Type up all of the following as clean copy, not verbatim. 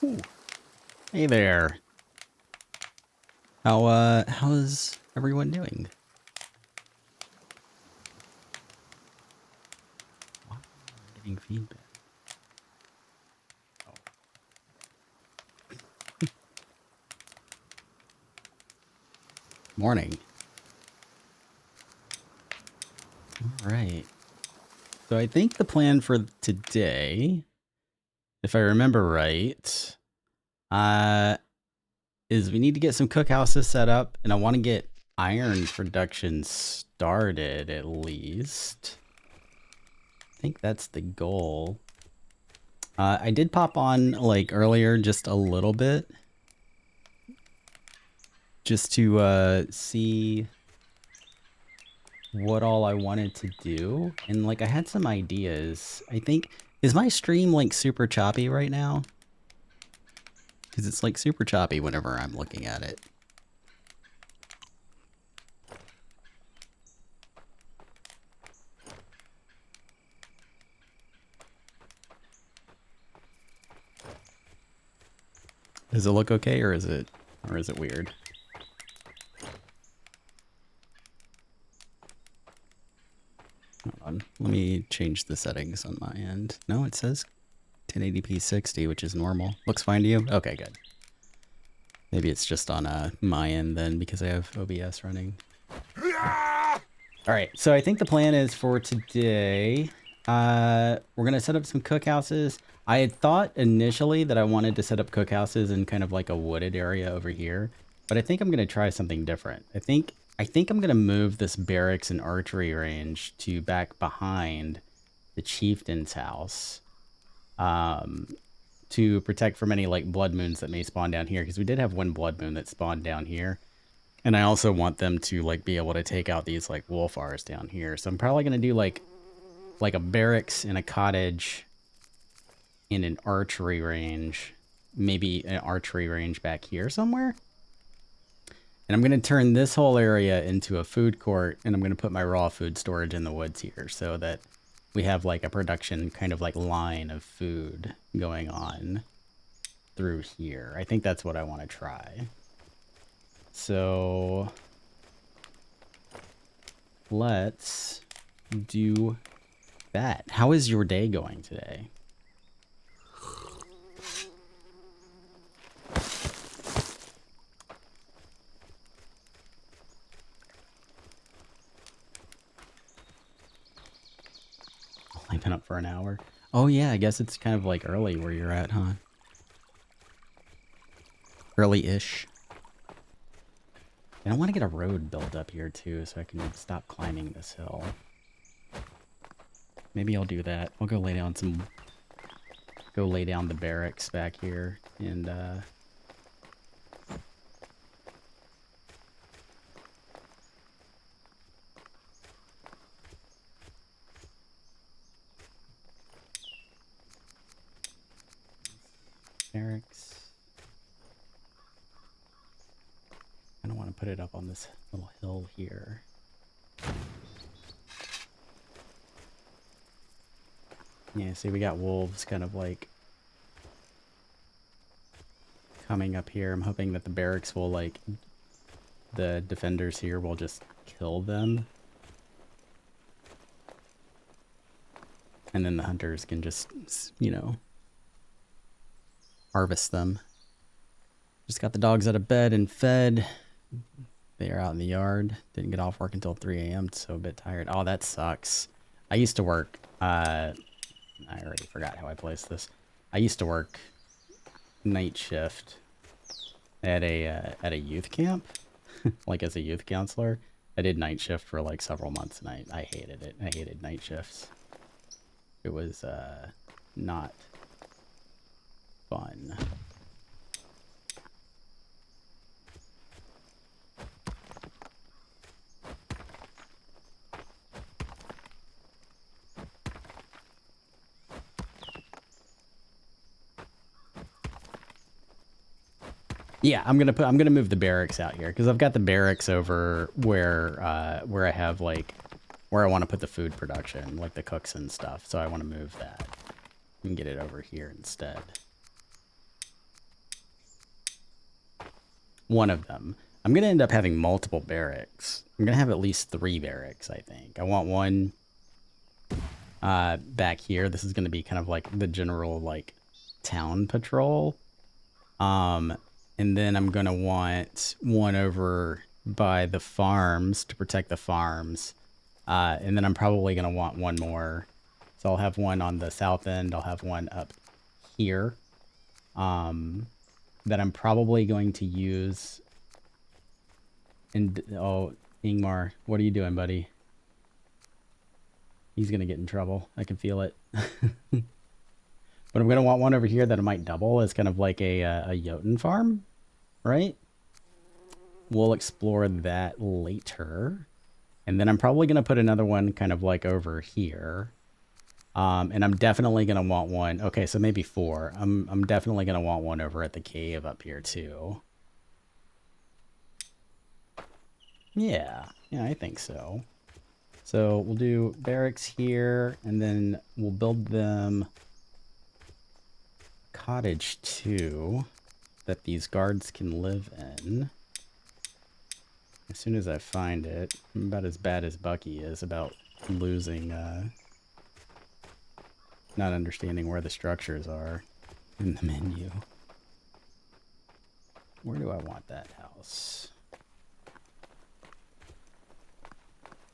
Ooh. Hey there. How's everyone doing? Why am I getting feedback? Oh. Morning. All right. So I think the plan for today, if I remember right, is we need to get some cookhouses set up, and I want to get iron production started at least. I think that's the goal. I did pop on like earlier just a little bit, just to see what all I wanted to do, and like I had some ideas. I think, is my stream like super choppy right now? Because it's like super choppy whenever I'm looking at it. Does it look okay, or is it weird? Hold on, let me change the settings on my end. No, it says 1080p 60, which is normal. Looks fine to you? Okay, good. Maybe it's just on my end then, because I have OBS running. All right, so I think the plan is for today, we're gonna set up some cookhouses. I had thought initially that I wanted to set up cookhouses in kind of like a wooded area over here, but I think I'm gonna try something different. I think I'm gonna move this barracks and archery range to back behind the chieftain's house, to protect from any like blood moons that may spawn down here, because we did have one blood moon that spawned down here. And I also want them to like be able to take out these like wolfars down here. So I'm probably gonna do like a barracks and a cottage in an archery range, maybe an archery range back here somewhere. And I'm gonna turn this whole area into a food court, and I'm gonna put my raw food storage in the woods here so that we have like a production kind of like line of food going on through here. I think that's what I want to try. So let's do that. How is your day going today? Only been up for an hour. Oh yeah, I guess it's kind of like early where you're at, huh? Early-ish. And I want to get a road built up here too, so I can stop climbing this hill. Maybe I'll do that. I'll go lay down the barracks back here, and barracks. I don't want to put it up on this little hill here. Yeah, see, we got wolves kind of like coming up here. I'm hoping that the barracks will like, the defenders here will just kill them. And then the hunters can just, you know, harvest them. Just got the dogs out of bed and fed. They are out in the yard. Didn't get off work until 3 a.m. So a bit tired. Oh, that sucks. I used to work, I already forgot how I placed this. I used to work night shift at a youth camp, like as a youth counselor. I did night shift for like several months, and I hated it. I hated night shifts. It was not fun. Yeah, I'm gonna move the barracks out here, because I've got the barracks over where I have like where I want to put the food production, like the cooks and stuff. So I want to move that and get it over here instead. one of them. I'm going to end up having multiple barracks. I'm going to have at least 3 barracks, I think. I want one back here. This is going to be kind of like the general like town patrol. And then I'm going to want one over by the farms to protect the farms. And then I'm probably going to want one more. So I'll have one on the south end. I'll have one up here. That I'm probably going to use. And oh, Ingmar, what are you doing, buddy? He's gonna get in trouble. I can feel it. But I'm gonna want one over here that I might double as kind of like a Jotun farm, right? We'll explore that later. And then I'm probably gonna put another one kind of like over here. And I'm definitely gonna want one. Okay, so maybe 4. I'm definitely gonna want one over at the cave up here too. Yeah, I think so. So we'll do barracks here, and then we'll build them a cottage too that these guards can live in. As soon as I find it, I'm about as bad as Bucky is about losing, not understanding where the structures are in the menu. Where do I want that house?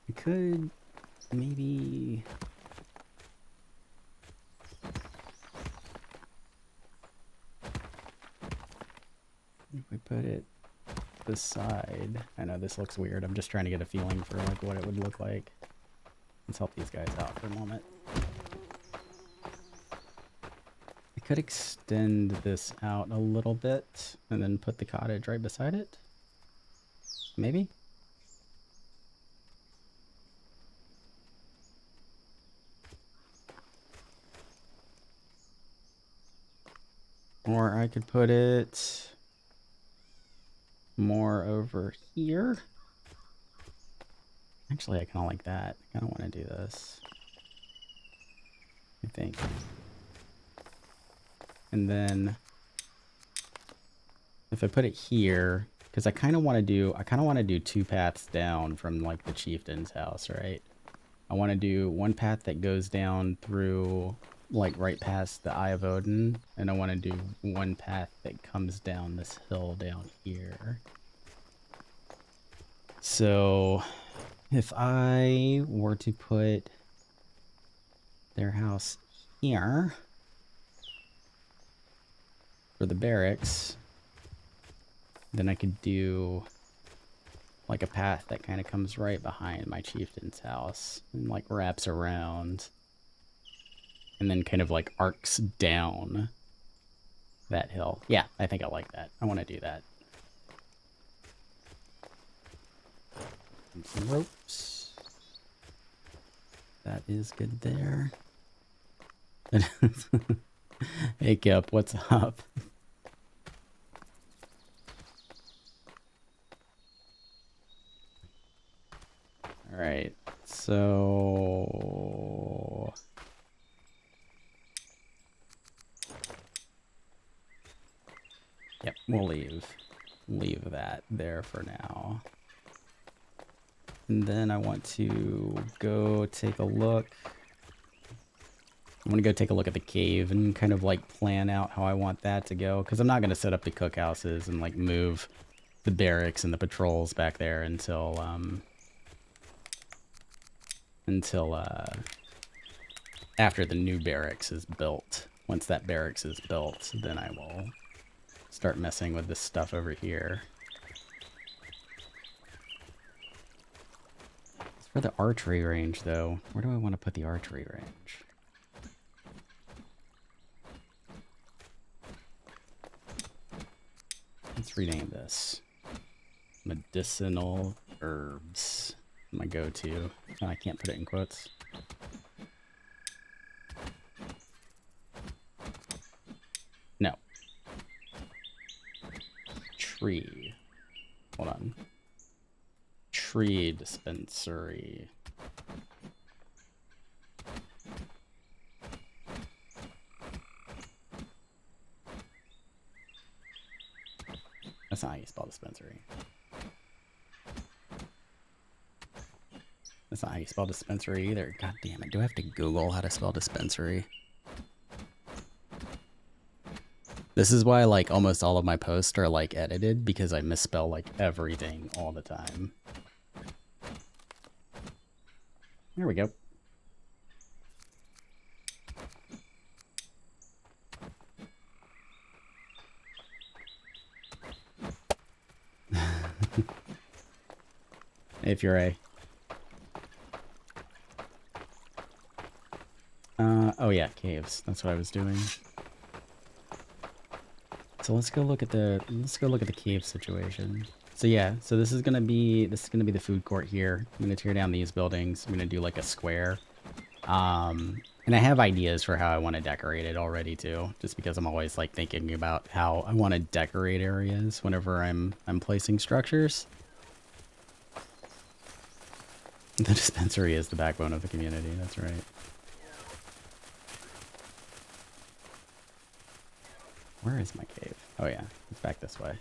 I could maybe... if we put it this side. I know this looks weird. I'm just trying to get a feeling for like what it would look like. Let's help these guys out for a moment. I could extend this out a little bit and then put the cottage right beside it. Maybe? Or I could put it more over here. Actually, I kind of like that. I kind of want to do this, I think. And then if I put it here, because I kind of want to do 2 paths down from like the chieftain's house, right? I want to do one path that goes down through like right past the Eye of Odin, and I want to do one path that comes down this hill down here. So if I were to put their house here for the barracks, then I could do like a path that kind of comes right behind my chieftain's house and like wraps around and then kind of like arcs down that hill. Yeah, I think I like that. I want to do that. And some ropes. That is good there. Hey Kip, what's up? All right, so yep, we'll leave that there for now. And then I want to go take a look. I'm gonna go take a look at the cave and kind of like plan out how I want that to go, because I'm not gonna set up the cookhouses and like move the barracks and the patrols back there until after the new barracks is built. Once that barracks is built, then I will start messing with this stuff over here. As for the archery range, though, where do I want to put the archery range? Let's rename this. Medicinal herbs. My go-to. Oh, I can't put it in quotes. No. Tree. Hold on. Tree dispensary. That's not how you spell dispensary. That's not how you spell dispensary either. God damn it. Do I have to Google how to spell dispensary? This is why, like, almost all of my posts are, like, edited, because I misspell, like, everything all the time. There we go. If you're a... oh yeah, caves. That's what I was doing. So let's go look at the cave situation. So yeah, so this is gonna be the food court here. I'm gonna tear down these buildings. I'm gonna do like a square. And I have ideas for how I want to decorate it already too, just because I'm always like thinking about how I want to decorate areas whenever I'm placing structures. The dispensary is the backbone of the community, that's right. Where is my cave? Oh yeah, it's back this way.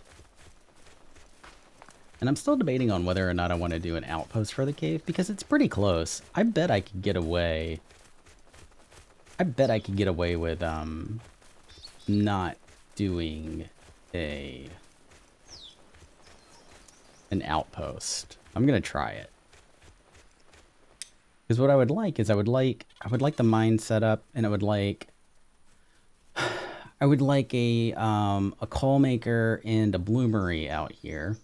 And I'm still debating on whether or not I want to do an outpost for the cave, because it's pretty close. I bet I could get away. I bet I could get away with not doing an outpost. I'm gonna try it. Because what I would like is I would like the mine setup, and I would like a coal maker and a bloomery out here.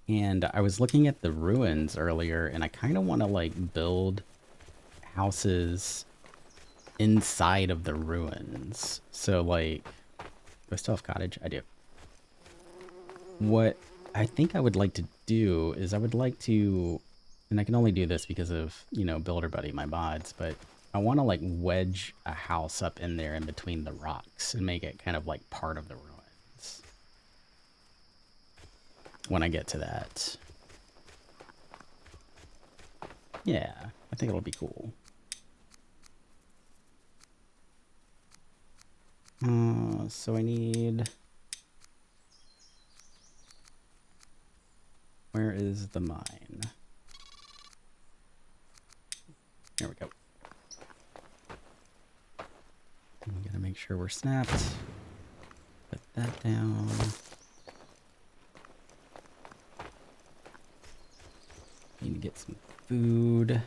And I was looking at the ruins earlier, and I kind of want to like build houses inside of the ruins. So like, do I still have cottage? I do. What I think I would like to do is I would like to, and I can only do this because of, you know, Builder Buddy, my mods, but I want to like wedge a house up in there in between the rocks and make it kind of like part of the ruins when I get to that. Yeah, I think it'll be cool. So I need... Where is the mine? There we go. I'm gonna make sure we're snapped. Put that down. Need to get some food.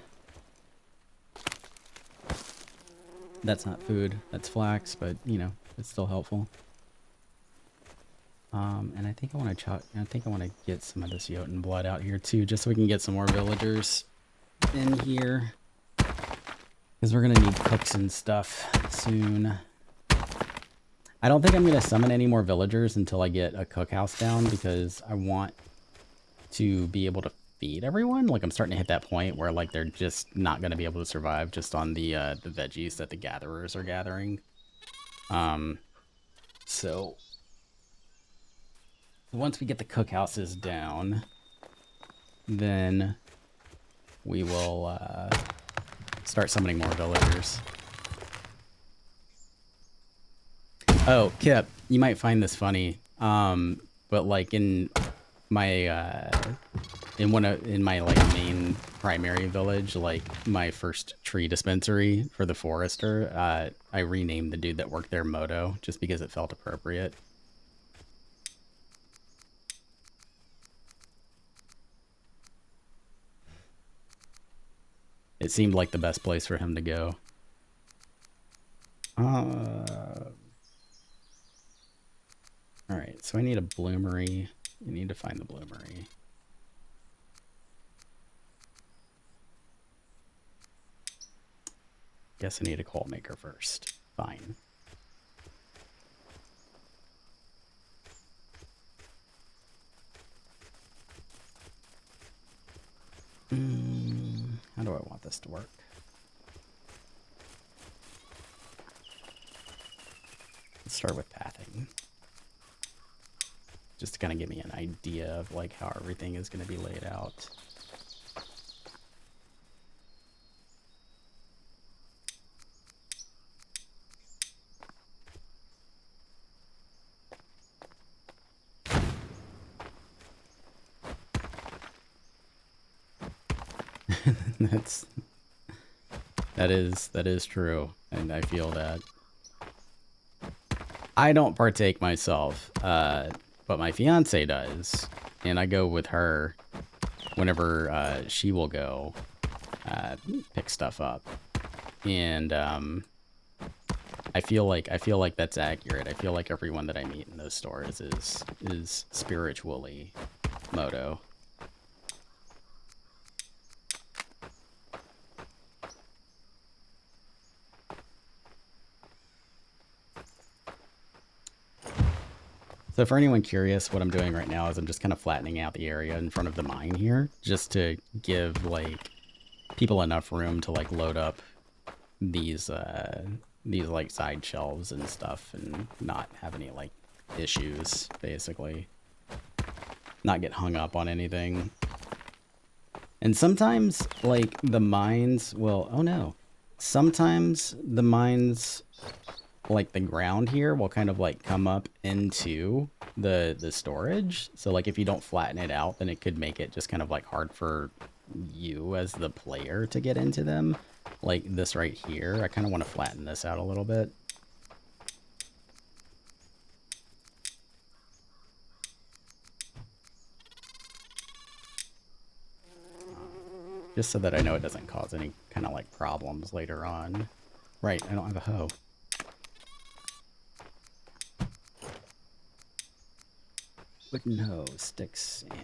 That's not food, that's flax, but you know, it's still helpful. And I think I want to get some of this Jotun blood out here too, just so we can get some more villagers in here. Because we're gonna need cooks and stuff soon. I don't think I'm gonna summon any more villagers until I get a cookhouse down, because I want to be able to feed everyone. Like, I'm starting to hit that point where like they're just not gonna be able to survive just on the veggies that the gatherers are gathering. So once we get the cookhouses down, then we will start summoning more villagers. Oh, Kip, you might find this funny, but like in my like main primary village, like my first tree dispensary for the forester, I renamed the dude that worked there Moto just because it felt appropriate. It seemed like the best place for him to go. Alright, so I need a bloomery. You need to find the bloomery. Guess I need a coal maker first. Fine. How do I want this to work? Let's start with pathing. Just to kind of give me an idea of like how everything is going to be laid out. that is true, and I feel that. I don't partake myself, but my fiance does, and I go with her whenever she will go pick stuff up, and I feel like that's accurate. I feel like everyone that I meet in those stores is spiritually moto. So for anyone curious, what I'm doing right now is I'm just kind of flattening out the area in front of the mine here, just to give like people enough room to like load up these like side shelves and stuff, and not have any like issues, basically. Not get hung up on anything. And sometimes like the mines will, oh no, sometimes the mines, like the ground here, will kind of like come up into the storage. So like if you don't flatten it out, then it could make it just kind of like hard for you as the player to get into them. Like this right here, I kind of want to flatten this out a little bit. Just so that I know it doesn't cause any kind of like problems later on. Right, I don't have a hoe. Wooden hoe, sticks, and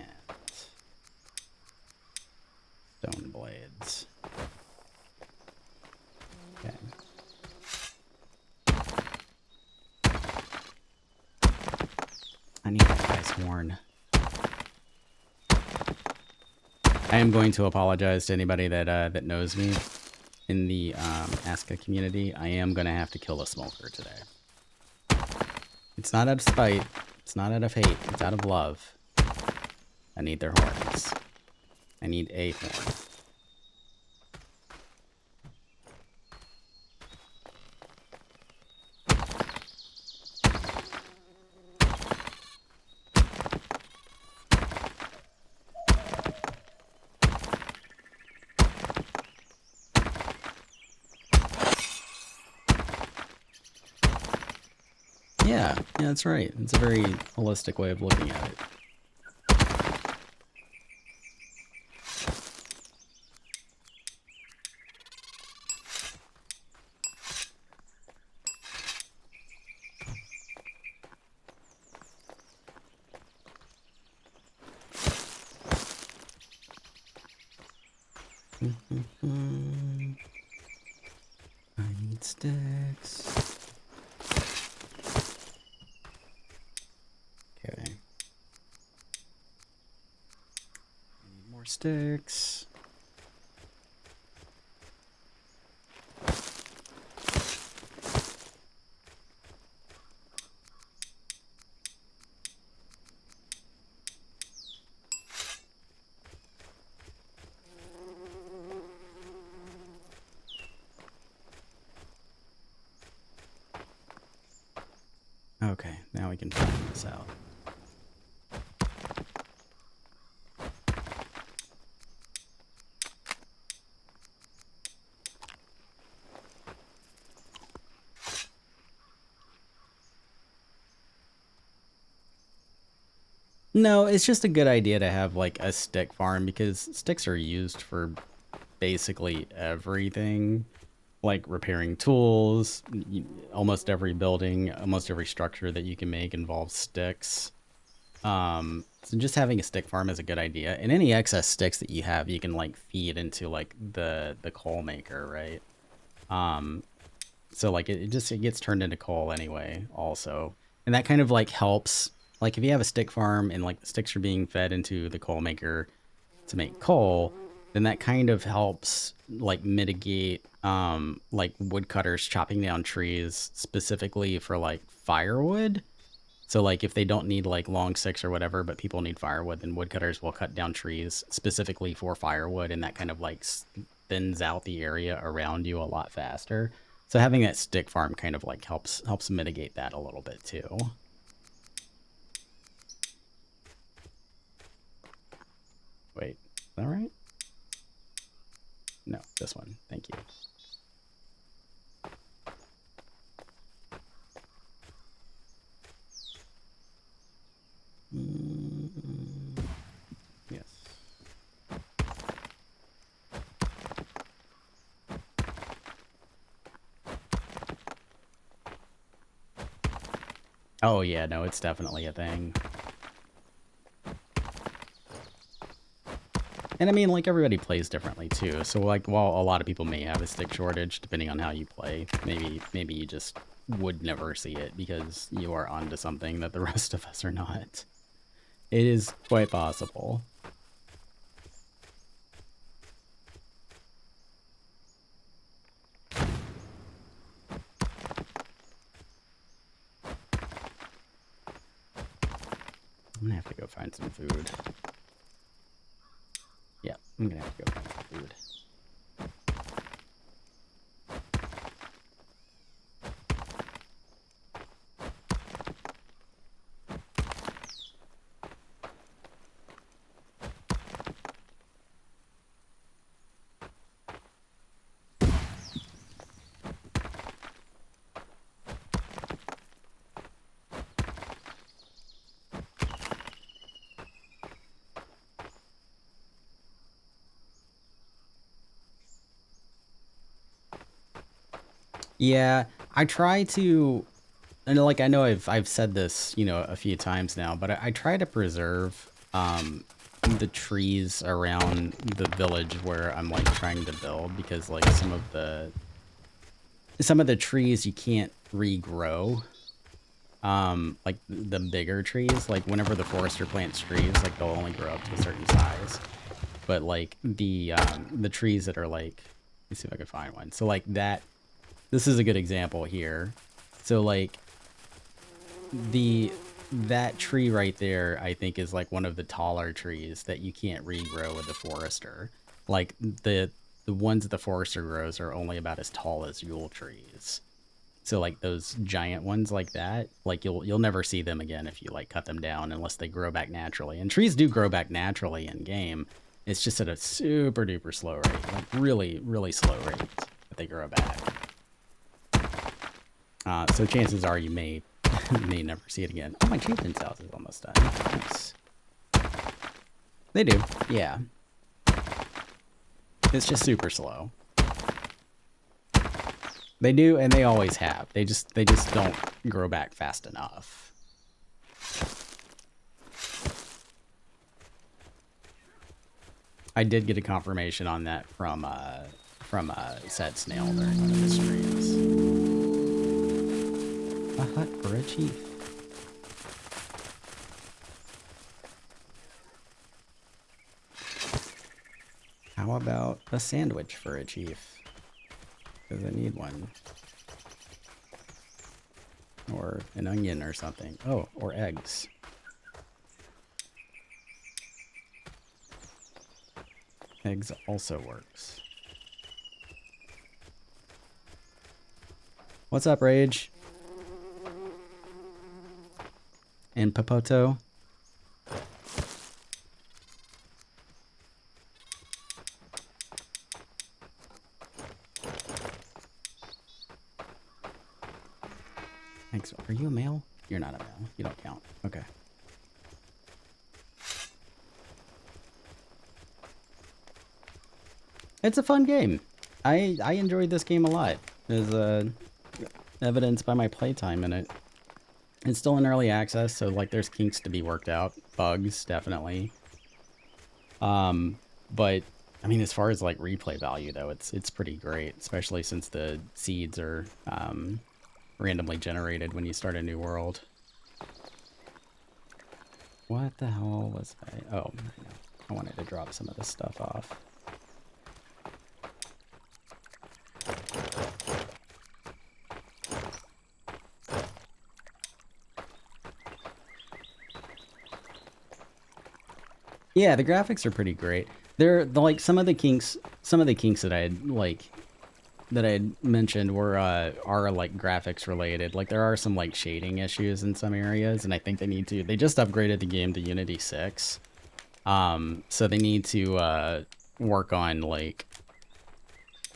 stone blades. Okay. I need that guy's horn. I am going to apologize to anybody that that knows me in the ASKA community. I am going to have to kill a Smolkr today. It's not out of spite. It's not out of hate. It's out of love. I need their horns. I need a horn. Yeah, that's right. It's a very holistic way of looking at it. I need sticks. Okay. I need more sticks. Okay, now we can find this out. No, it's just a good idea to have like a stick farm, because sticks are used for basically everything. Like repairing tools, almost every building, almost every structure that you can make involves sticks. So just having a stick farm is a good idea. And any excess sticks that you have, you can like feed into like the coal maker, right? So like it gets turned into coal anyway, also. And that kind of like helps. Like if you have a stick farm and like the sticks are being fed into the coal maker to make coal, then that kind of helps like mitigate like woodcutters chopping down trees specifically for like firewood. So like if they don't need like long sticks or whatever, but people need firewood, then woodcutters will cut down trees specifically for firewood, and that kind of like thins out the area around you a lot faster. So having that stick farm kind of like helps mitigate that a little bit too. Wait, is that right? No, this one. Thank you. Yes. Oh yeah, no, it's definitely a thing. And I mean, like, everybody plays differently too. So like, while a lot of people may have a stick shortage, depending on how you play, maybe you just would never see it because you are onto something that the rest of us are not. It is quite possible. I'm gonna have to go find some food. Yeah, I'm gonna have to go find some food. Yeah, I try to, and like I know I've said this, you know, a few times now, but I try to preserve the trees around the village where I'm like trying to build, because like some of the trees you can't regrow. Like the bigger trees, like whenever the forester plants trees, like they'll only grow up to a certain size. But like the trees that are like, let me see if I can find one. So like that, this is a good example here. So like that tree right there, I think is like one of the taller trees that you can't regrow with the forester. Like the ones that the forester grows are only about as tall as Yule trees. So like those giant ones like that, like you'll never see them again if you like cut them down unless they grow back naturally. And trees do grow back naturally in game. It's just at a super duper slow rate, like really, really slow rate that they grow back. So chances are you may never see it again. Oh, my chieftain's house is almost done. Nice. They do, yeah. It's just super slow. They do, and they always have. They just don't grow back fast enough. I did get a confirmation on that from Sad Snail during one of his streams. A hut for a chief. How about a sandwich for a chief? Because I need one. Or an onion or something. Oh, or eggs. Eggs also works. What's up, Rage? And Popoto? Thanks. Are you a male? You're not a male. You don't count. Okay. It's a fun game. I enjoyed this game a lot. There's evidence by my playtime in it. It's still in early access, so like there's kinks to be worked out. Bugs, definitely. But I mean, as far as like replay value though, it's pretty great, especially since the seeds are randomly generated when you start a new world. What the hell was I? Oh, I wanted to drop some of this stuff off. Yeah, the graphics are pretty great. They're like some of the kinks that I had mentioned were are like graphics related. Like there are some like shading issues in some areas, and I think they just upgraded the game to Unity 6. So they need to work on like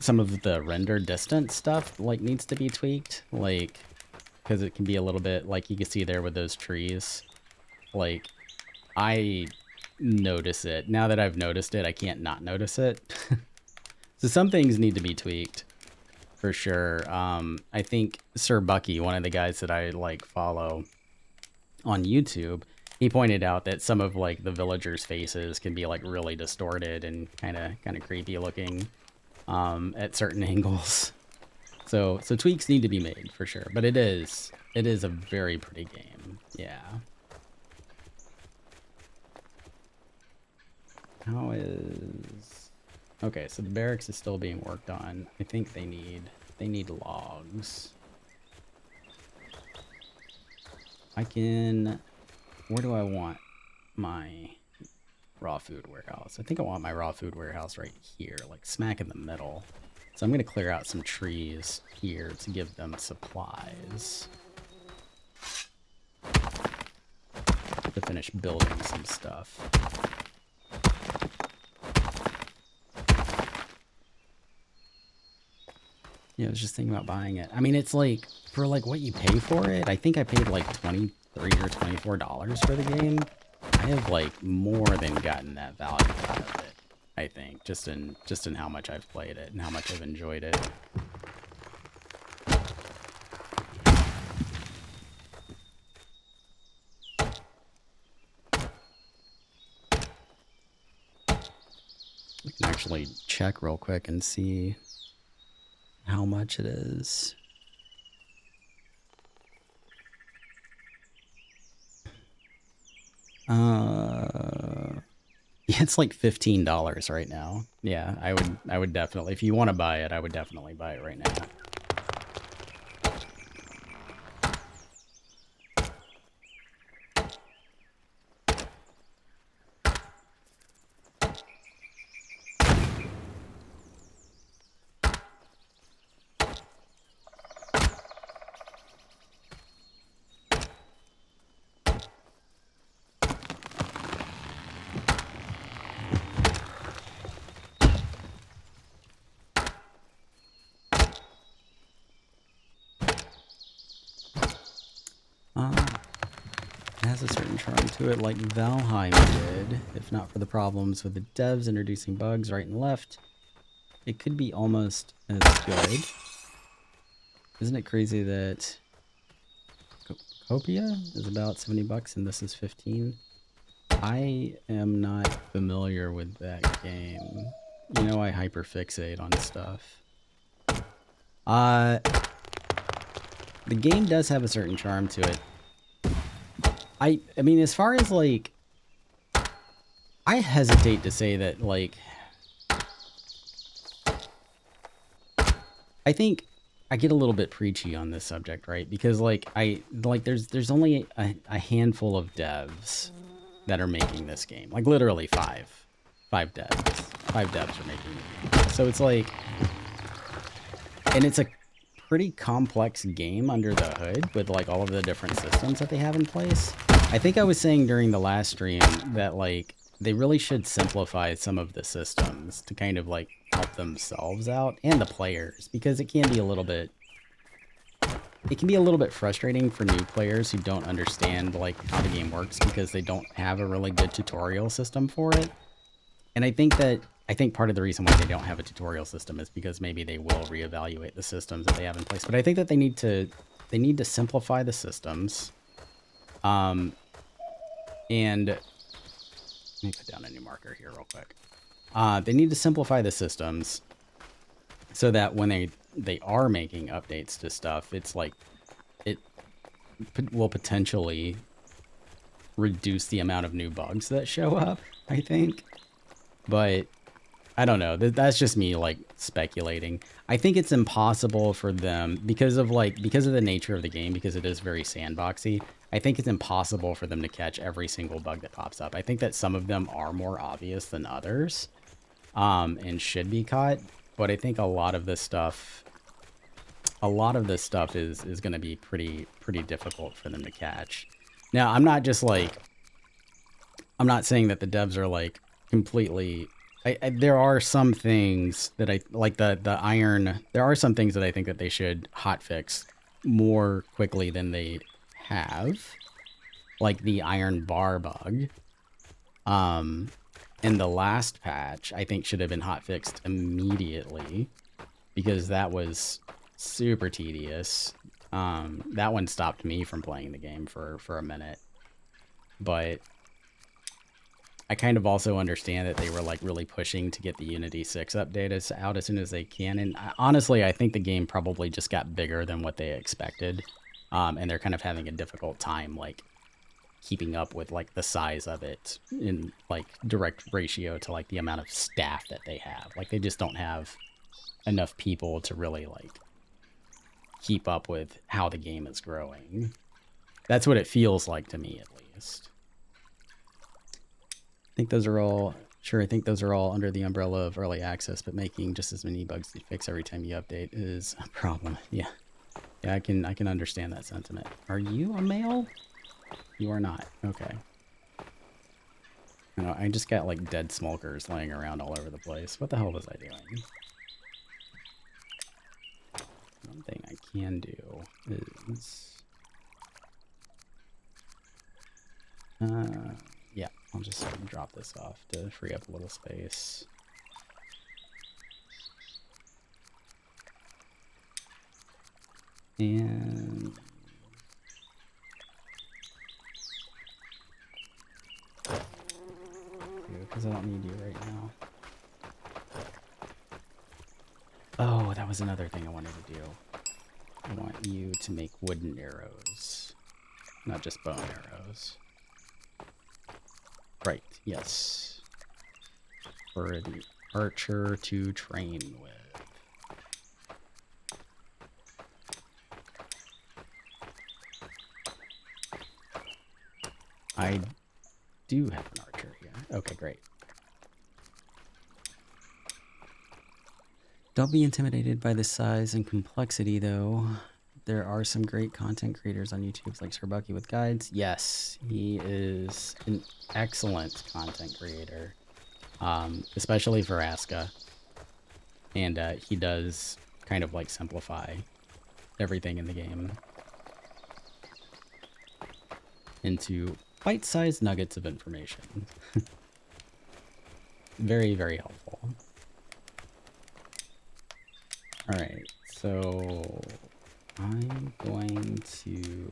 some of the render distance stuff like needs to be tweaked, like because it can be a little bit like you can see there with those trees. Like I notice it now that I've noticed it. I can't not notice it. So some things need to be tweaked for sure. I think Sir Bucky, one of the guys that I like follow on YouTube, he pointed out that some of like the villagers' faces can be like really distorted and kind of creepy looking at certain angles. So tweaks need to be made for sure. But it is a very pretty game. Yeah. How is... Okay, so the barracks is still being worked on. I think they need logs. I can... Where do I want my raw food warehouse? I think I want my raw food warehouse right here, like smack in the middle. So I'm going to clear out some trees here to give them supplies. To finish building some stuff. Yeah, I was just thinking about buying it. I mean, it's like, for like what you pay for it, I think I paid like $23 or $24 for the game. I have like more than gotten that value out of it, I think, just in how much I've played it and how much I've enjoyed it. I can actually check real quick and see how much it is. Yeah, it's like $15 right now. Yeah, I would definitely, if you want to buy it, I would definitely buy it right now. It has a certain charm to it, like Valheim did. If not for the problems with the devs introducing bugs right and left, it could be almost as good. Isn't it crazy that Copia is about $70 and this is 15? I am not familiar with that game. You know, I hyperfixate on stuff. The game does have a certain charm to it. I mean, as far as like, I hesitate to say that like, I think I get a little bit preachy on this subject, right? Because like there's only a handful of devs that are making this game, like literally five devs are making the game. So it's like, and it's a pretty complex game under the hood with like all of the different systems that they have in place. I think I was saying during the last stream that like they really should simplify some of the systems to kind of like help themselves out and the players, because it can be a little bit frustrating for new players who don't understand like how the game works because they don't have a really good tutorial system for it. And I think part of the reason why they don't have a tutorial system is because maybe they will reevaluate the systems that they have in place. But I think that they need to simplify the systems. And let me put down a new marker here real quick. They need to simplify the systems so that when they are making updates to stuff, it's like it will potentially reduce the amount of new bugs that show up, I think. But I don't know. That's just me like speculating. I think it's impossible for them because of the nature of the game, because it is very sandboxy. I think it's impossible for them to catch every single bug that pops up. I think that some of them are more obvious than others, and should be caught. But I think a lot of this stuff is going to be pretty difficult for them to catch. Now, I'm not saying that the devs are like completely there are some things that I like the iron. There are some things that I think that they should hotfix more quickly than they have, like the iron bar bug. In the last patch, I think should have been hotfixed immediately because that was super tedious. That one stopped me from playing the game for a minute, but I kind of also understand that they were like really pushing to get the Unity 6 update out as soon as they can. And honestly, I think the game probably just got bigger than what they expected. And they're kind of having a difficult time like keeping up with like the size of it in like direct ratio to like the amount of staff that they have. Like they just don't have enough people to really like keep up with how the game is growing. That's what it feels like to me, at least. I think those are all, sure, I think those are all under the umbrella of early access, but making just as many bugs to fix every time you update is a problem. Yeah. Yeah, I can understand that sentiment. Are you a male? You are not. Okay. I know, I just got like dead smolkers laying around all over the place. What the hell was I doing? One thing I can do is... yeah, I'll just drop this off to free up a little space. And... because I don't need you right now. Oh, that was another thing I wanted to do. I want you to make wooden arrows, not just bone arrows. Right, yes. For the archer to train with. I do have an archer here. Okay, great. Don't be intimidated by the size and complexity, though. There are some great content creators on YouTube, like Sir Bucky with guides. Yes, he is an excellent content creator, especially for ASKA. And he does kind of like simplify everything in the game into bite-sized nuggets of information. Very, very helpful. All right, so I'm going to...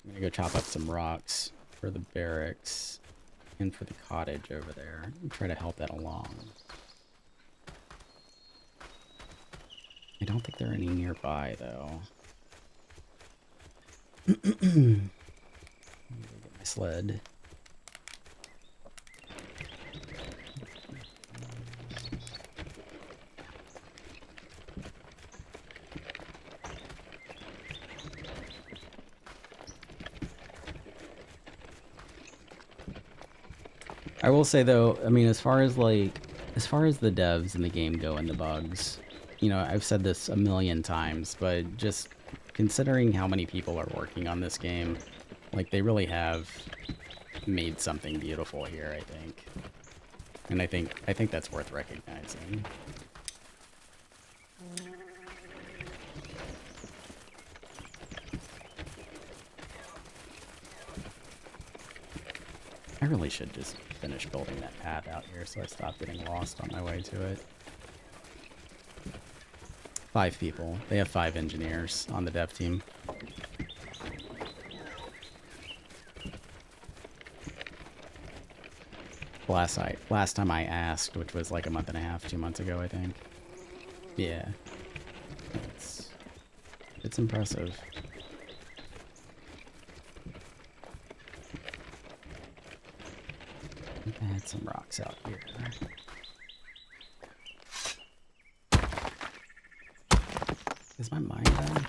I'm gonna go chop up some rocks for the barracks and for the cottage over there and try to help that along. I don't think there are any nearby, though. Let me go get my sled. I will say though, I mean, as far as the devs in the game go and the bugs, you know, I've said this a million times, but just considering how many people are working on this game, like they really have made something beautiful here, I think. And I think that's worth recognizing. I really should just finish building that path out here so I stop getting lost on my way to it. 5 people. They have 5 engineers on the dev team. Last time I asked, which was like a month and a half, 2 months ago, I think. Yeah. It's impressive. I had some rocks out here. Is my mine done?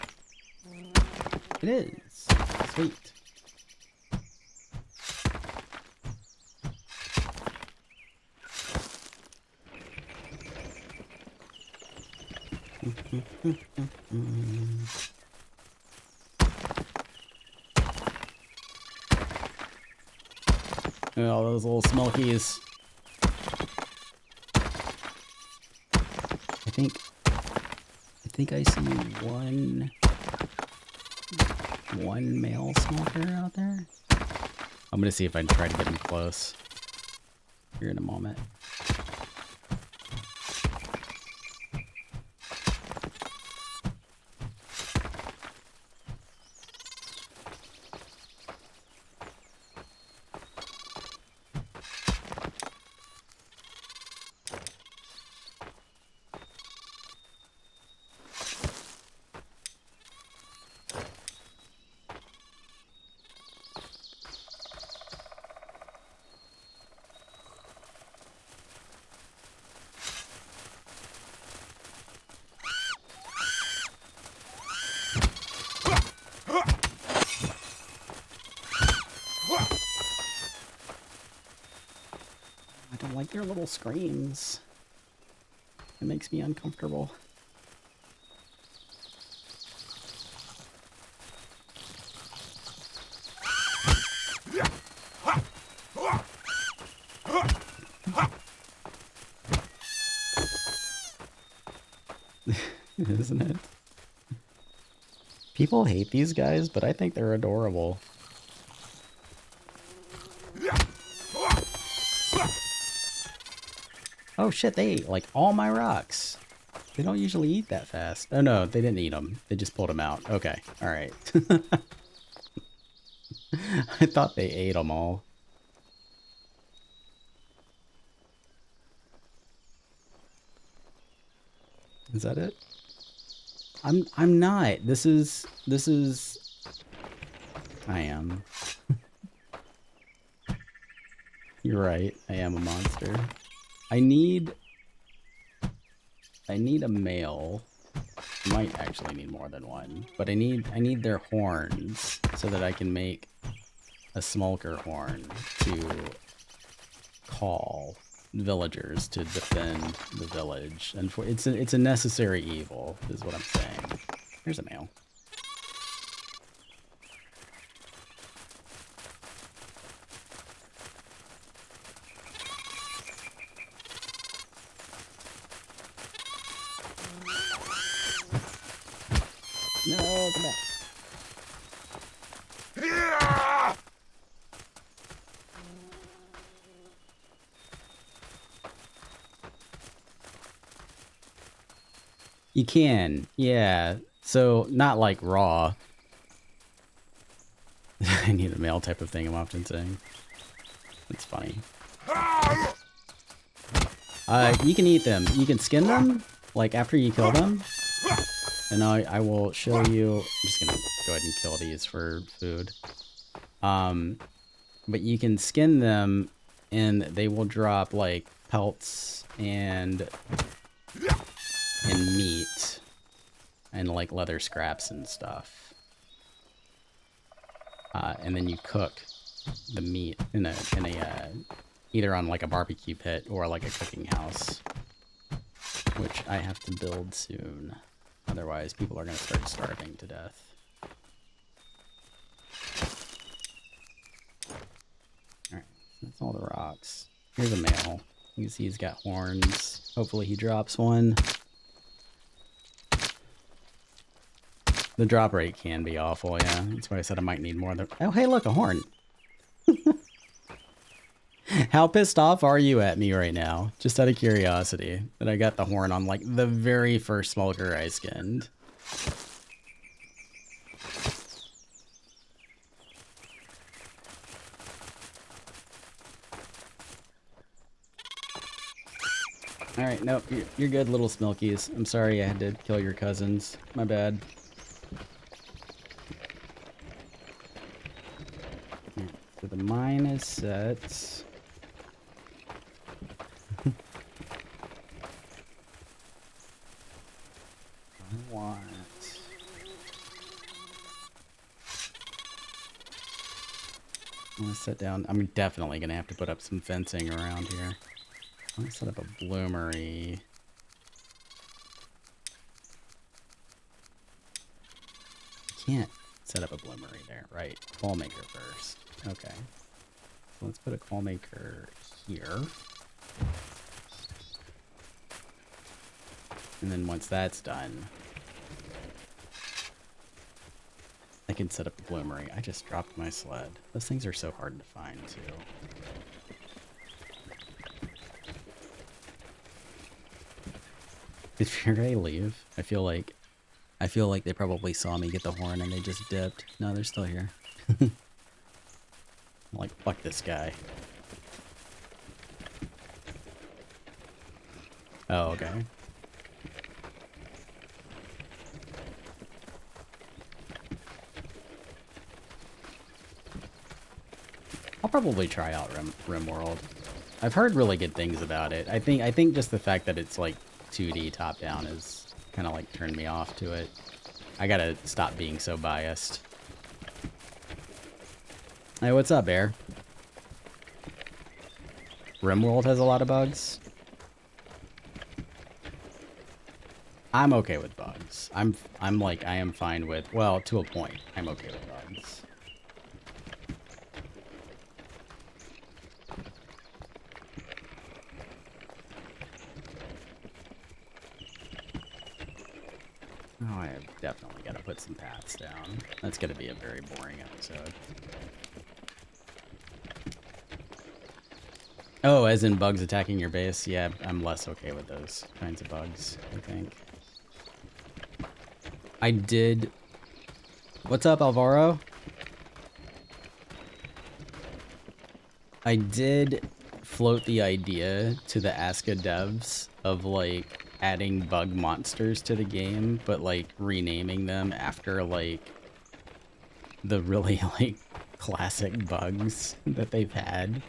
It is. Sweet. all those little Smolkies. I think I see one male Smolkr out there. I'm gonna see if I can try to get him close here in a moment. I don't like their little screams. It makes me uncomfortable. Isn't it? People hate these guys, but I think they're adorable. Oh shit, they ate like all my rocks. They don't usually eat that fast. Oh no, they didn't eat them. They just pulled them out. Okay, alright. I thought they ate them all. Is that it? I'm not. This is I am. You're right. I am a monster. I need a male. I might actually need more than one, but I need their horns so that I can make a Smolkr horn to call villagers to defend the village, and it's a necessary evil, is what I'm saying. Here's a male. No, come back. You can, yeah. So, not like raw. I need a male type of thing, I'm often saying. It's funny. You can eat them. You can skin them, like, after you kill them. And I will show you... I'm just gonna go ahead and kill these for food. But you can skin them, and they will drop, like, pelts and meat and like leather scraps and stuff, and then you cook the meat in a either on like a barbecue pit or like a cooking house, which I have to build soon, otherwise people are going to start starving to death. All right, that's all the rocks. Here's a male. You can see he's got horns. Hopefully he drops one. The drop rate can be awful, yeah. That's why I said I might need more than... Oh, hey, look, a horn. How pissed off are you at me right now? Just out of curiosity, that I got the horn on, like, the very first Smolkr I skinned. Alright, nope, you're good, little Smilkies. I'm sorry I had to kill your cousins. My bad. So the mine is set. I want... I'm gonna set down... I'm definitely gonna have to put up some fencing around here. I'm gonna set up a bloomery. Can't set up a bloomery there, right? Ball maker first. Okay. So let's put a call maker here. And then once that's done, I can set up a bloomery. I just dropped my sled. Those things are so hard to find, too. Did Fury leave? I feel like they probably saw me get the horn and they just dipped. No, they're still here. I'm like, fuck this guy. Oh, okay. I'll probably try out RimWorld. I've heard really good things about it. I think just the fact that it's like 2D top down is kind of like turned me off to it. I gotta stop being so biased. Hey, what's up, Bear? RimWorld has a lot of bugs. I'm okay with bugs. I am fine with, well, to a point. I'm okay with bugs. Oh, I have definitely got to put some paths down. That's going to be a very boring episode. Oh, as in bugs attacking your base? Yeah, I'm less okay with those kinds of bugs, I think. I did... What's up, Alvaro? I did float the idea to the ASKA devs of, like, adding bug monsters to the game, but, like, renaming them after, like, the really, like, classic bugs that they've had.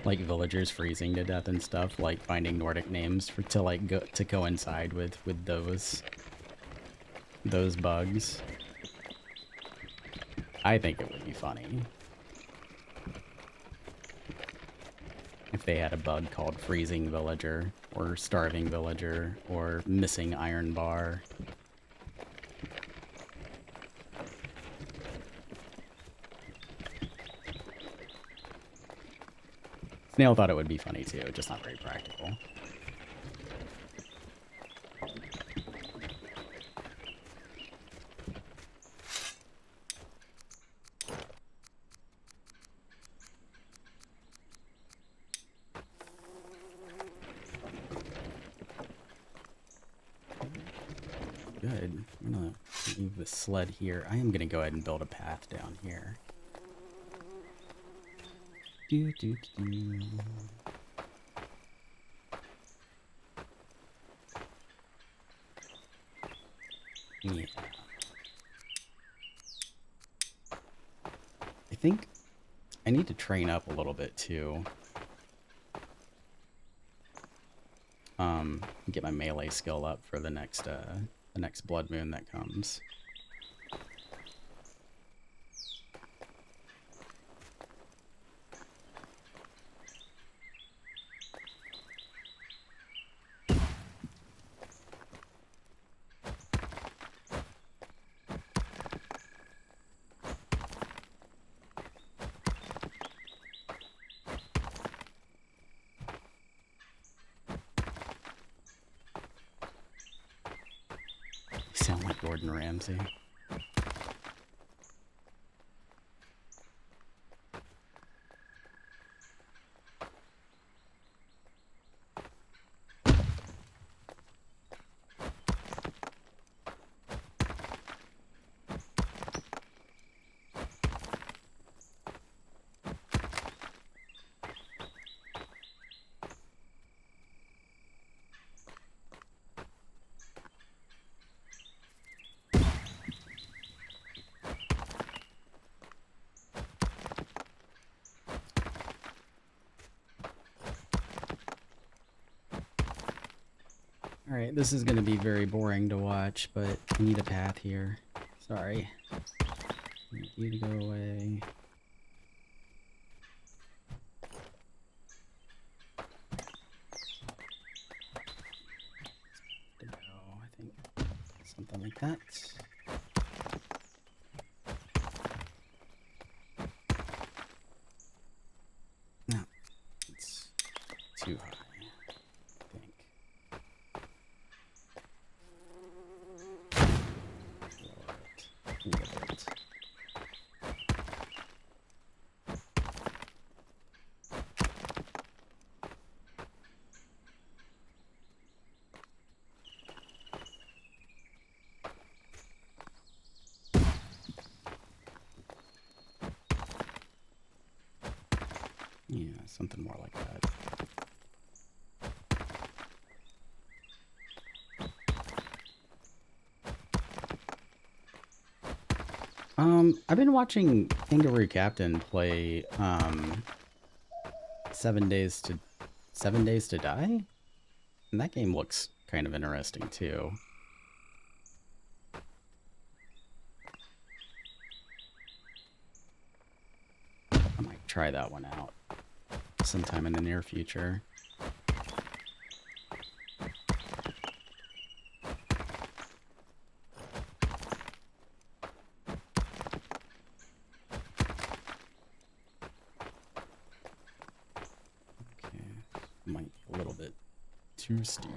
Like, villagers freezing to death and stuff, like, finding Nordic names to, like, to coincide with those bugs. I think it would be funny if they had a bug called Freezing Villager, or Starving Villager, or Missing Iron Bar. Snail thought it would be funny too, just not very practical. Good. I'm gonna leave the sled here. I am gonna go ahead and build a path down here. Do, do, do. Yeah. I think I need to train up a little bit too. Get my melee skill up for the next blood moon that comes. Sound like Gordon Ramsay. Alright, this is gonna be very boring to watch, but I need a path here. Sorry. I need you to go away. I think something like that. Something more like that. I've been watching Kangaroo Captain play 7 Days to Die, and that game looks kind of interesting too. I might try that one out sometime in the near future. Might be a little bit too steep.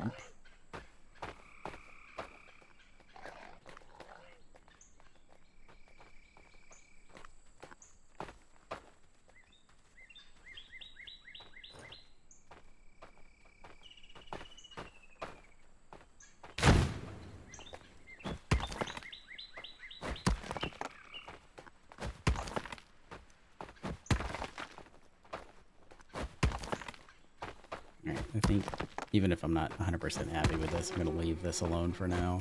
I think even if I'm not 100% happy with this, I'm going to leave this alone for now.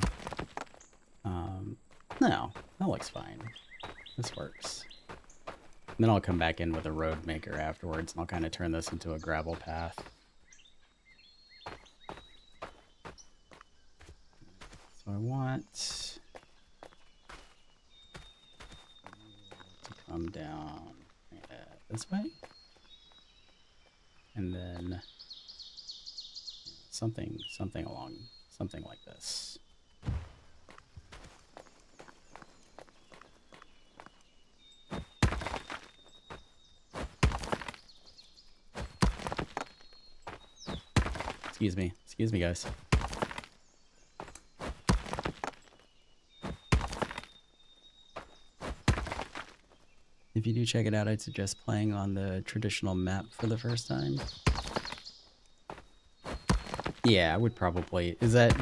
No, that looks fine. This works. And then I'll come back in with a road maker afterwards, and I'll kind of turn this into a gravel path. So I want to come down this way. And then something like this. Excuse me guys. If you do check it out, I'd suggest playing on the traditional map for the first time. Yeah, I would probably. Is that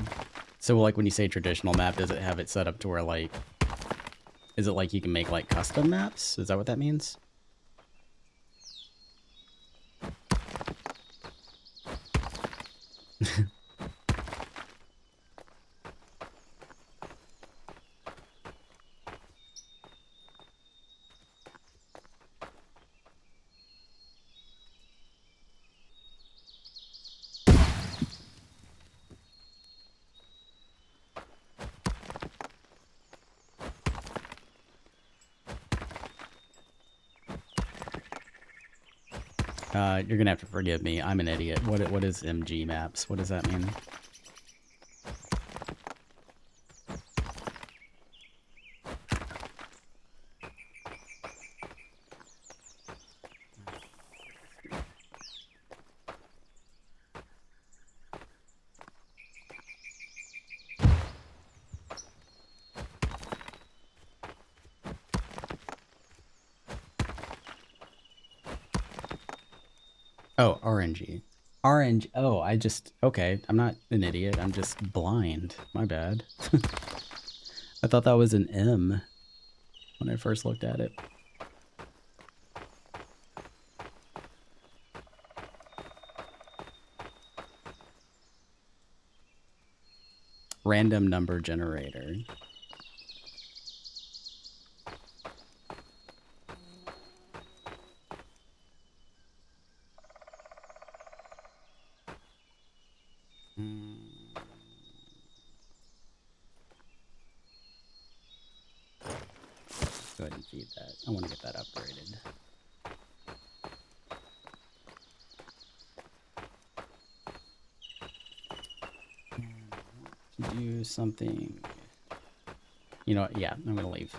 so? Like when you say traditional map, does it have it set up to where like, is it like you can make like custom maps? Is that what that means? You're gonna have to forgive me. I'm an idiot. What is MG maps? What does that mean? Oh, RNG. RNG. Oh, okay. I'm not an idiot. I'm just blind. My bad. I thought that was an M when I first looked at it. Random number generator. Go ahead and feed that. I want to get that upgraded. To do something. You know what? Yeah, I'm gonna leave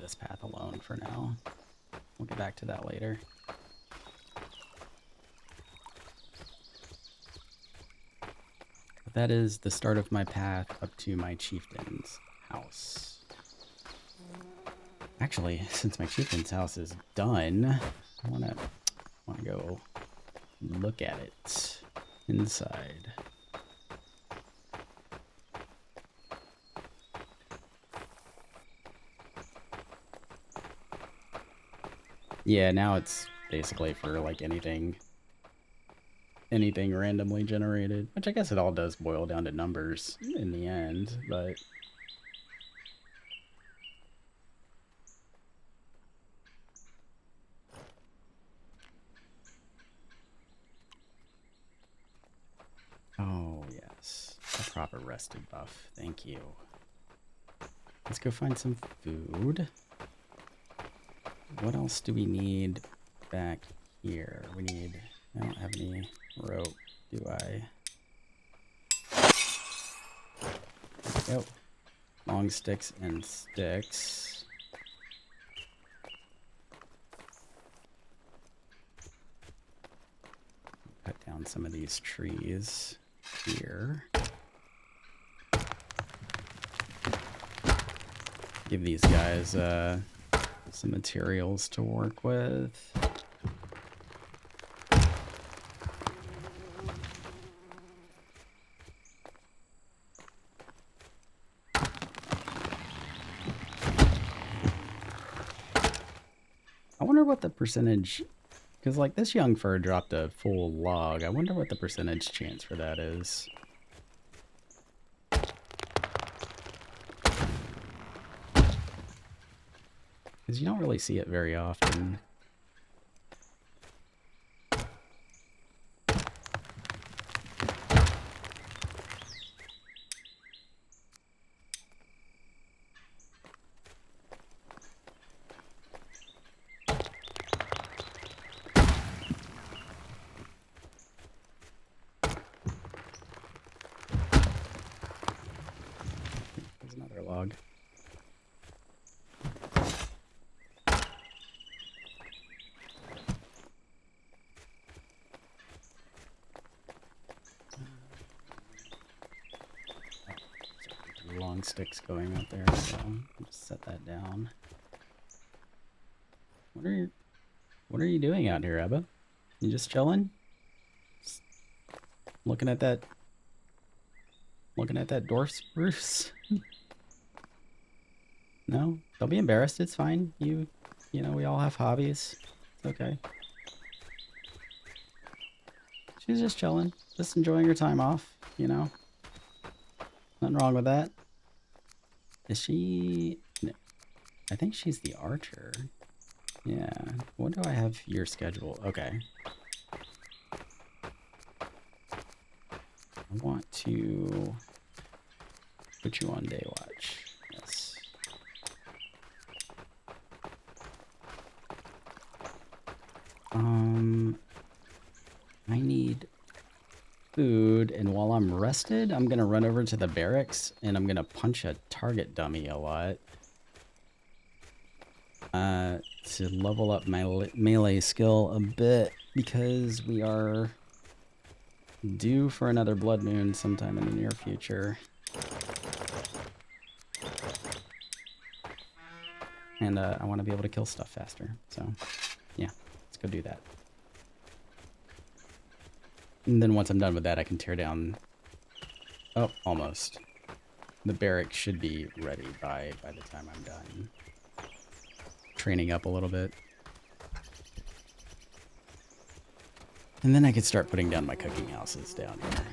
this path alone for now. We'll get back to that later. But that is the start of my path up to my chieftain's house. Actually, since my chieftain's house is done, I wanna go look at it inside. Yeah, now it's basically for like anything anything randomly generated, which I guess it all does boil down to numbers in the end, but oh yes, a proper rested buff. Thank you. Let's go find some food. What else do we need back here? We need, I don't have any rope, do I? There we go. Long sticks and sticks. Cut down some of these trees here. Give these guys some materials to work with. I wonder what the percentage, because like this young fir dropped a full log. I wonder what the percentage chance for that is. Because you don't really see it very often. There's another log. Long sticks going up there, so just set that down. What are you doing out here, Ebba? You just chilling? Just looking at that dwarf spruce? No, don't be embarrassed. It's fine. You know, we all have hobbies. It's okay. She's just chilling, just enjoying her time off. You know, nothing wrong with that. Is she? No, I think she's the archer. Yeah. What do I have your schedule? Okay. I want to put you on day watch. Yes. I need food, and while I'm rested, I'm gonna run over to the barracks and I'm gonna punch a target dummy a lot to level up my melee skill a bit, because we are due for another blood moon sometime in the near future, and I want to be able to kill stuff faster. So yeah, let's go do that. And then once I'm done with that, I can tear down... Oh, almost. The barracks should be ready by the time I'm done. Training up a little bit. And then I could start putting down my cooking houses down here.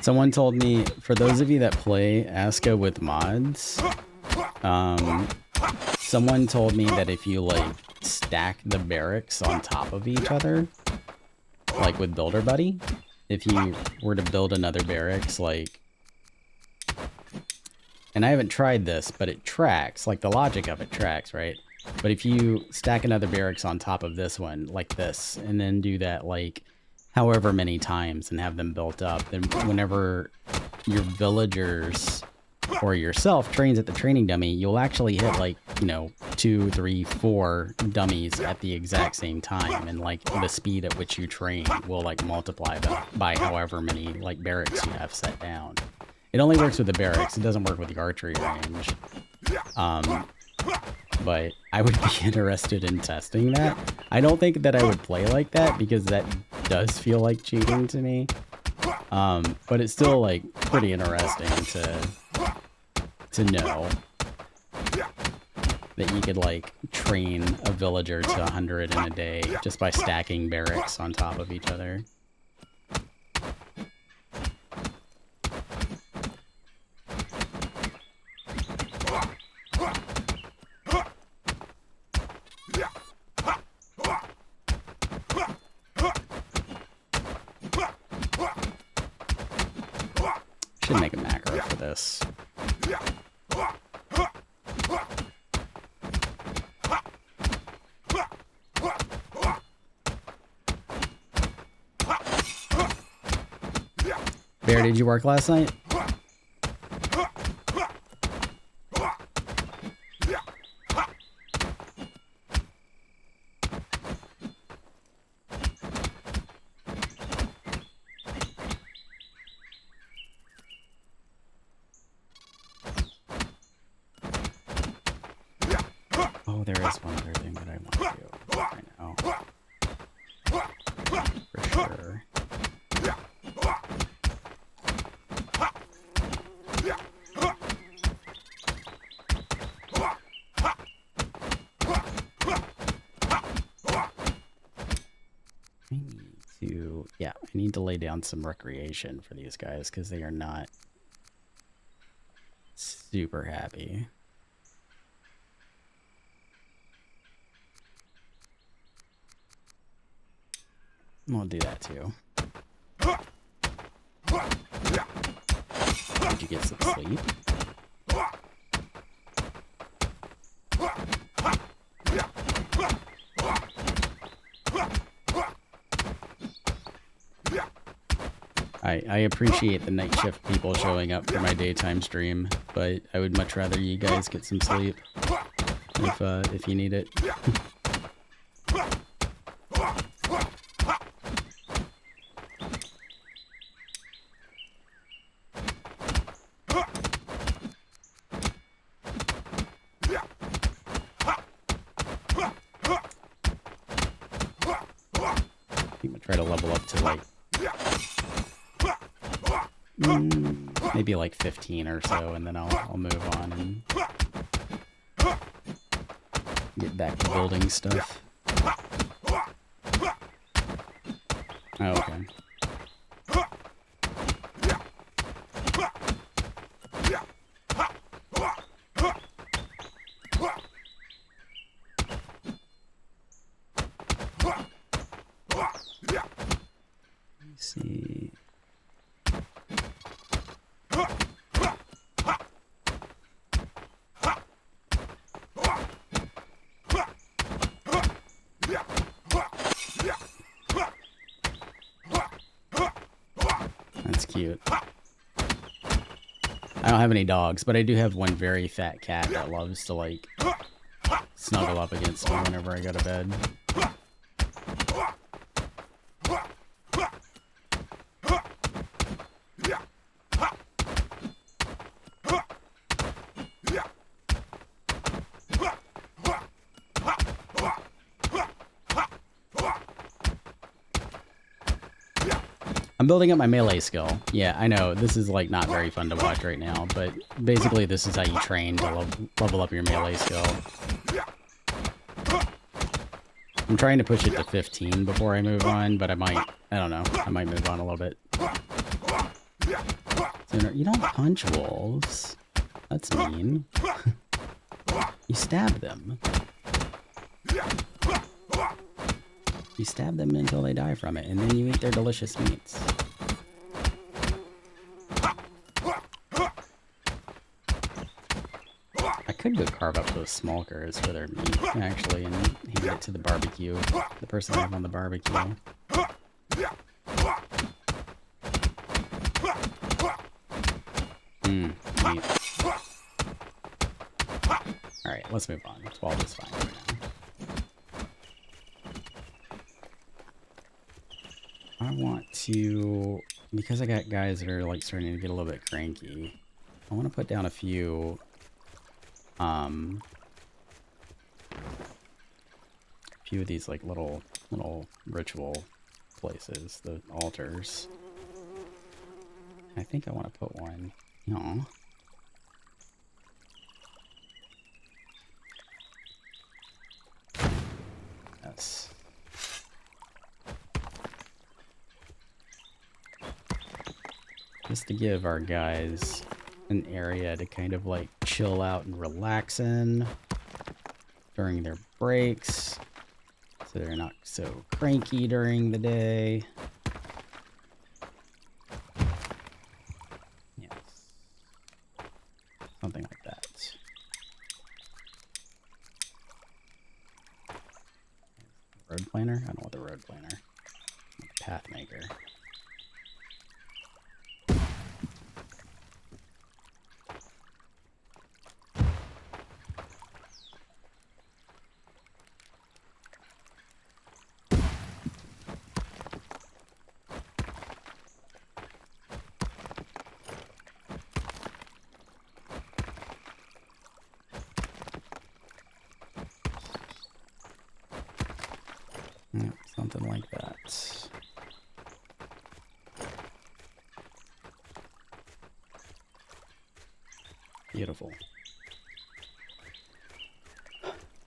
Someone told me, for those of you that play ASKA with mods, someone told me that if you like stack the barracks on top of each other, like with Builder Buddy, if you were to build another barracks, like, and I haven't tried this, but it tracks, like the logic of it tracks, right? But if you stack another barracks on top of this one, like this, and then do that like however many times and have them built up, then whenever your villagers or yourself trains at the training dummy, you'll actually hit like, you know, 2, 3, 4 dummies at the exact same time, and like the speed at which you train will like multiply by however many like barracks you have set down. It only works with the barracks, it doesn't work with the archery range. But I would be interested in testing that. I don't think that I would play like that, because that does feel like cheating to me. But it's still like pretty interesting to know that you could, like, train a villager to 100 in a day just by stacking barracks on top of each other. Should make a macro for this. Bear, did you work last night? Oh, there is one other thing that I want to do right now. For sure. I need to lay down some recreation for these guys because they are not super happy. We'll do that too. Did you get some sleep? I appreciate the night shift people showing up for my daytime stream, but I would much rather you guys get some sleep if you need it. I'm gonna try to level up to like maybe like 15 or so, and then I'll move on and get back to building stuff. Oh, okay. Let's see. That's cute. I don't have any dogs, but I do have one very fat cat that loves to, like, snuggle up against me whenever I go to bed. I'm building up my melee skill. Yeah, I know, this is like not very fun to watch right now, but basically this is how you train to level up your melee skill. I'm trying to push it to 15 before I move on, but I don't know, I might move on a little bit sooner. You don't punch wolves. That's mean. You stab them. You stab them until they die from it, and then you eat their delicious meats. I could go carve up those smolkers for their meat, actually, and hand it to the barbecue. The person I have on the barbecue. Meat. Alright, let's move on. 12 is fine for now. I want to, because I got guys that are like starting to get a little bit cranky, I want to put down a few of these like little ritual places, the altars. I think I want to put one, this. Just to give our guys an area to kind of like chill out and relax in during their breaks, so they're not so cranky during the day. Yes. Something like that. Road planner? I don't want the road planner. The path maker. Yep, something like that. Beautiful.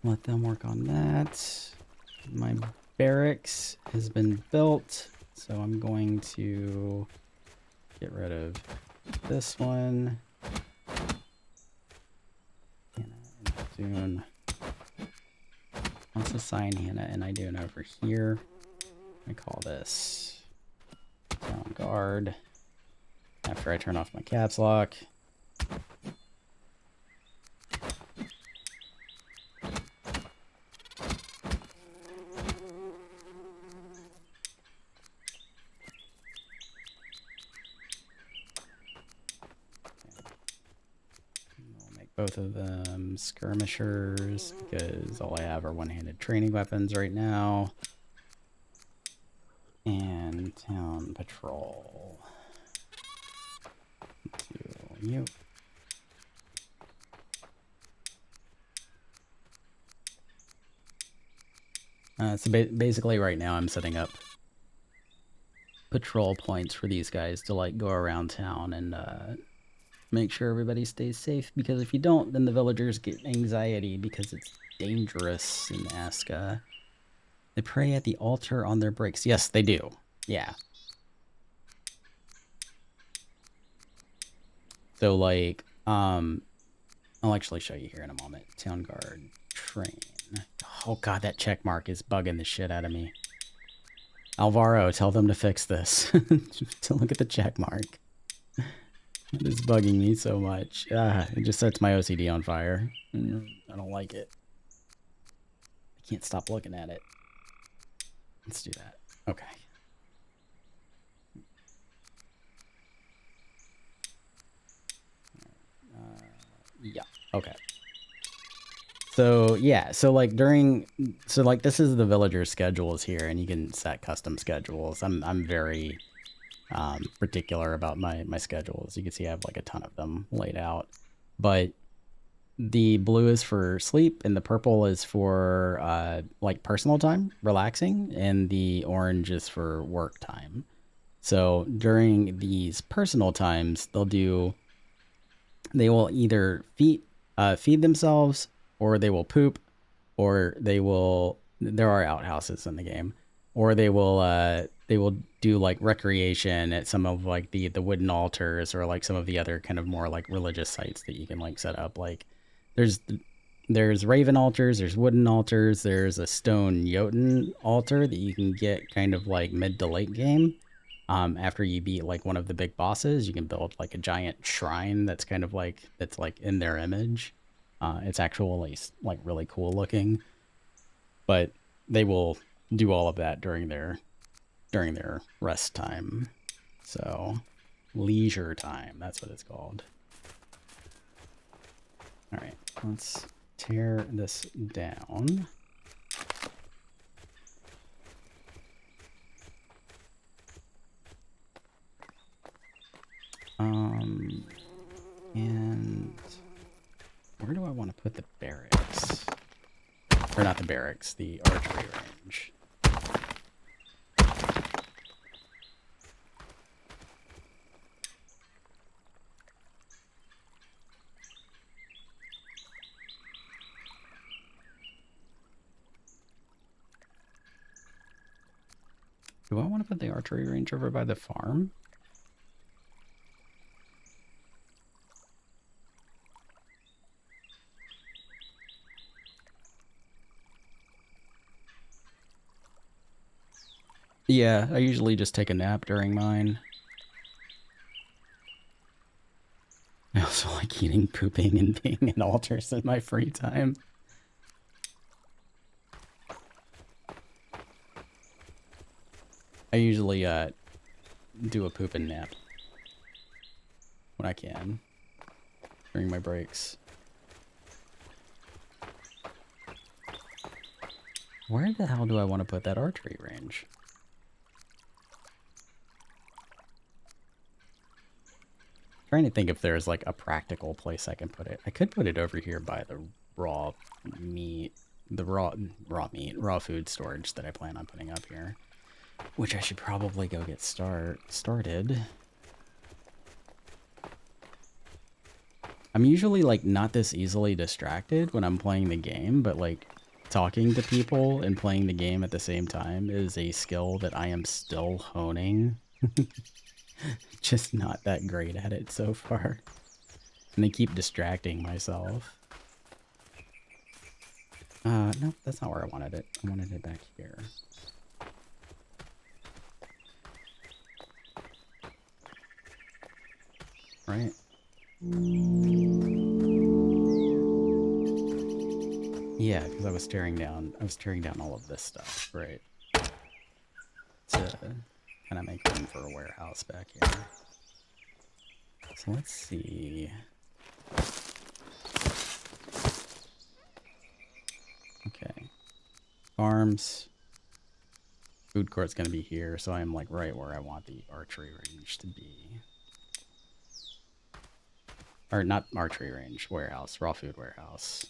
Let them work on that. My barracks has been built, so I'm going to get rid of this one. And let's assign Hannah and I doing over here. I call this town guard. After I turn off my caps lock. Both of them skirmishers, because all I have are one-handed training weapons right now. And town patrol. You. So basically right now I'm setting up patrol points for these guys to like go around town and make sure everybody stays safe, because if you don't, then the villagers get anxiety because it's dangerous in ASKA. They pray at the altar on their breaks. Yes, they do. Yeah. So like, I'll actually show you here in a moment. Town guard, train. Oh god, that check mark is bugging the shit out of me. Alvaro, tell them to fix this. To look at the check mark. It is bugging me so much. It just sets my OCD on fire. I don't like it. I can't stop looking at it. Let's do that. Okay. Yeah. Okay. So yeah, so like this is the villager schedules here, and you can set custom schedules. I'm very particular about my schedules. You can see I have like a ton of them laid out, but the blue is for sleep and the purple is for like personal time, relaxing, and the orange is for work time. So during these personal times, they will either feed themselves, or they will poop, or there are outhouses in the game, or they will do like recreation at some of like the wooden altars, or like some of the other kind of more like religious sites that you can like set up. Like there's raven altars, there's wooden altars, there's a stone Jotun altar that you can get kind of like mid to late game. After you beat like one of the big bosses, you can build like a giant shrine that's kind of like in their image. It's actually like really cool looking, but they will do all of that during their rest time. So leisure time, that's what it's called. All right, let's tear this down. And where do I want to put the barracks? Or not the barracks, the archery range. Do I want to put the archery range over by the farm? Yeah, I usually just take a nap during mine. I also like eating, pooping, and being in altars in my free time. I usually do a poop and nap when I can during my breaks. Where the hell do I want to put that archery range? Trying to think if there's like a practical place I can put it. I could put it over here by the raw meat, the raw food storage that I plan on putting up here, which I should probably go get started. I'm usually like not this easily distracted when I'm playing the game, but like talking to people and playing the game at the same time is a skill that I am still honing. Just not that great at it so far. And I keep distracting myself. No, that's not where I wanted it. I wanted it back here. Right? Yeah, because I was tearing down all of this stuff, right? To kind of make room for a warehouse back here. So let's see. Okay. Farms. Food court's gonna be here, so I'm like right where I want the archery range to be. Or not archery range, warehouse, raw food warehouse.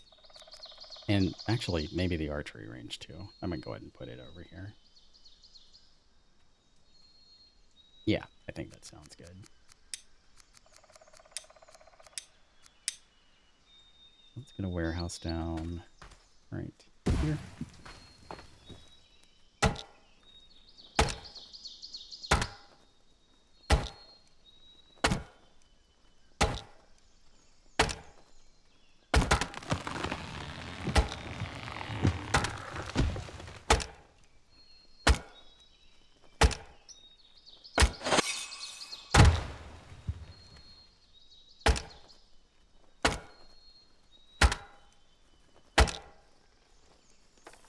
And actually, maybe the archery range too. I'm gonna go ahead and put it over here. Yeah, I think that sounds good. Let's get a warehouse down right here.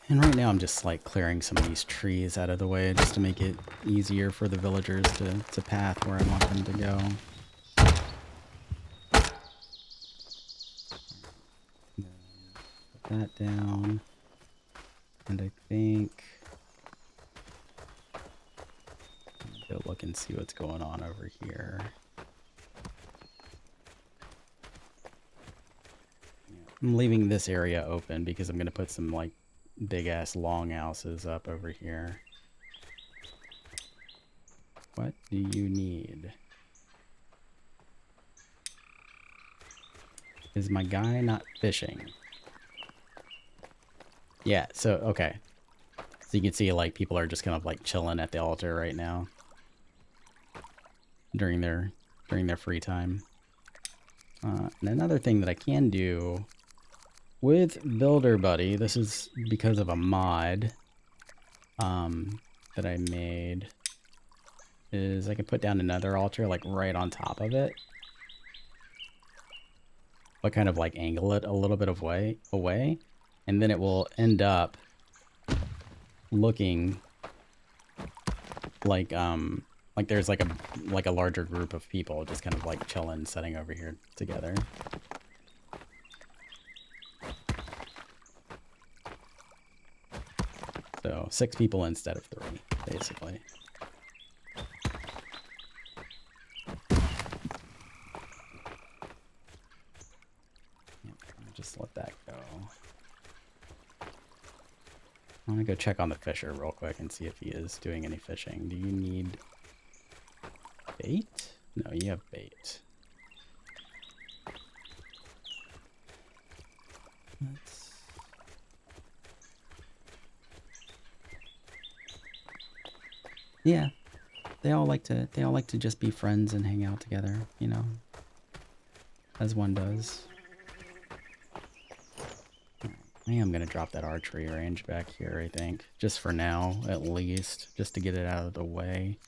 And right now I'm just like clearing some of these trees out of the way just to make it easier for the villagers to path where I want them to go. Put that down. And I think go look and see what's going on over here. I'm leaving this area open because I'm going to put some like big ass long houses up over here. What do you need? Is my guy not fishing? Yeah, so okay. So you can see like people are just kind of like chilling at the altar right now during their free time. And another thing that I can do with Builder Buddy, this is because of a mod that I made, is I can put down another altar like right on top of it, but kind of like angle it a little bit away, and then it will end up looking like there's like a larger group of people just kind of like chilling, sitting over here together. So 6 people instead of 3, basically. Just let that go. I want to go check on the fisher real quick and see if he is doing any fishing. Do you need bait? No, you have bait. Yeah, they all like to just be friends and hang out together, you know, as one does. I am going to drop that archery range back here, I think. Just for now, at least. Just to get it out of the way.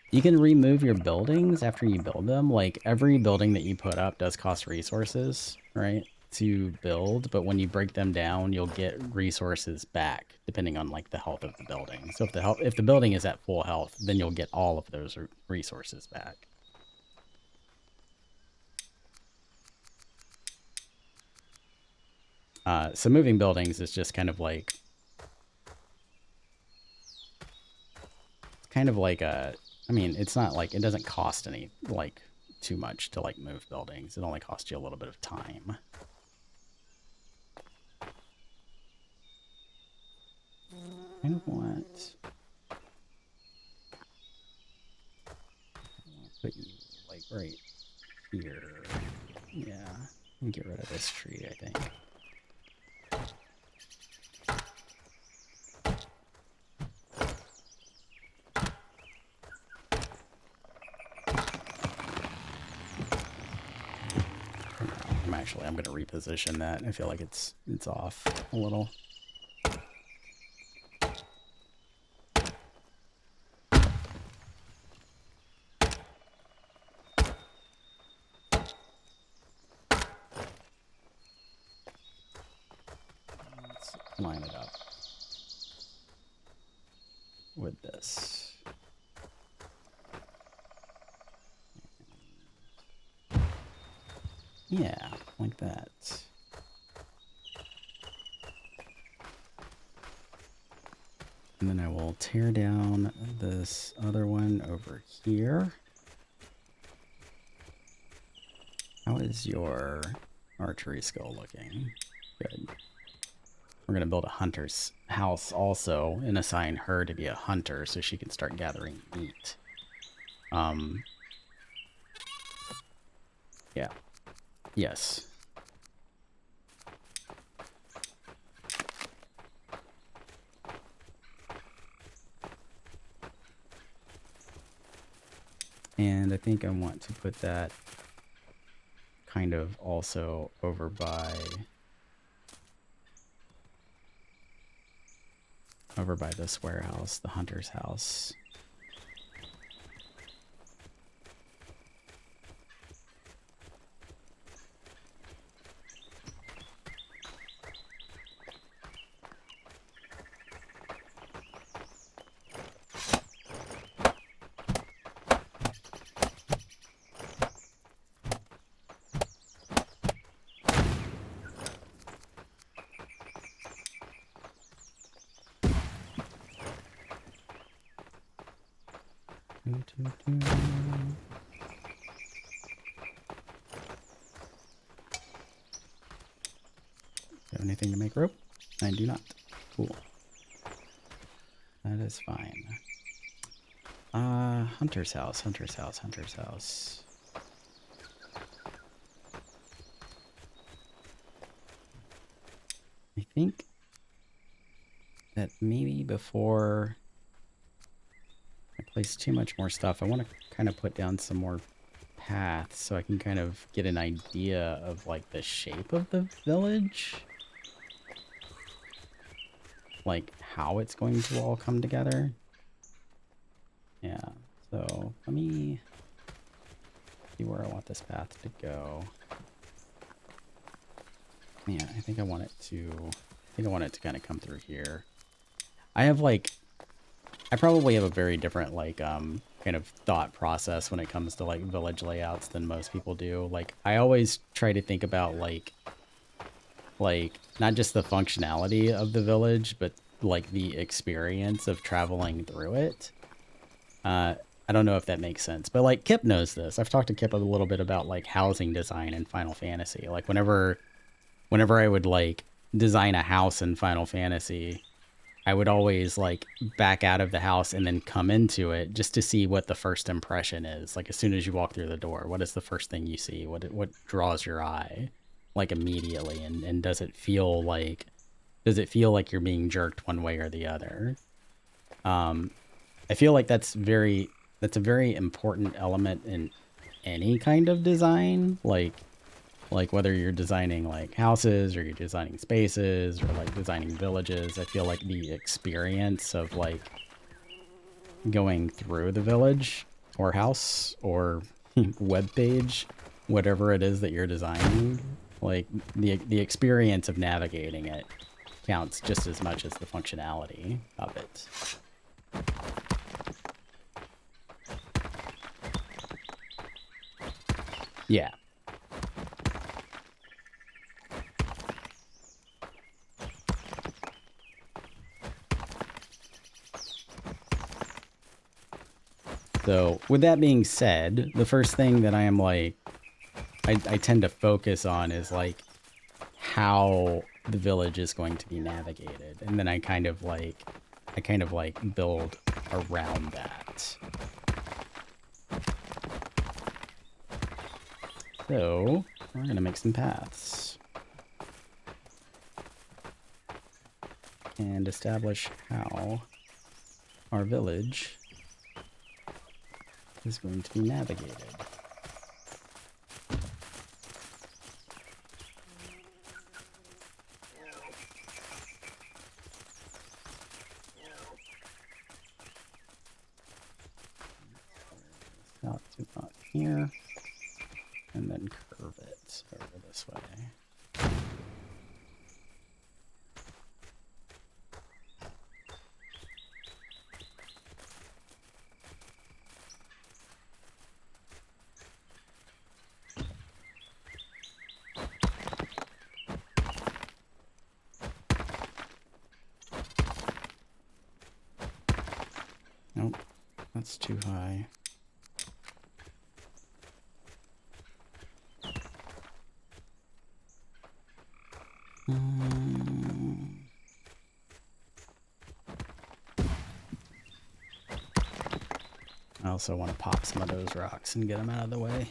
You can remove your buildings after you build them. Like, every building that you put up does cost resources, right? To build, but when you break them down, you'll get resources back, depending on, like, the health of the building. So if the building is at full health, then you'll get all of those resources back. So moving buildings is just kind of like a, I mean, it's not like, it doesn't cost any, like, too much to, like, move buildings. It only costs you a little bit of time. I kind of want to put you, like, right here. Yeah, let me get rid of this tree, I think. I'm going to reposition that. I feel like it's off a little. Let's line it up with this. Yeah, like that. And then I will tear down this other one over here. How is your archery skill looking? Good. We're going to build a hunter's house also and assign her to be a hunter so she can start gathering meat. Yeah. Yes. And I think I want to put that kind of also over by this warehouse, the hunter's house. Have anything to make rope? I do not. Cool. That is fine. Hunter's house, hunter's house, hunter's house. I think that maybe before I place too much more stuff, I want to kind of put down some more paths so I can kind of get an idea of like the shape of the village. Like how it's going to all come together. Yeah, so let me see where I want this path to go. Yeah, I think I want it to kind of come through here. I probably have a very different like kind of thought process when it comes to like village layouts than most people do. Like I always try to think about like not just the functionality of the village, but like the experience of traveling through it. I don't know if that makes sense, but like Kip knows this. I've talked to Kip a little bit about like housing design in Final Fantasy. Like whenever I would like design a house in Final Fantasy, I would always like back out of the house and then come into it just to see what the first impression is. Like as soon as you walk through the door, what is the first thing you see? What draws your eye like immediately? And does it feel like you're being jerked one way or the other? I feel like that's a very important element in any kind of design, like whether you're designing like houses or you're designing spaces or like designing villages. I feel like the experience of like going through the village or house or web page, whatever it is that you're designing, like the experience of navigating it counts just as much as the functionality of it. Yeah. So with that being said, the first thing that I am like, I tend to focus on is like how the village is going to be navigated. And then I kind of like build around that. So we're going to make some paths and establish how our village is going to be navigated. Out to about here, and then curve it over this way. Nope, that's too high. I also want to pop some of those rocks and get them out of the way.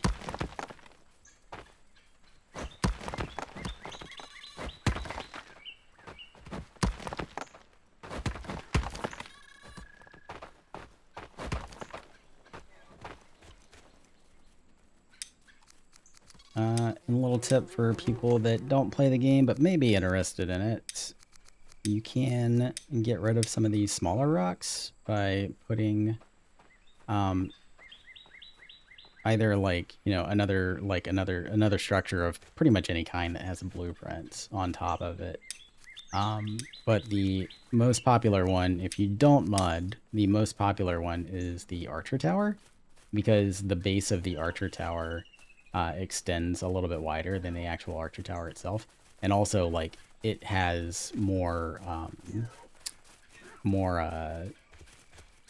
And a little tip for people that don't play the game but may be interested in it. You can get rid of some of these smaller rocks by putting either like, you know, another structure of pretty much any kind that has a blueprint on top of it. But the most popular one, if you don't mud, the most popular one is the archer tower, because the base of the archer tower extends a little bit wider than the actual archer tower itself. And also, like, it has more,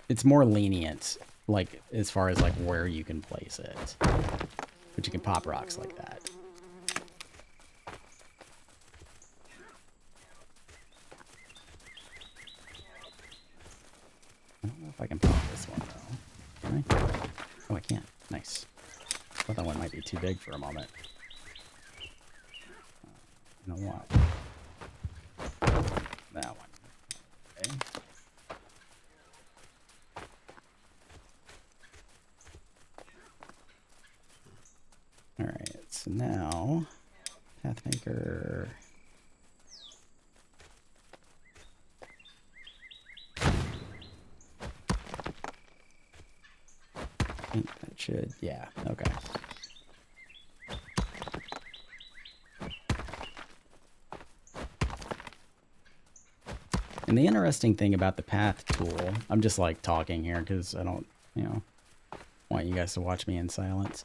it's more lenient, like, as far as, like, where you can place it. But you can pop rocks like that. I don't know if I can pop this one, though. Can I? Oh, I can. Nice. I thought that one might be too big for a moment. You know what? That one. Okay. Alright, so now, Pathmaker. I think that should, yeah, okay. And the interesting thing about the path tool, I'm just like talking here because I don't, you know, want you guys to watch me in silence.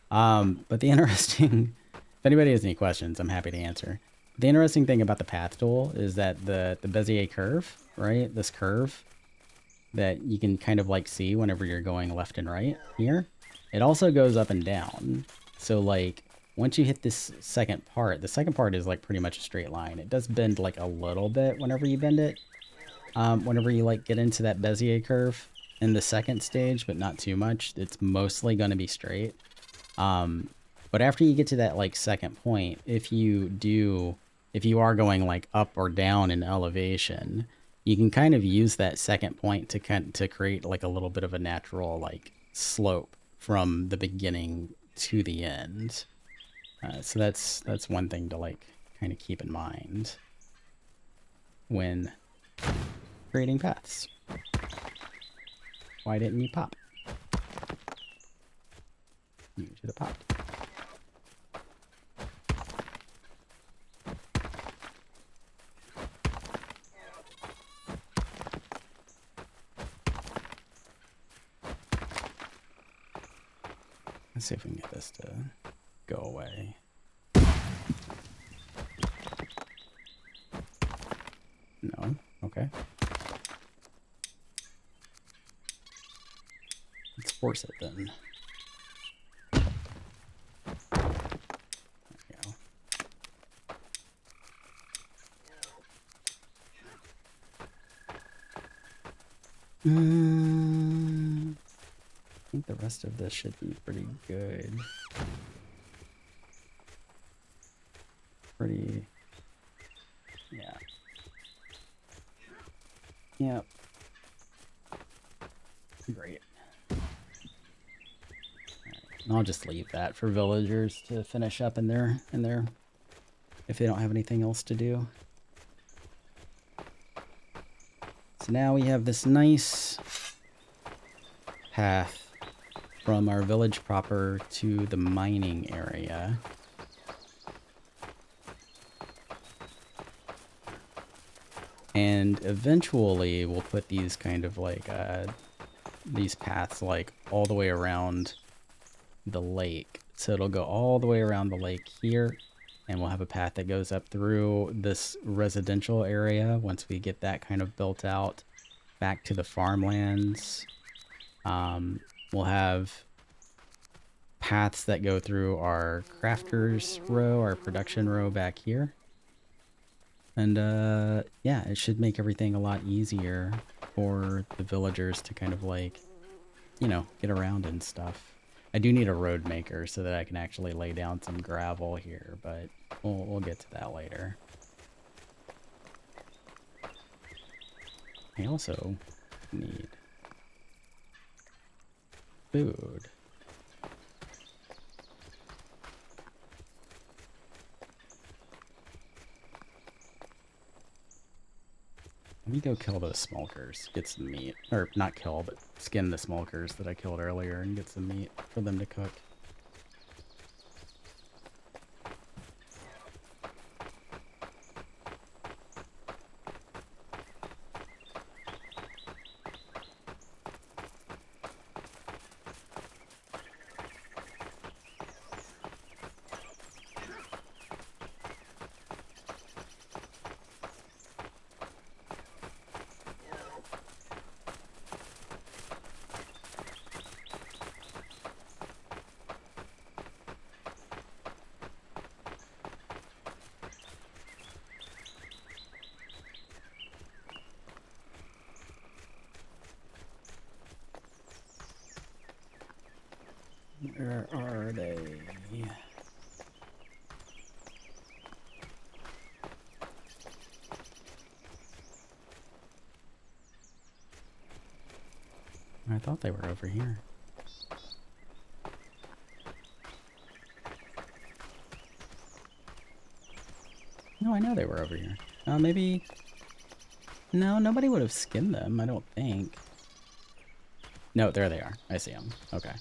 But the interesting, if anybody has any questions, I'm happy to answer. The interesting thing about the path tool is that the Bezier curve, right? This curve that you can kind of like see whenever you're going left and right here, it also goes up and down. So like once you hit this second part, the second part is like pretty much a straight line. It does bend like a little bit whenever you bend it. Whenever you like get into that Bezier curve in the second stage, but not too much, it's mostly going to be straight. But after you get to that like second point, if you are going like up or down in elevation, you can kind of use that second point to create like a little bit of a natural like slope from the beginning to the end. So that's one thing to like kind of keep in mind when creating paths. Why didn't you pop? You should have popped. Let's see if we can get this to go away. No? Okay. Let's force it then. There we go. I think the rest of this should be pretty good. Pretty... yeah. Yep. Great. And I'll just leave that for villagers to finish up in their if they don't have anything else to do. So now we have this nice path from our village proper to the mining area. And eventually we'll put these kind of like these paths like all the way around the lake. So it'll go all the way around the lake here, and we'll have a path that goes up through this residential area once we get that kind of built out back to the farmlands. We'll have paths that go through our crafters row, our production row back here. And yeah, it should make everything a lot easier for the villagers to kind of like, you know, get around and stuff. I do need a road maker so that I can actually lay down some gravel here, but we'll get to that later. I also need food. Let me go kill those smolkers, get some meat. Or not kill, but skin the smolkers that I killed earlier and get some meat for them to cook. Where are they? I thought they were over here. No, I know they were over here. Maybe... no, nobody would have skinned them, I don't think. No, there they are. I see them. Okay.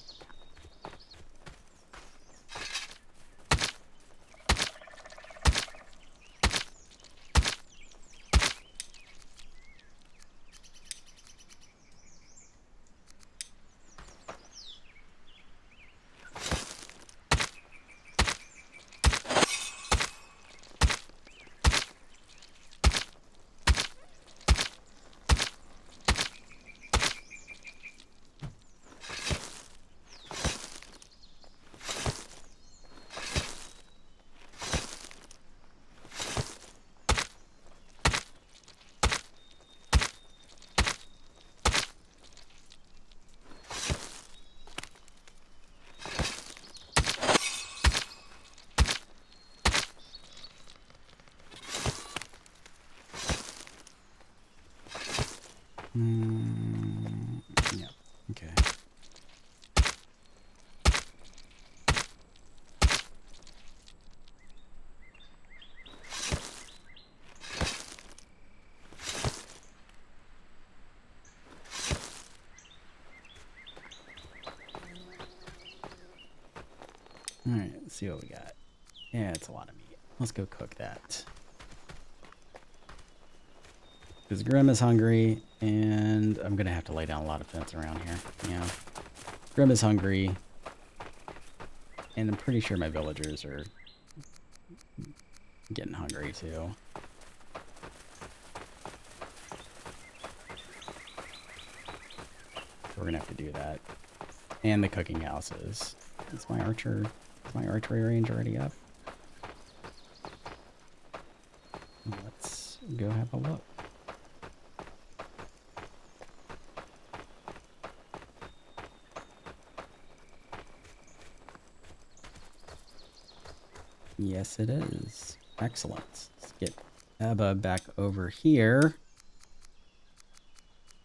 Yeah. Okay. Alright, let's see what we got. Yeah, it's a lot of meat. Let's go cook that. Because Grim is hungry, and I'm going to have to lay down a lot of fence around here. Yeah. Grim is hungry, and I'm pretty sure my villagers are getting hungry too. We're going to have to do that. And the cooking houses. Is my archery range already up? Let's go have a look. Yes, it is. Excellent. Let's get Ebba back over here.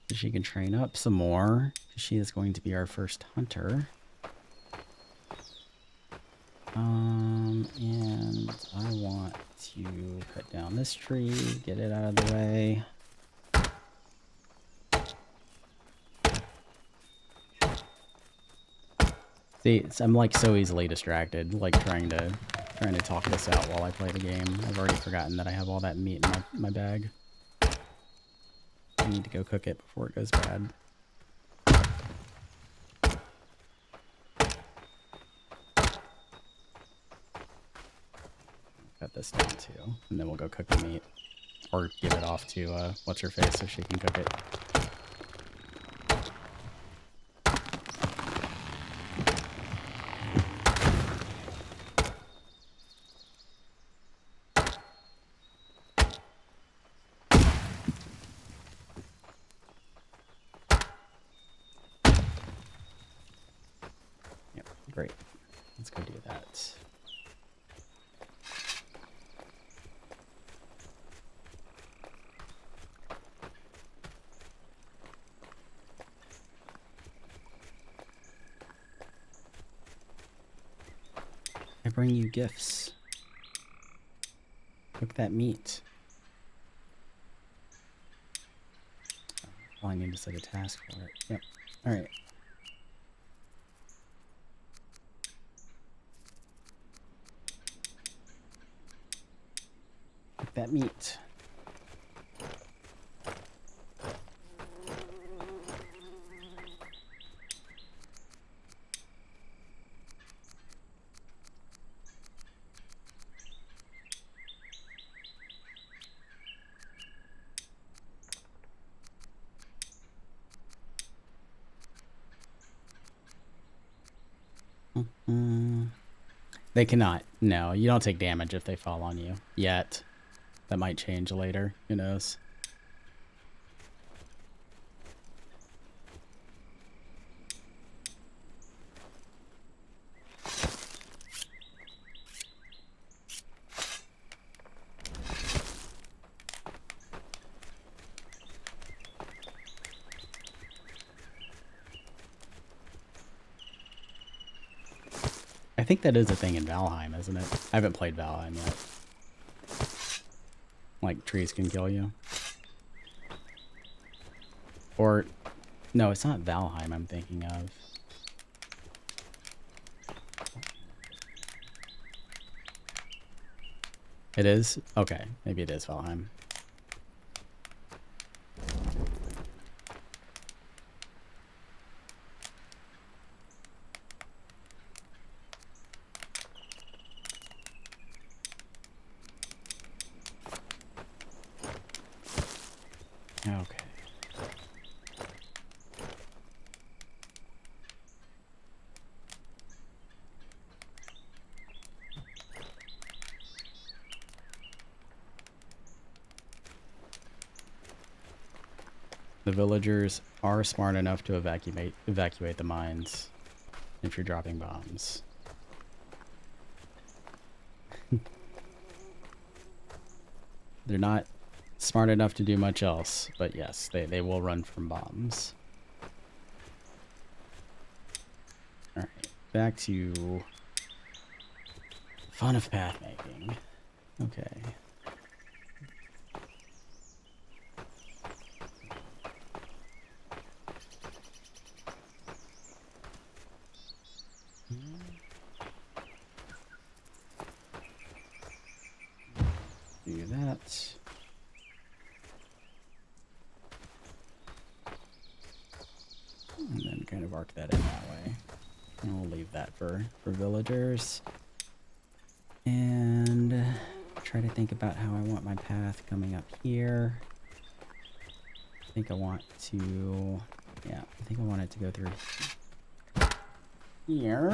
So she can train up some more. She is going to be our first hunter. And I want to cut down this tree, get it out of the way. See, I'm like so easily distracted, like trying to talk this out while I play the game. I've already forgotten that I have all that meat in my bag. I need to go cook it before it goes bad. Cut this down too, and then we'll go cook the meat. Or give it off to what's-her-face so she can cook it. Yep, great. Let's go do that. I bring you gifts. Cook that meat. Oh, I need to set a task for it. Yep. Alright. Cook that meat. They cannot. No, you don't take damage if they fall on you. Yet. That might change later. Who knows? I think that is a thing in Valheim, isn't it? I haven't played Valheim yet. Like, trees can kill you. Or, no, it's not Valheim I'm thinking of. It is? Okay, maybe it is Valheim. Okay. The villagers are smart enough to evacuate the mines if you're dropping bombs. They're not smart enough to do much else. But yes, they will run from bombs. Alright, back to fun of path making. Okay. Do that. And then kind of arc that in that way. And we'll leave that for villagers. And try to think about how I want my path coming up here. I think I want to, yeah, I think I want it to go through here.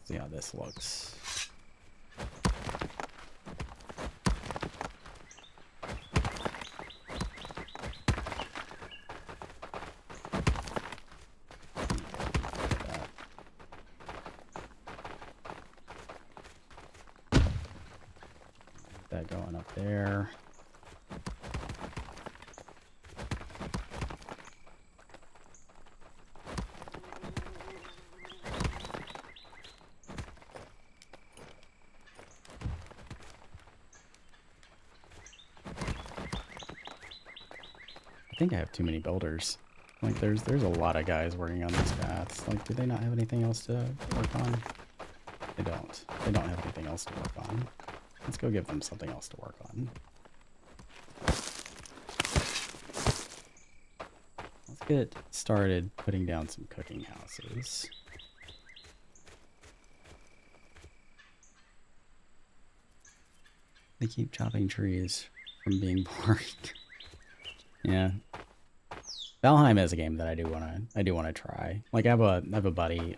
See how this looks. That going up there. I think I have too many builders. Like there's a lot of guys working on these paths. Like, do they not have anything else to work on? They don't. They don't have anything else to work on. Let's go give them something else to work on. Let's get started putting down some cooking houses. They keep chopping trees from being boring. Yeah. Valheim is a game that I do wanna try. Like I have a buddy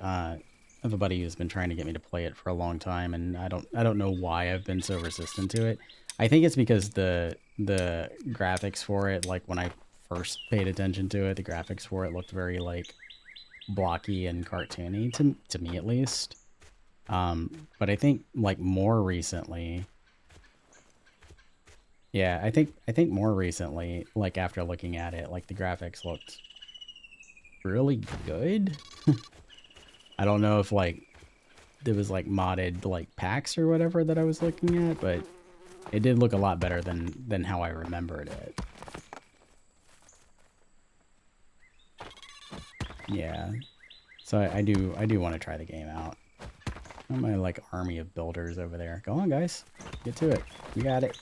who's been trying to get me to play it for a long time, and I don't know why I've been so resistant to it. I think it's because the graphics for it, like when I first paid attention to it, the graphics for it looked very like blocky and cartoony to me at least. But I think like more recently, yeah, I think more recently, like after looking at it, like the graphics looked really good. I don't know if like there was like modded like packs or whatever that I was looking at, but it did look a lot better than how I remembered it. Yeah. So I do want to try the game out. My like army of builders over there. Go on, guys. Get to it. You got it.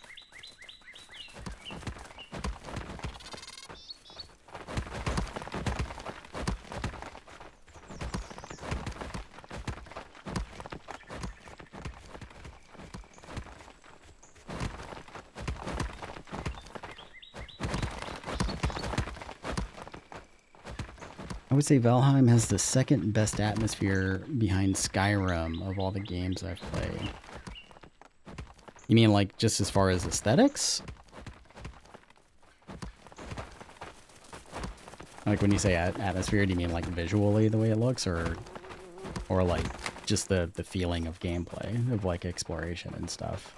I would say Valheim has the second best atmosphere behind Skyrim of all the games I've played. You mean like just as far as aesthetics? Like when you say atmosphere, do you mean like visually the way it looks, or like just the feeling of gameplay, of like exploration and stuff?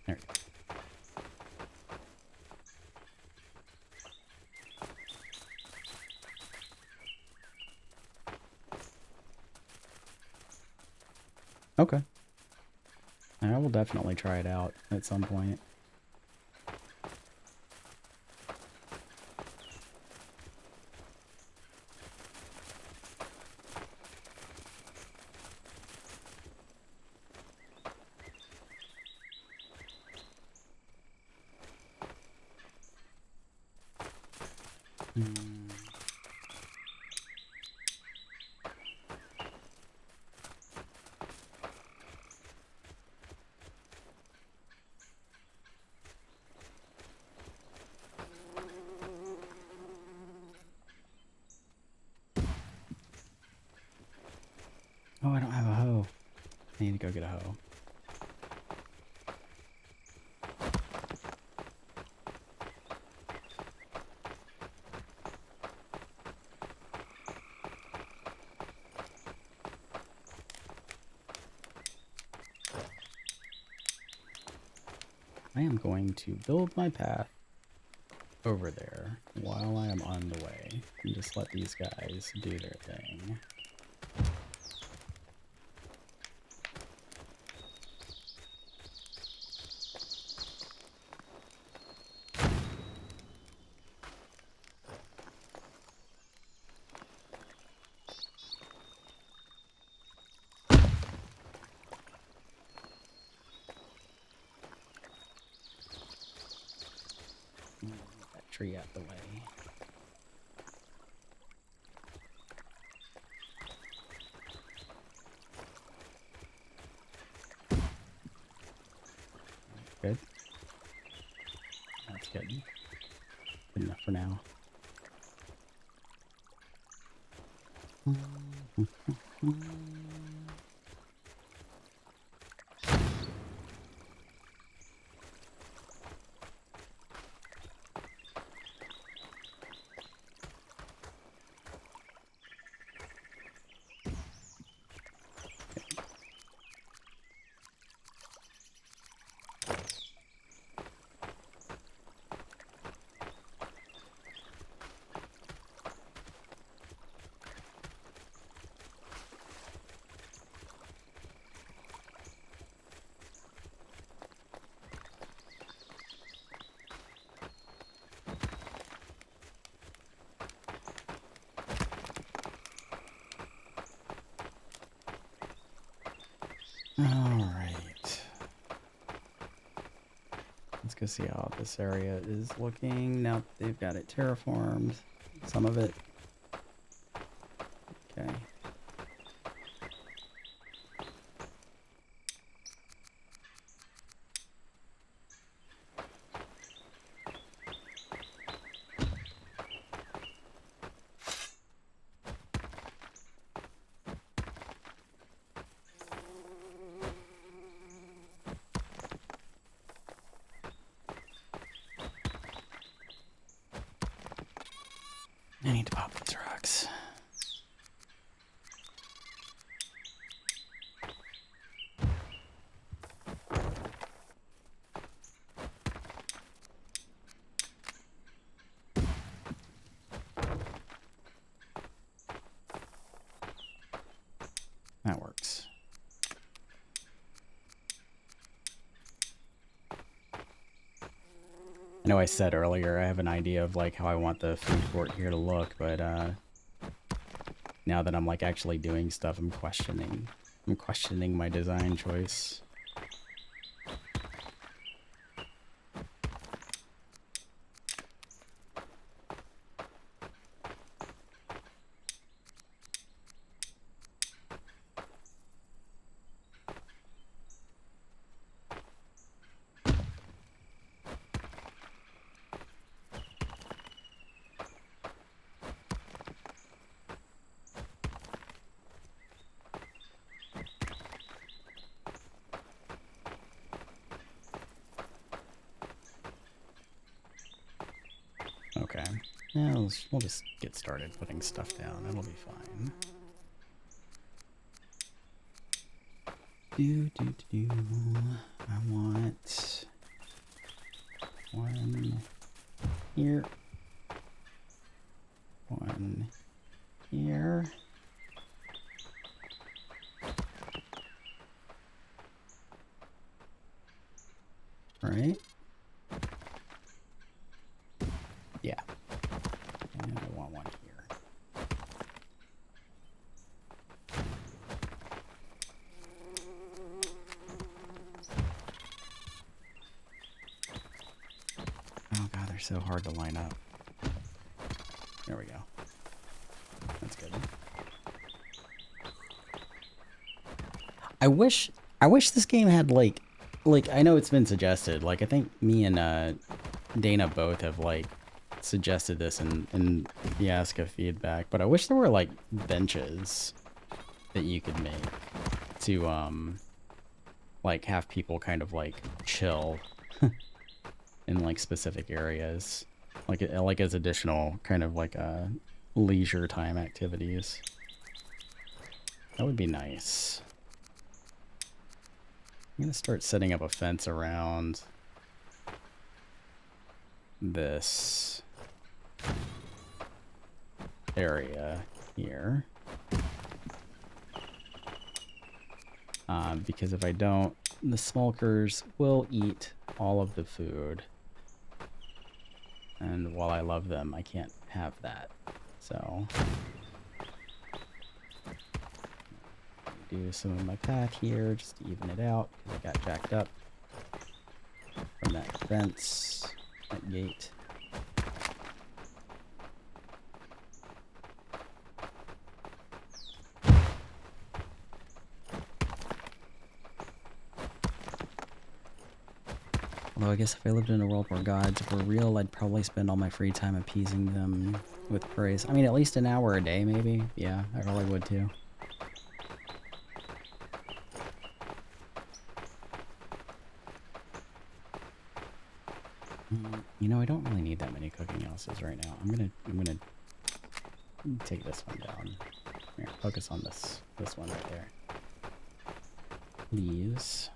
There we go. Okay. I will definitely try it out at some point. I need to go get a hoe. I am going to build my path over there while I am on the way and just let these guys do their thing. Tree out the way. Good. That's good. Good enough for now. Alright. Let's go see how this area is looking now that they've got it terraformed. Some of it. Okay. I need to pop these rocks. That works. I know I said earlier I have an idea of like how I want the food court here to look, but now that I'm like actually doing stuff, I'm questioning my design choice. Okay. Yeah, we'll just get started putting stuff down. It'll be fine. I want one here. One here. Right? Yeah. And I want one here. Oh god, they're so hard to line up. There we go. That's good. I wish this game had like I know it's been suggested. Like I think me and Dana both have like suggested this in the ASKA feedback, but I wish there were like benches that you could make to like have people kind of like chill in like specific areas, like as additional kind of like leisure time activities. That would be nice. I'm gonna start setting up a fence around this area here. Because if I don't, the smolkers will eat all of the food. And while I love them, I can't have that. So do some of my pack here just to even it out, because I got jacked up from that fence, that gate. Although I guess if I lived in a world where gods were real, I'd probably spend all my free time appeasing them with praise. I mean, at least an hour a day, maybe. Yeah, I probably would too. You know, I don't really need that many cooking houses right now. I'm gonna take this one down. Here, focus on this one right there. Please.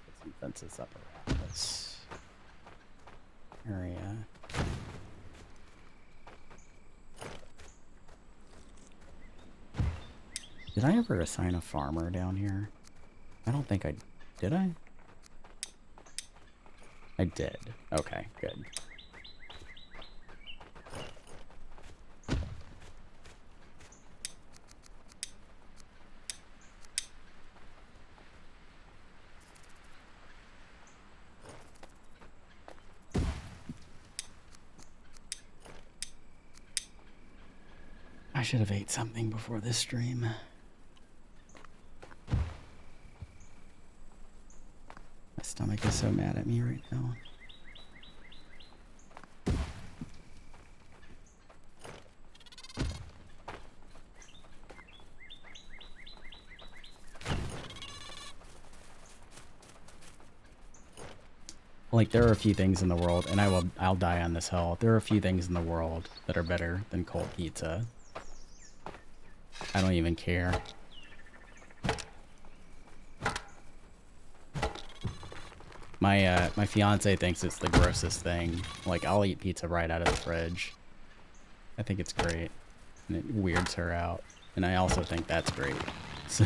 Put some fences up around this area. Did I ever assign a farmer down here? I don't think I... Did I? I did. Okay, good. I should have ate something before this stream. My stomach is so mad at me right now. Like, there are a few things in the world, and I'll die on this hill. There are a few things in the world that are better than cold pizza. I don't even care. My fiance thinks it's the grossest thing. Like, I'll eat pizza right out of the fridge. I think it's great, and it weirds her out. And I also think that's great. So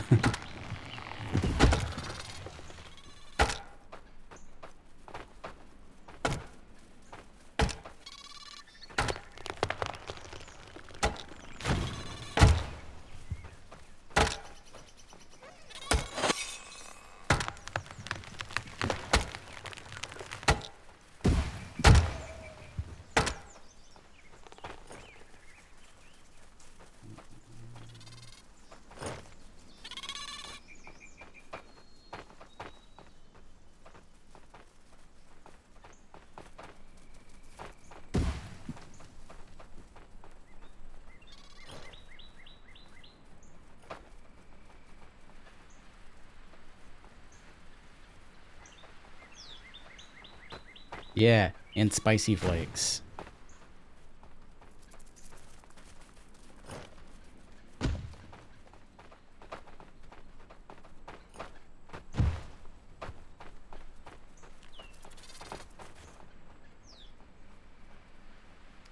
yeah, and spicy flakes.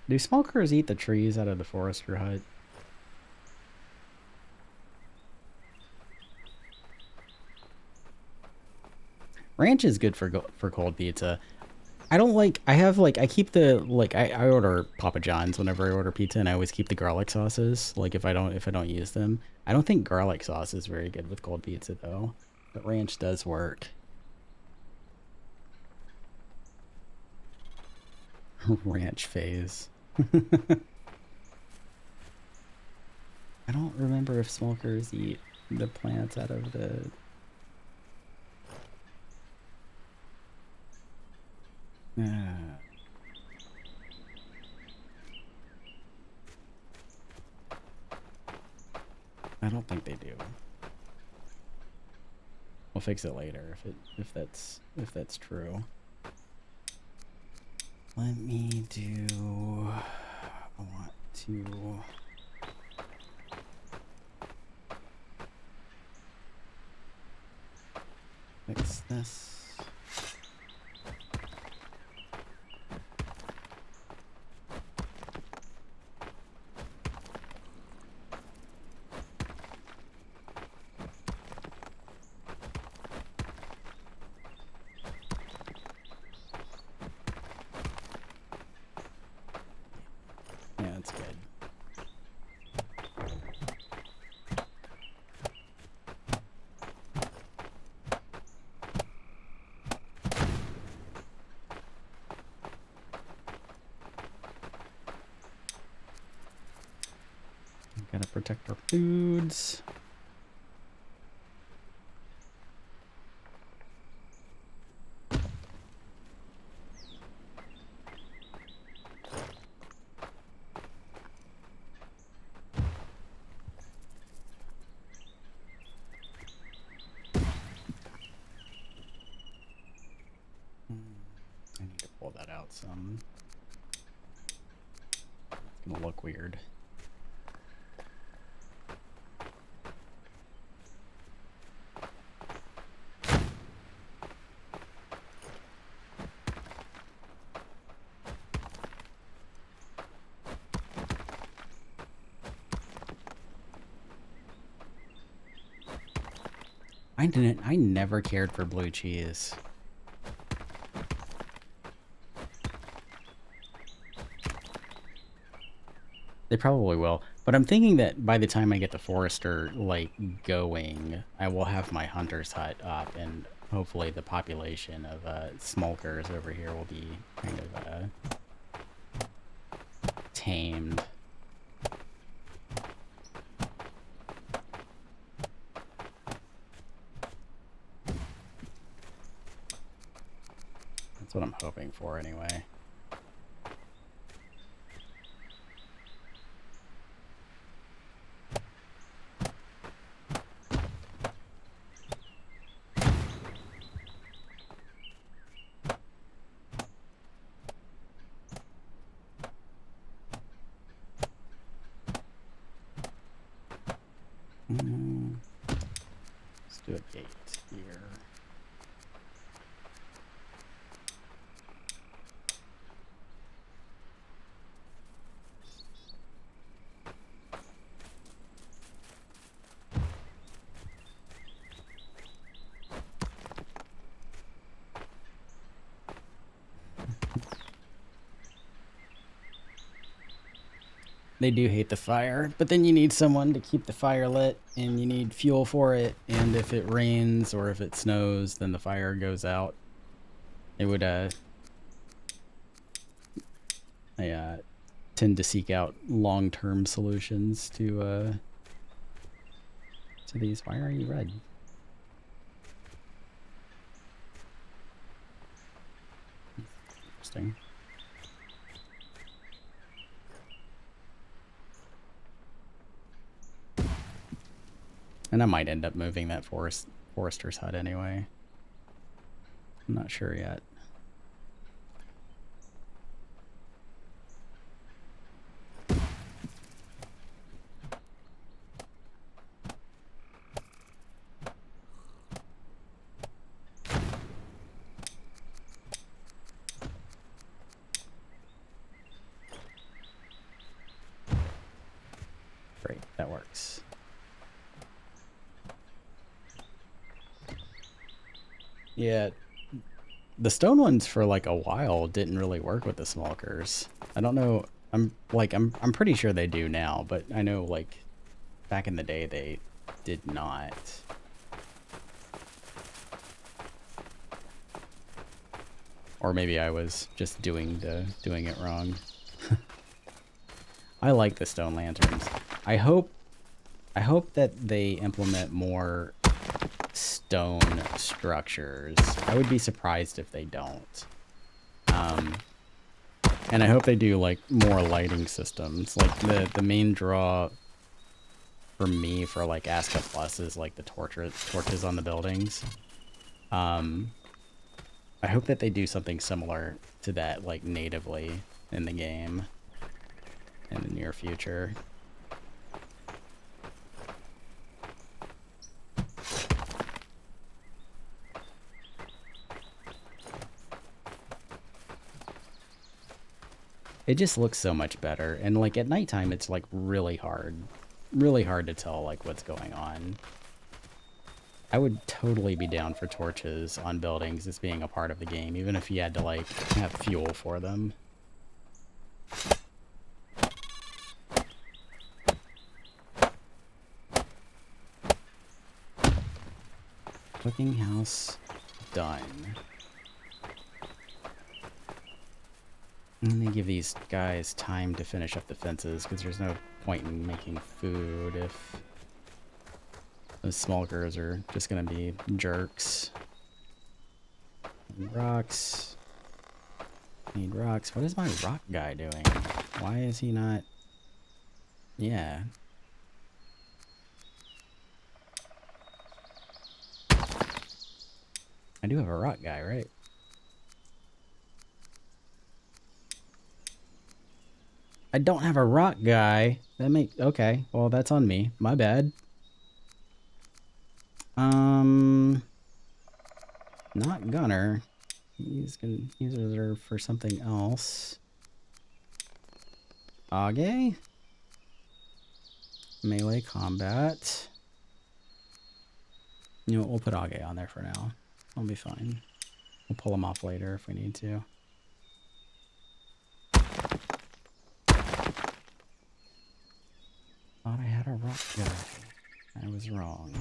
Do smokers eat the trees out of the forester hut? Ranch is good for cold pizza. I don't like, I keep the, like, I order Papa John's whenever I order pizza, and I always keep the garlic sauces, like, if I don't use them. I don't think garlic sauce is very good with cold pizza, though. But ranch does work. Ranch phase. I don't remember if smokers eat the plants out of the... I don't think they do. We'll fix it later if that's true. Let me do. I want to. Fix this. Yeah, that's good. Gotta protect our foods. I need to pull that out some. It's gonna look weird. I never cared for blue cheese. They probably will, but I'm thinking that by the time I get the forester like going, I will have my hunter's hut up, and hopefully the population of Smolkrs over here will be kind of tamed. That's what I'm hoping for anyway. Let's do a gate here. They do hate the fire, but then you need someone to keep the fire lit, and you need fuel for it, and if it rains or if it snows, then the fire goes out. It would, I tend to seek out long-term solutions to these. Why are you red? Interesting. And I might end up moving that forester's hut anyway. I'm not sure yet. Great, that works. Yeah, the stone ones for like a while didn't really work with the Smolkrs. I don't know. I'm pretty sure they do now, but I know like back in the day they did not. Or maybe I was just doing it wrong. I like the stone lanterns. I hope that they implement more stone structures. I would be surprised if they don't. And I hope they do like more lighting systems. Like the main draw for me for like ASKA Plus is like the torches on the buildings. I hope that they do something similar to that like natively in the game in the near future. It just looks so much better, and like at nighttime it's like really hard to tell like what's going on. I would totally be down for torches on buildings as being a part of the game, even if you had to like have fuel for them. Cooking house done. I'm gonna give these guys time to finish up the fences because there's no point in making food if those Smolkrs are just gonna be jerks. Need rocks. Need rocks. What is my rock guy doing? Why is he not? Yeah. I do have a rock guy, right? I don't have a rock guy. Okay, well that's on me. My bad. Not gunner. He's reserved for something else. Age? Melee combat. You know what, we'll put Age on there for now. I'll be fine. We'll pull him off later if we need to. Thought I had a rock guy. I was wrong.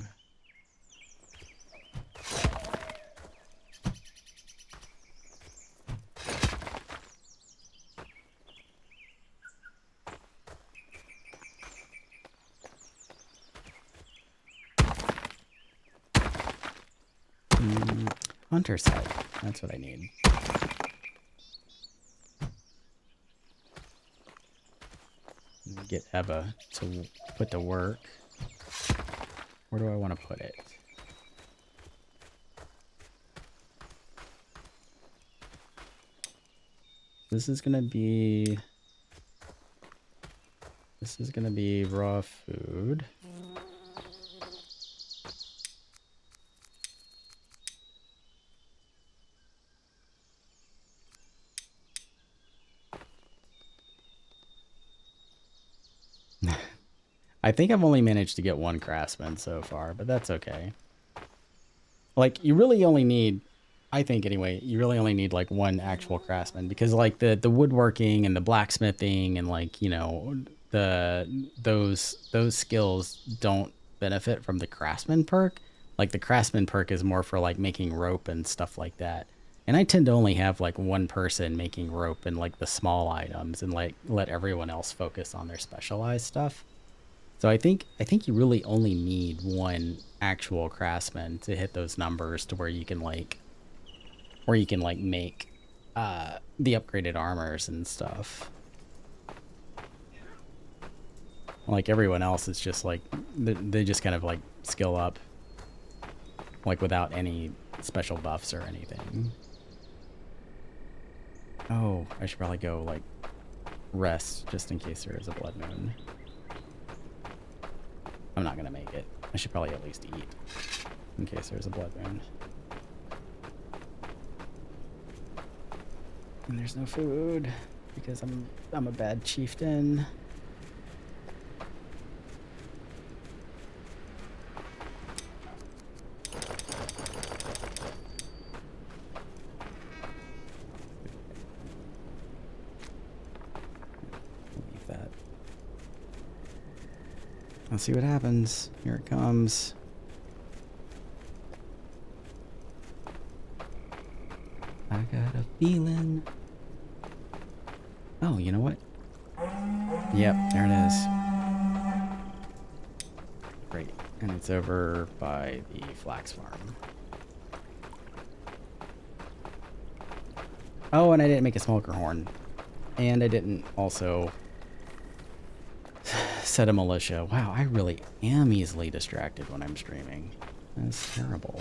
Hunter side. That's what I need. Get Eva to put to work. Where do I want to put it? This is gonna be raw food. I think I've only managed to get one craftsman so far, but that's okay. Like, you really only need, I think anyway, you really only need like one actual craftsman, because like the woodworking and the blacksmithing and like, you know, those skills don't benefit from the craftsman perk. Like the craftsman perk is more for like making rope and stuff like that. And I tend to only have like one person making rope and like the small items, and like let everyone else focus on their specialized stuff. So I think you really only need one actual craftsman to hit those numbers to where you can like make the upgraded armors and stuff. Like everyone else is just like they just kind of like skill up like without any special buffs or anything. Oh, I should probably go like rest just in case there is a blood moon. I'm not gonna make it. I should probably at least eat in case there's a blood moon. And there's no food because I'm a bad chieftain. Leave that. Let's see what happens. Here it comes. I got a feeling. Oh, you know what? Yep, there it is. Great. And it's over by the flax farm. Oh, and I didn't make a Smolkr horn. And I didn't also set a militia. Wow, I really am easily distracted when I'm streaming. That's terrible.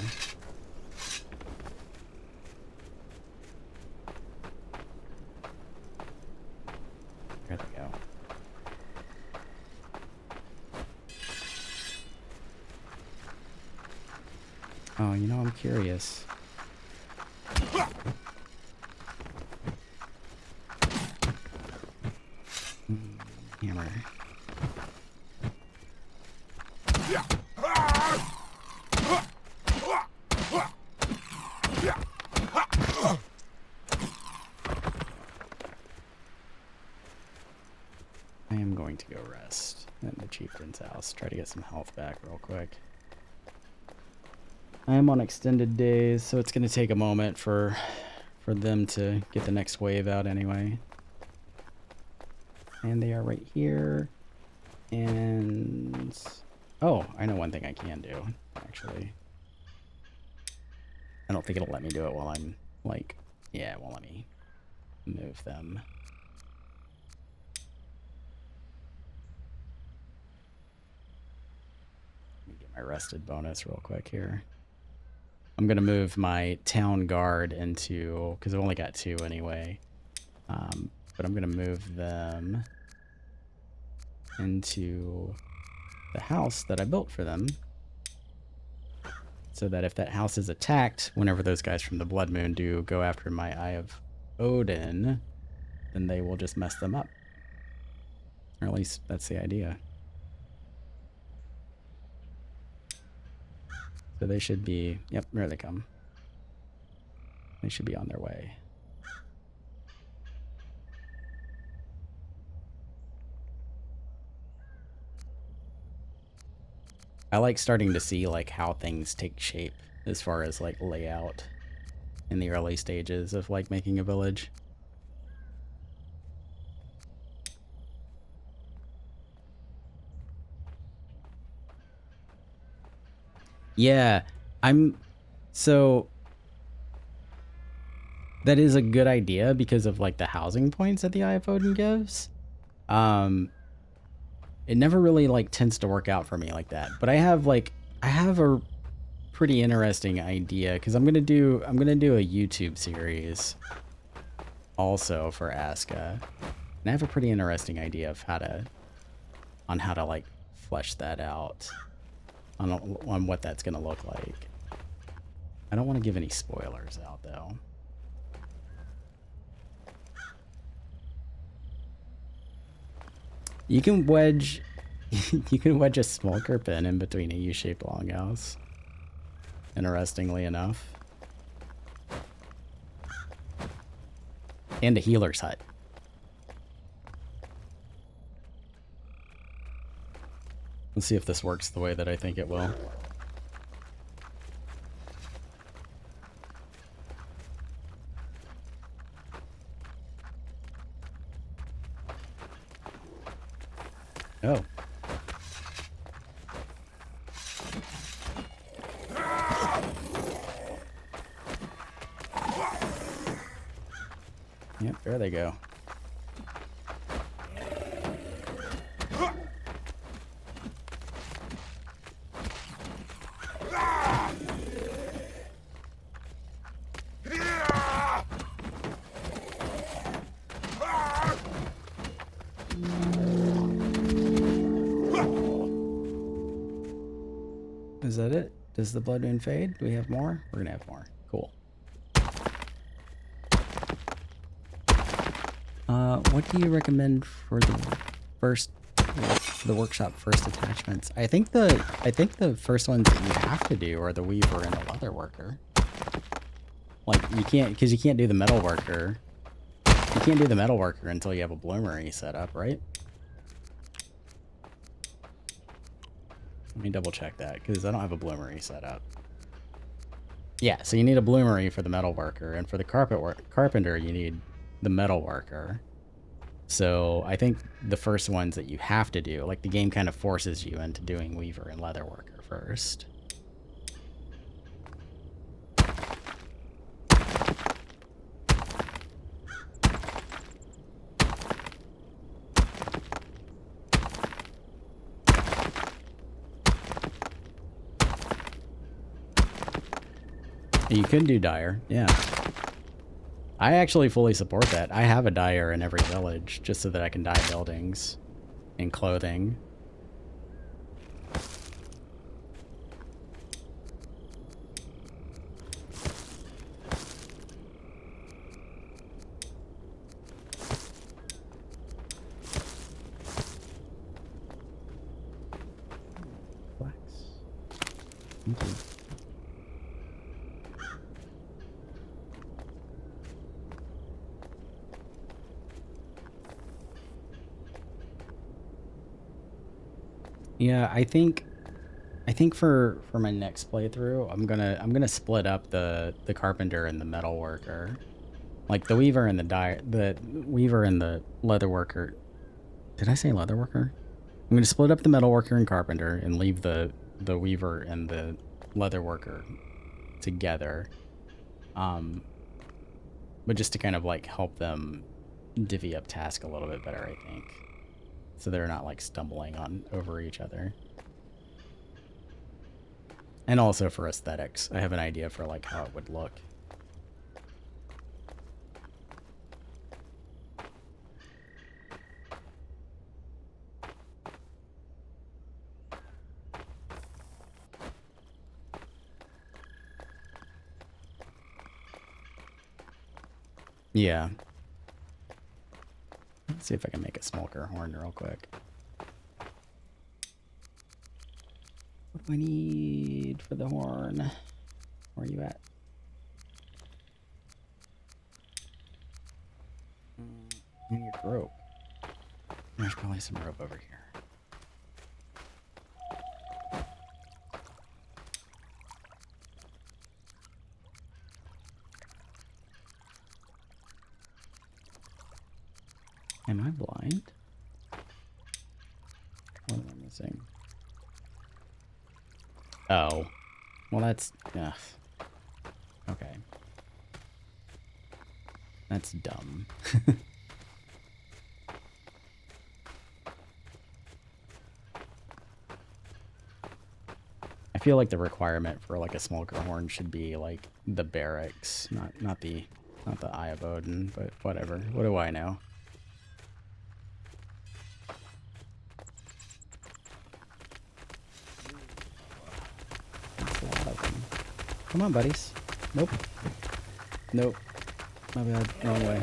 There they go. Oh, you know, I'm curious. Hammer. I am going to go rest at the chieftain's house. Try to get some health back real quick. I am on extended days, so it's going to take a moment for them to get the next wave out anyway. And they are right here. And... oh, I know one thing I can do, actually. I don't think it'll let me do it while I'm, like... yeah, it won't let me move them. Let me get my rested bonus real quick here. I'm going to move my town guard into... because I've only got 2 anyway. But I'm going to move them into the house that I built for them. So that if that house is attacked, whenever those guys from the Blood Moon do go after my Eye of Odin, then they will just mess them up. Or at least that's the idea. So they should be... yep, there they come. They should be on their way. I like starting to see like how things take shape as far as like layout in the early stages of like making a village. Yeah, so that is a good idea because of like the housing points that the Eye of Odin gives. It never really like tends to work out for me like that, but I have a pretty interesting idea because I'm gonna do a YouTube series also for ASKA, and I have a pretty interesting idea of how to like flesh that out on what that's gonna look like. I don't want to give any spoilers out though. You can wedge a Smolkr pin in between a U-shaped longhouse. Interestingly enough. And a healer's hut. Let's see if this works the way that I think it will. Oh. Yep, there they go. Is that it? Does the blood moon fade? Do we have more? We're gonna have more. Cool. What do you recommend for the workshop first attachments? I think the first ones that you have to do are the weaver and the leather worker. Like you can't do the metal worker. You can't do the metal worker until you have a bloomery set up, right? Let me double check that because I don't have a bloomery set up. Yeah, so you need a bloomery for the metal worker, and for the carpenter you need the metal worker. So I think the first ones that you have to do, like the game kind of forces you into doing weaver and leather worker first. You could do dyer, yeah. I actually fully support that. I have a dyer in every village just so that I can dye buildings and clothing. Thank you. Yeah, I think for my next playthrough, I'm gonna split up the carpenter and the metal worker, like the weaver and the weaver and the leather worker. Did I say leather worker? I'm gonna split up the metal worker and carpenter and leave the weaver and the leather worker together, but just to kind of like help them divvy up task a little bit better, I think, so they're not like stumbling on over each other. And also for aesthetics, I have an idea for like how it would look. Yeah. Let's see if I can make a Smolkr horn real quick. What do I need for the horn? Where are you at? I need rope. There's probably some rope over here. Am I blind? What am I missing? Oh. Well, that's... ugh. Okay. That's dumb. I feel like the requirement for like a Smolkr horn should be like the barracks, not the Eye of Odin, but whatever. What do I know? That's a lot of them. Come on, buddies. Nope. Nope. My bad. Wrong way.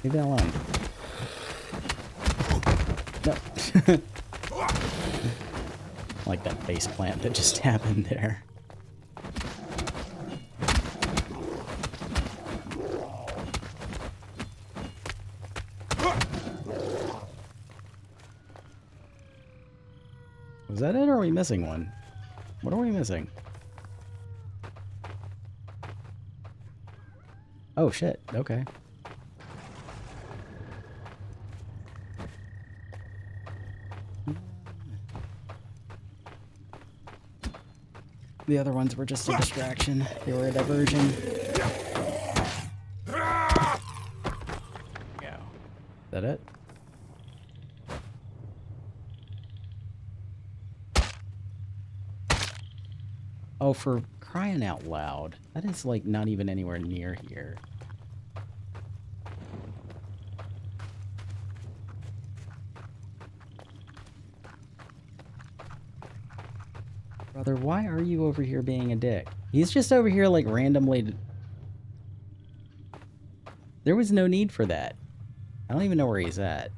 Leave that alone. No. Like that face plant that just happened there. Was that it, or are we missing one? What are we missing? Oh shit, okay. The other ones were just a distraction. They were a diversion. Yeah. Is that it? Oh, for crying out loud. That is like not even anywhere near here. Brother, why are you over here being a dick? He's just over here like randomly... There was no need for that. I don't even know where he's at.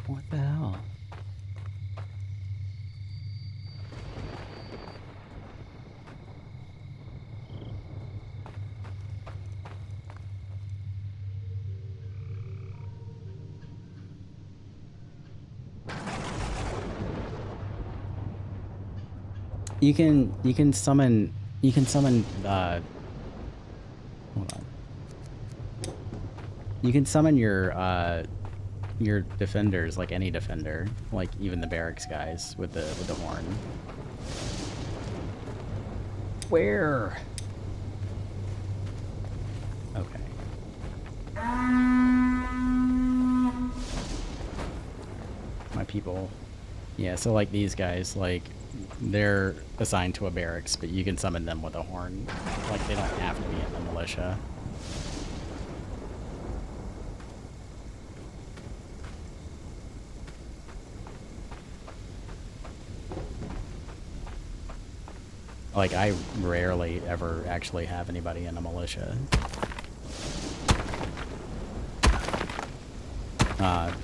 What the hell? You can summon hold on. You can summon your defenders, like any defender, like even the barracks guys with the horn. Where? Okay. My people. Yeah, so like these guys, like they're assigned to a barracks, but you can summon them with a horn. Like they don't have to be in the militia. Like, I rarely ever actually have anybody in a militia.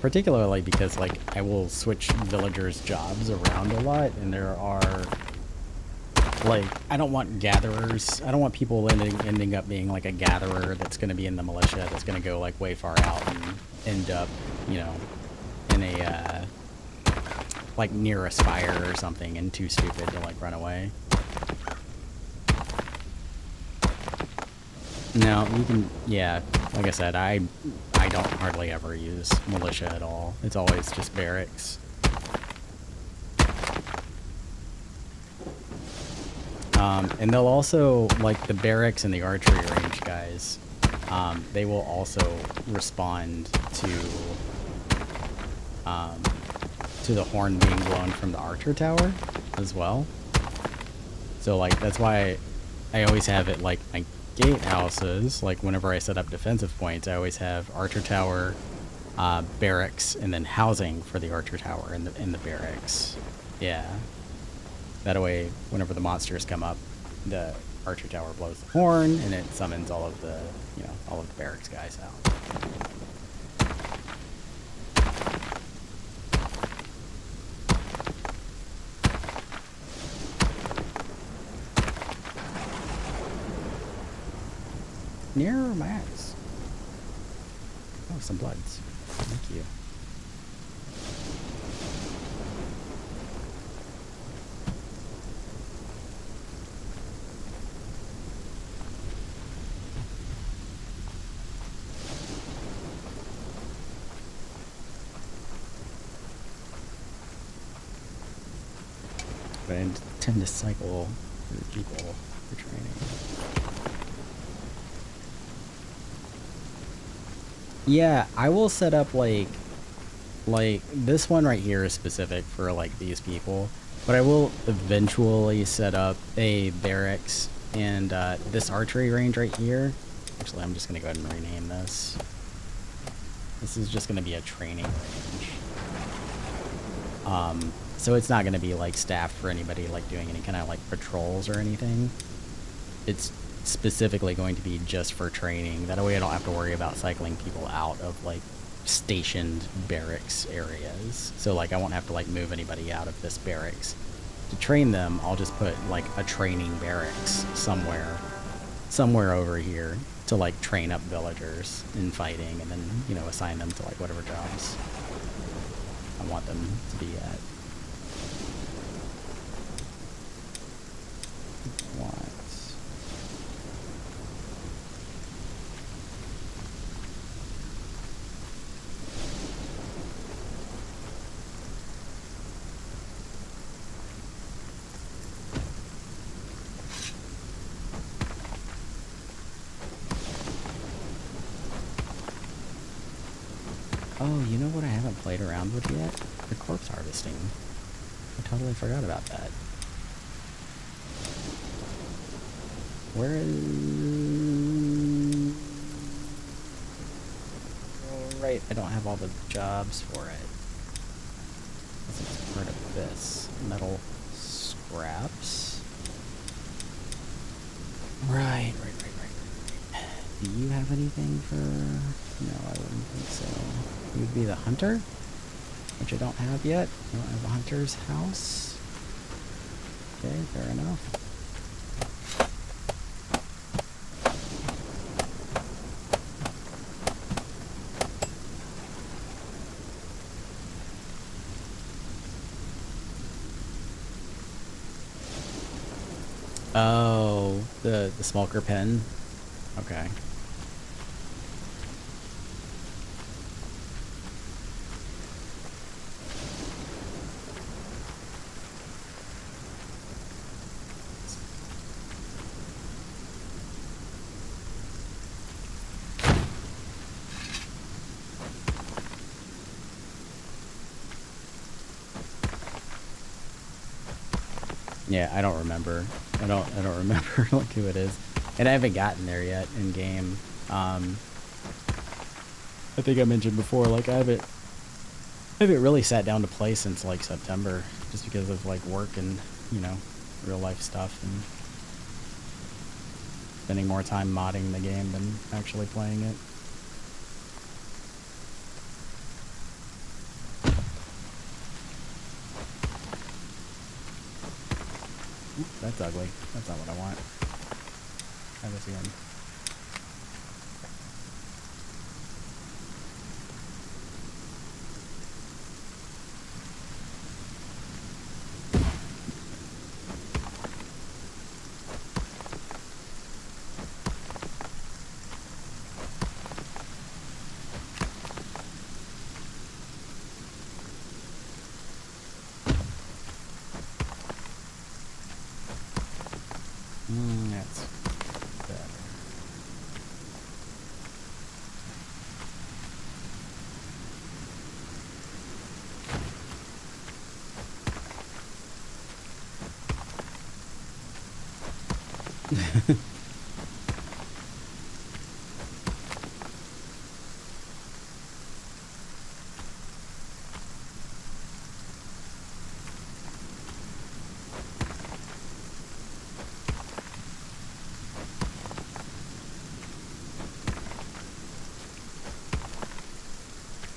Particularly because, like, I will switch villagers' jobs around a lot, and there are, like, I don't want gatherers. I don't want people ending up being, like, a gatherer that's going to be in the militia that's going to go, like, way far out and end up, you know, in a, like, near a spire or something and too stupid to, like, run away. No, you can, yeah, like I said, I don't hardly ever use militia at all. It's always just barracks. And they'll also, like the barracks and the archery range guys, they will also respond to the horn being blown from the archer tower as well. So, like, that's why I always have it, like, my gatehouses, like whenever I set up defensive points, I always have archer tower, barracks, and then housing for the archer tower in the barracks. Yeah. That way, whenever the monsters come up, the archer tower blows the horn, and it summons all of the, you know, all of the barracks guys out. Near max. Oh, some bloods. Thank you. But I tend to cycle through people for training. Yeah, I will set up like this one right here is specific for like these people, but I will eventually set up a barracks and this archery range right here. Actually, I'm just gonna go ahead and rename this. This is just gonna be a training range. So it's not gonna be like staffed for anybody like doing any kind of like patrols or anything. It's specifically going to be just for training. That way I don't have to worry about cycling people out of like stationed barracks areas. So like I won't have to like move anybody out of this barracks. To train them, I'll just put like a training barracks somewhere over here to like train up villagers in fighting, and then, you know, assign them to like whatever jobs I want them to be at. Oh, you know what I haven't played around with yet? The corpse harvesting. I totally forgot about that. Where is... Oh, right, I don't have all the jobs for it. This is part of this. Metal scraps. Right. Do you have anything for... No, I wouldn't think so. You would be the hunter? which I don't have yet. I don't have a hunter's house. Okay, fair enough. Oh, the Smolkr pen. Okay. Yeah, I don't remember. I don't remember like who it is. And I haven't gotten there yet in game. I think I mentioned before, like I haven't really sat down to play since like September, just because of like work and, you know, real life stuff, and spending more time modding the game than actually playing it. Ooh, that's ugly. That's not what I want. Try this again. That's better.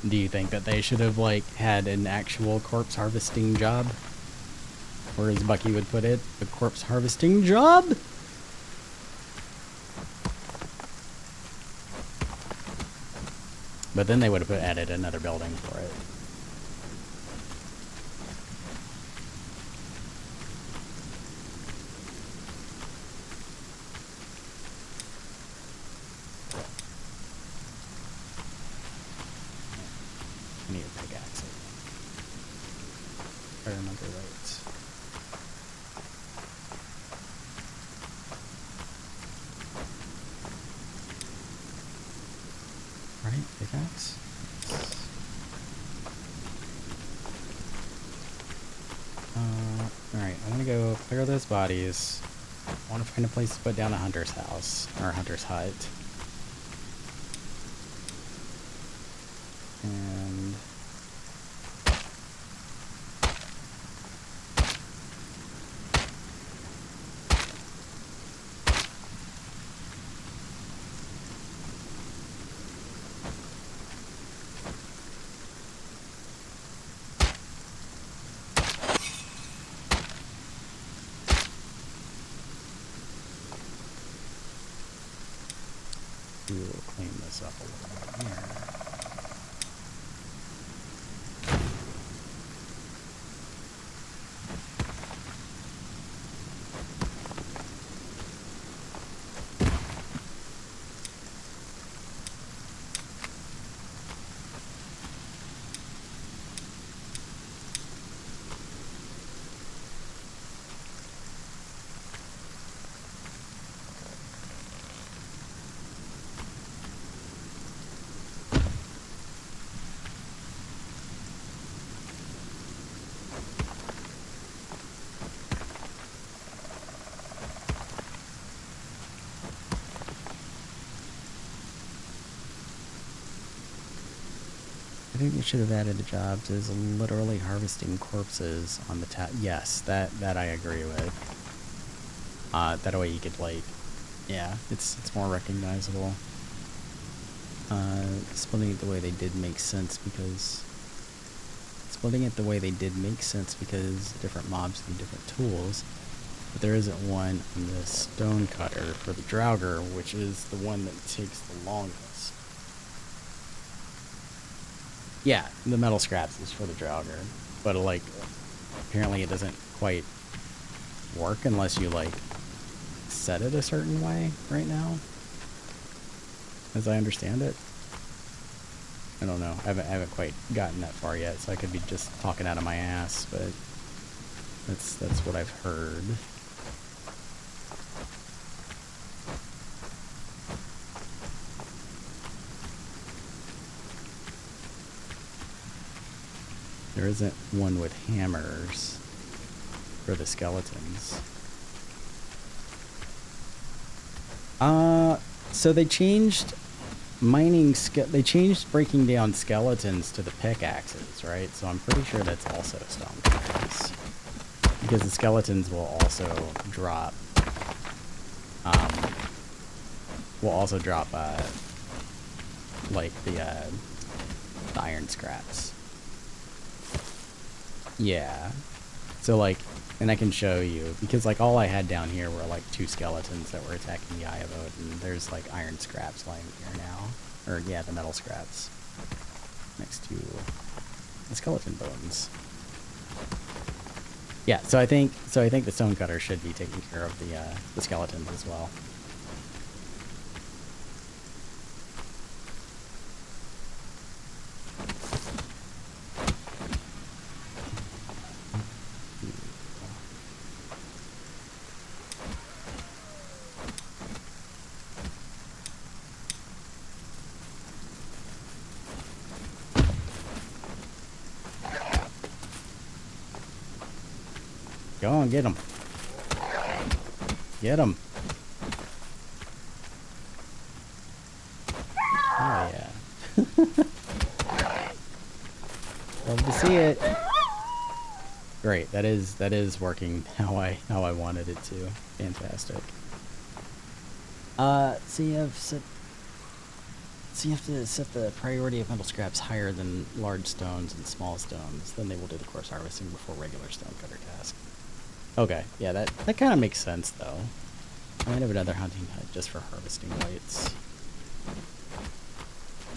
Do you think that they should have like had an actual corpse harvesting job? Or as Bucky would put it, a corpse harvesting job? But then they would have added another building for it. I need a pickaxe. If I remember right. Right, pickaxe. Alright, I'm gonna go clear those bodies. I want to find a place to put down a hunter's house, or a hunter's hut. And we will clean this up a little bit here. I think we should have added the jobs is literally harvesting corpses on the tab. Yes, that I agree with. That way you could like, yeah, it's more recognizable. Splitting it the way they did makes sense because splitting it the way they did makes sense because different mobs need different tools. But there isn't one on the stone cutter for the Draugr, which is the one that takes the longest. Yeah, the metal scraps is for the Draugr, but like apparently it doesn't quite work unless you like set it a certain way right now, as I understand it. I don't know. I haven't quite gotten that far yet, so I could be just talking out of my ass, but that's what I've heard. There isn't one with hammers for the skeletons. So they changed they changed breaking down skeletons to the pickaxes, right? So I'm pretty sure that's also stone cutters. Because the skeletons will also drop like the iron scraps. Yeah. So like, and I can show you, because like all I had down here were like 2 skeletons that were attacking the Eye of Odin. There's like iron scraps lying here now. Or yeah, the metal scraps. Next to the skeleton bones. Yeah, so I think the stone cutter should be taking care of the skeletons as well. Go on, get him. Get him. Oh yeah. Love to see it. Great. That is working how I wanted it to. Fantastic. So you have to set the priority of metal scraps higher than large stones and small stones. Then they will do the coarse harvesting before regular stone cutter task. Okay, yeah, that kind of makes sense, though. I might have another hunting hut just for harvesting lights.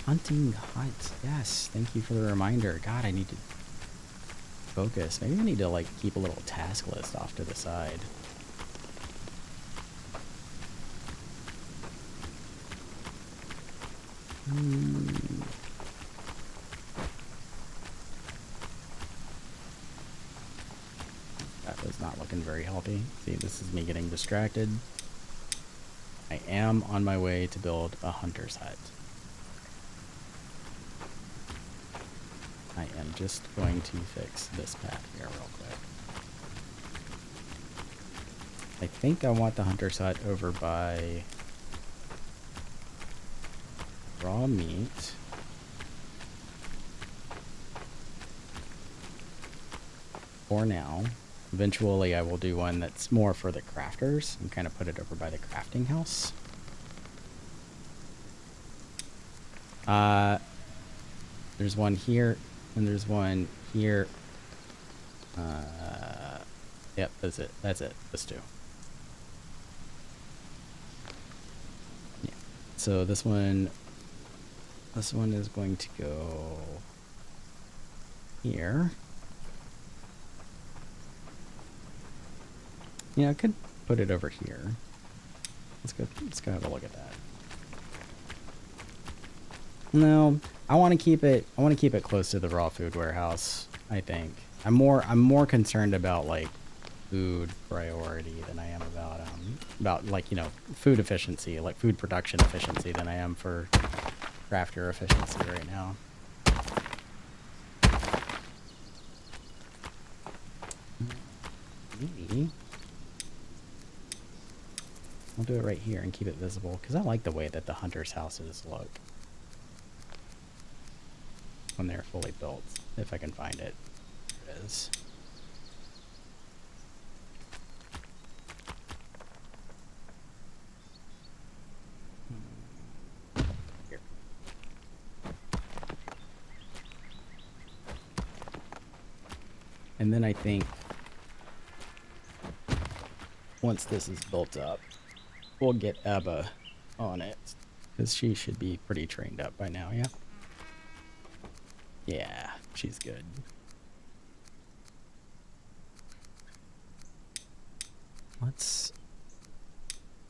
Hunting hut, yes. Thank you for the reminder. God, I need to focus. Maybe I need to, like, keep a little task list off to the side. That was not looking very healthy. See, this is me getting distracted. I am on my way to build a hunter's hut. I am just going to fix this path here real quick. I think I want the hunter's hut over by raw meat. For now. Eventually I will do one that's more for the crafters and kind of put it over by the crafting house. There's one here and there's one here. Yep, that's it. That's it. Those 2. Yeah. So this one is going to go here. Yeah, I could put it over here. Let's go have a look at that. No, I want to keep it close to the raw food warehouse, I think. I'm more concerned about like food priority than I am about like, you know, food efficiency, like food production efficiency than I am for crafter efficiency right now. Maybe I'll do it right here and keep it visible, because I like the way that the hunter's houses look when they're fully built, if I can find it. There it is. Here. And then I think once this is built up, we'll get Ebba on it. Because she should be pretty trained up by now, yeah? Yeah, she's good. Let's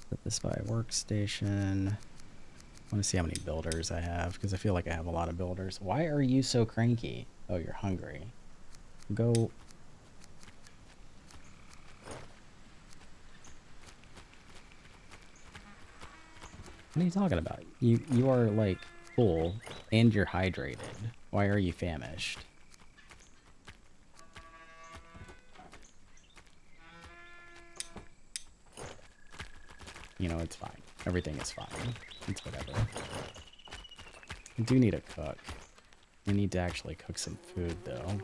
put this by workstation. I want to see how many builders I have, because I feel like I have a lot of builders. Why are you so cranky? Oh, you're hungry. Go. What are you talking about? You are like full and you're hydrated. Why are you famished? You know, it's fine. Everything is fine. It's whatever. I do need a cook. I need to actually cook some food, though.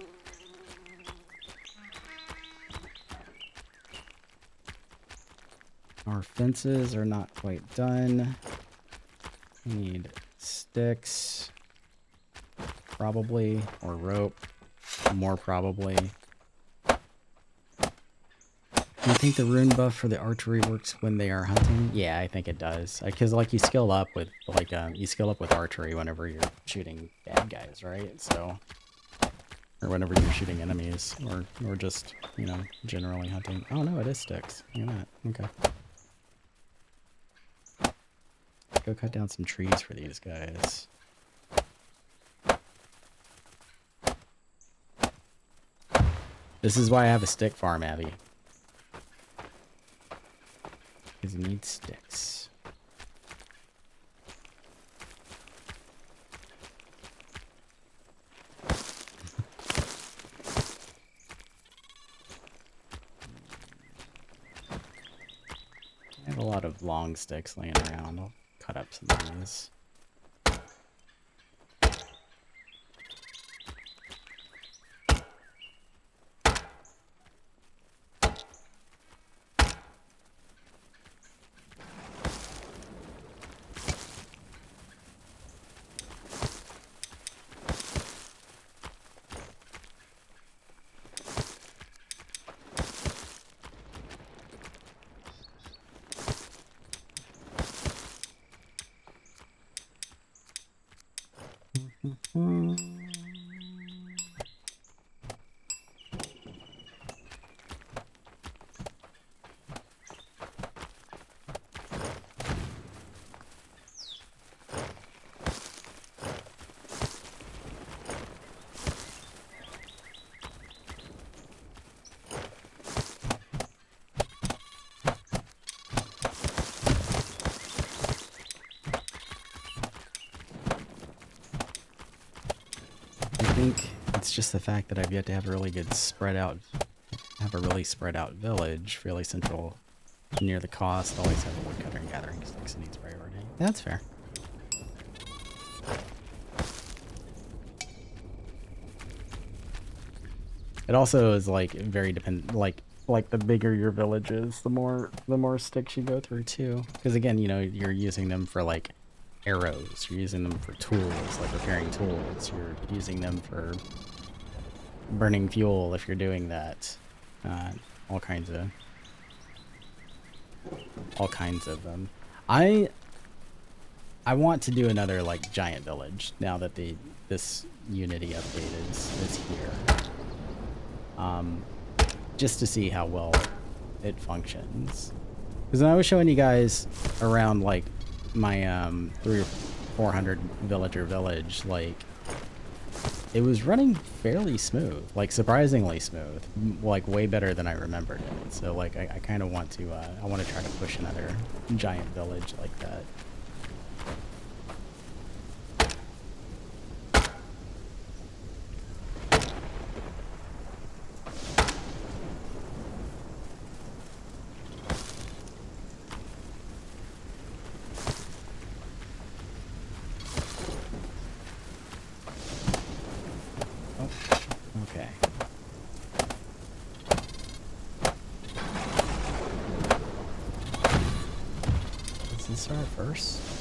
Our fences are not quite done. We need sticks. Probably. Or rope. More probably. Do you think the rune buff for the archery works when they are hunting? Yeah, I think it does. Because like you skill up with archery whenever you're shooting bad guys, right? So, or whenever you're shooting enemies, or just, you know, generally hunting. Oh no, it is sticks. Look at that. Okay. Go cut down some trees for these guys. This is why I have a stick farm, Abby. Because you need sticks. I have a lot of long sticks laying around. I'll cut up some of these. It's just the fact that I've yet to have a really good spread out village, fairly central, near the cost. Always have a woodcutter and gathering sticks. It needs priority. That's fair. It also is like very dependent. Like the bigger your village is, the more sticks you go through too. Because again, you know, you're using them for like arrows. You're using them for tools, like repairing tools. You're using them for burning fuel if you're doing that. All kinds of them. I want to do another like giant village now that this Unity update is here. Just to see how well it functions. Because when I was showing you guys around like my 300 or 400 villager village, like it was running fairly smooth, like surprisingly smooth, like way better than I remembered it. So like I kind of want to I want to try to push another giant village like that.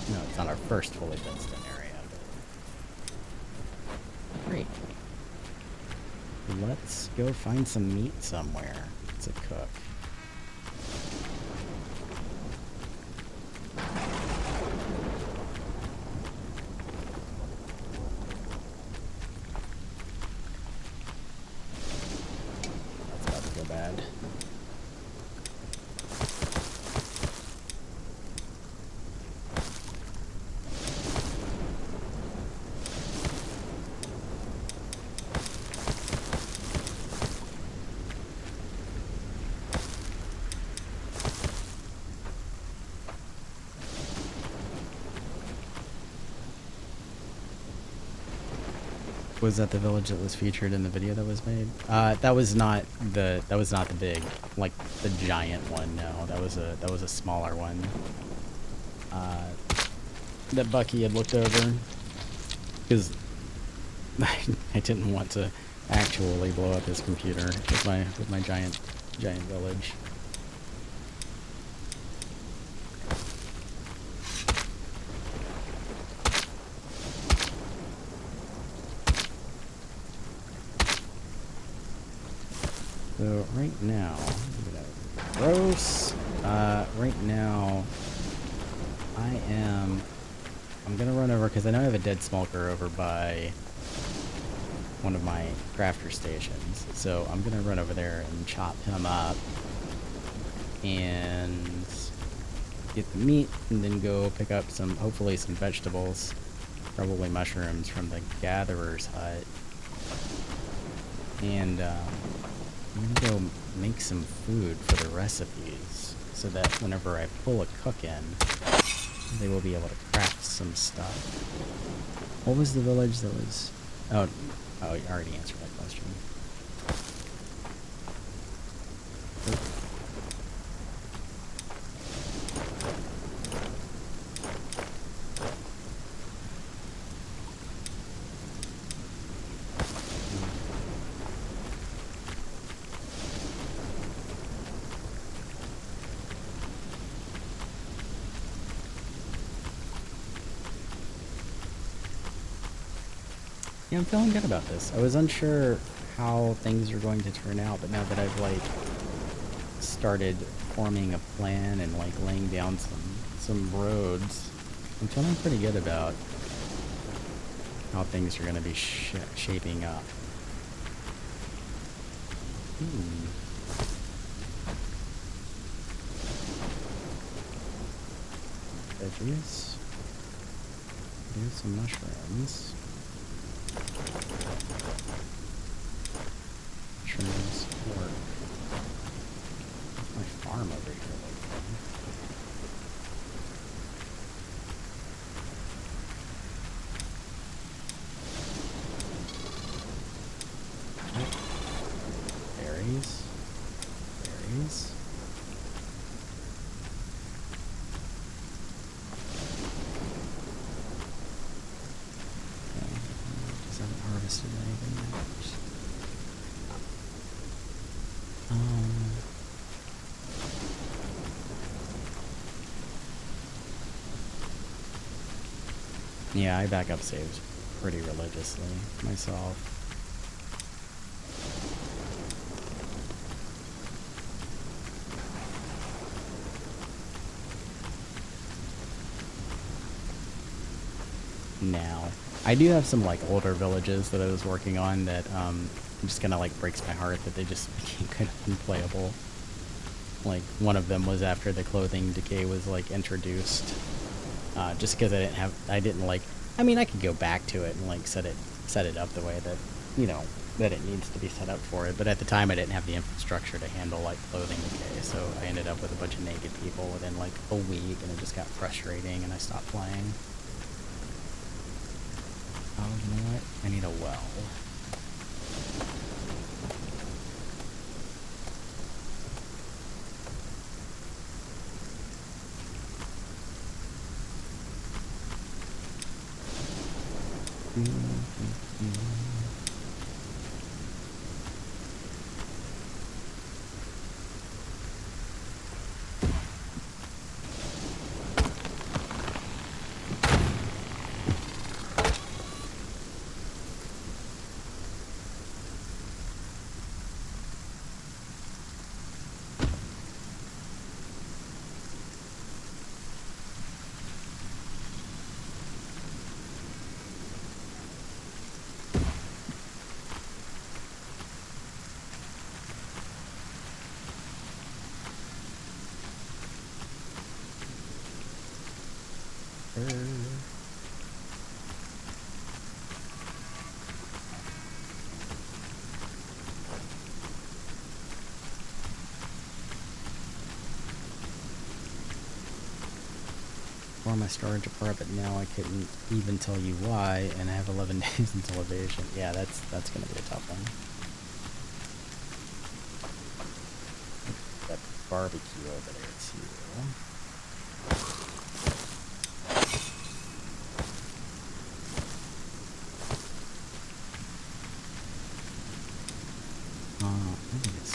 No, it's not our first fully fenced in area. Great. Let's go find some meat somewhere to cook. That's about to go bad. Was that the village that was featured in the video that was made? That was not the big, like the giant one. No, that was a smaller one. That Bucky had looked over because I didn't want to actually blow up his computer with my giant village. So right now, gross. Right now, I'm gonna run over because I know I have a dead Smolkr over by one of my crafter stations. So I'm gonna run over there and chop him up and get the meat, and then go pick up hopefully some vegetables, probably mushrooms from the gatherer's hut, and I'm gonna go make some food for the recipes so that whenever I pull a cook in, they will be able to craft some stuff. What was the village that was... Oh, you already answered that question. Yeah, I'm feeling good about this. I was unsure how things are going to turn out, but now that I've like started forming a plan and like laying down some roads, I'm feeling pretty good about how things are going to be shaping up. Veggies. Do some mushrooms. Mushrooms work. What's my farm over here like? Berries. Berries. Harvested anything yet. Yeah, I back up saves pretty religiously myself. Now, I do have some like older villages that I was working on that just kind of like breaks my heart that they just became kind of unplayable. Like one of them was after the clothing decay was like introduced, just because I didn't like. I mean, I could go back to it and like set it up the way that that it needs to be set up for it. But at the time, I didn't have the infrastructure to handle like clothing decay, so I ended up with a bunch of naked people within like a week, and it just got frustrating, and I stopped playing. Oh, you know what? I need a well. tore my storage apart, but now I couldn't even tell you why, and I have 11 days until evasion. Yeah, that's gonna be a tough one. That barbecue over there too. I think it's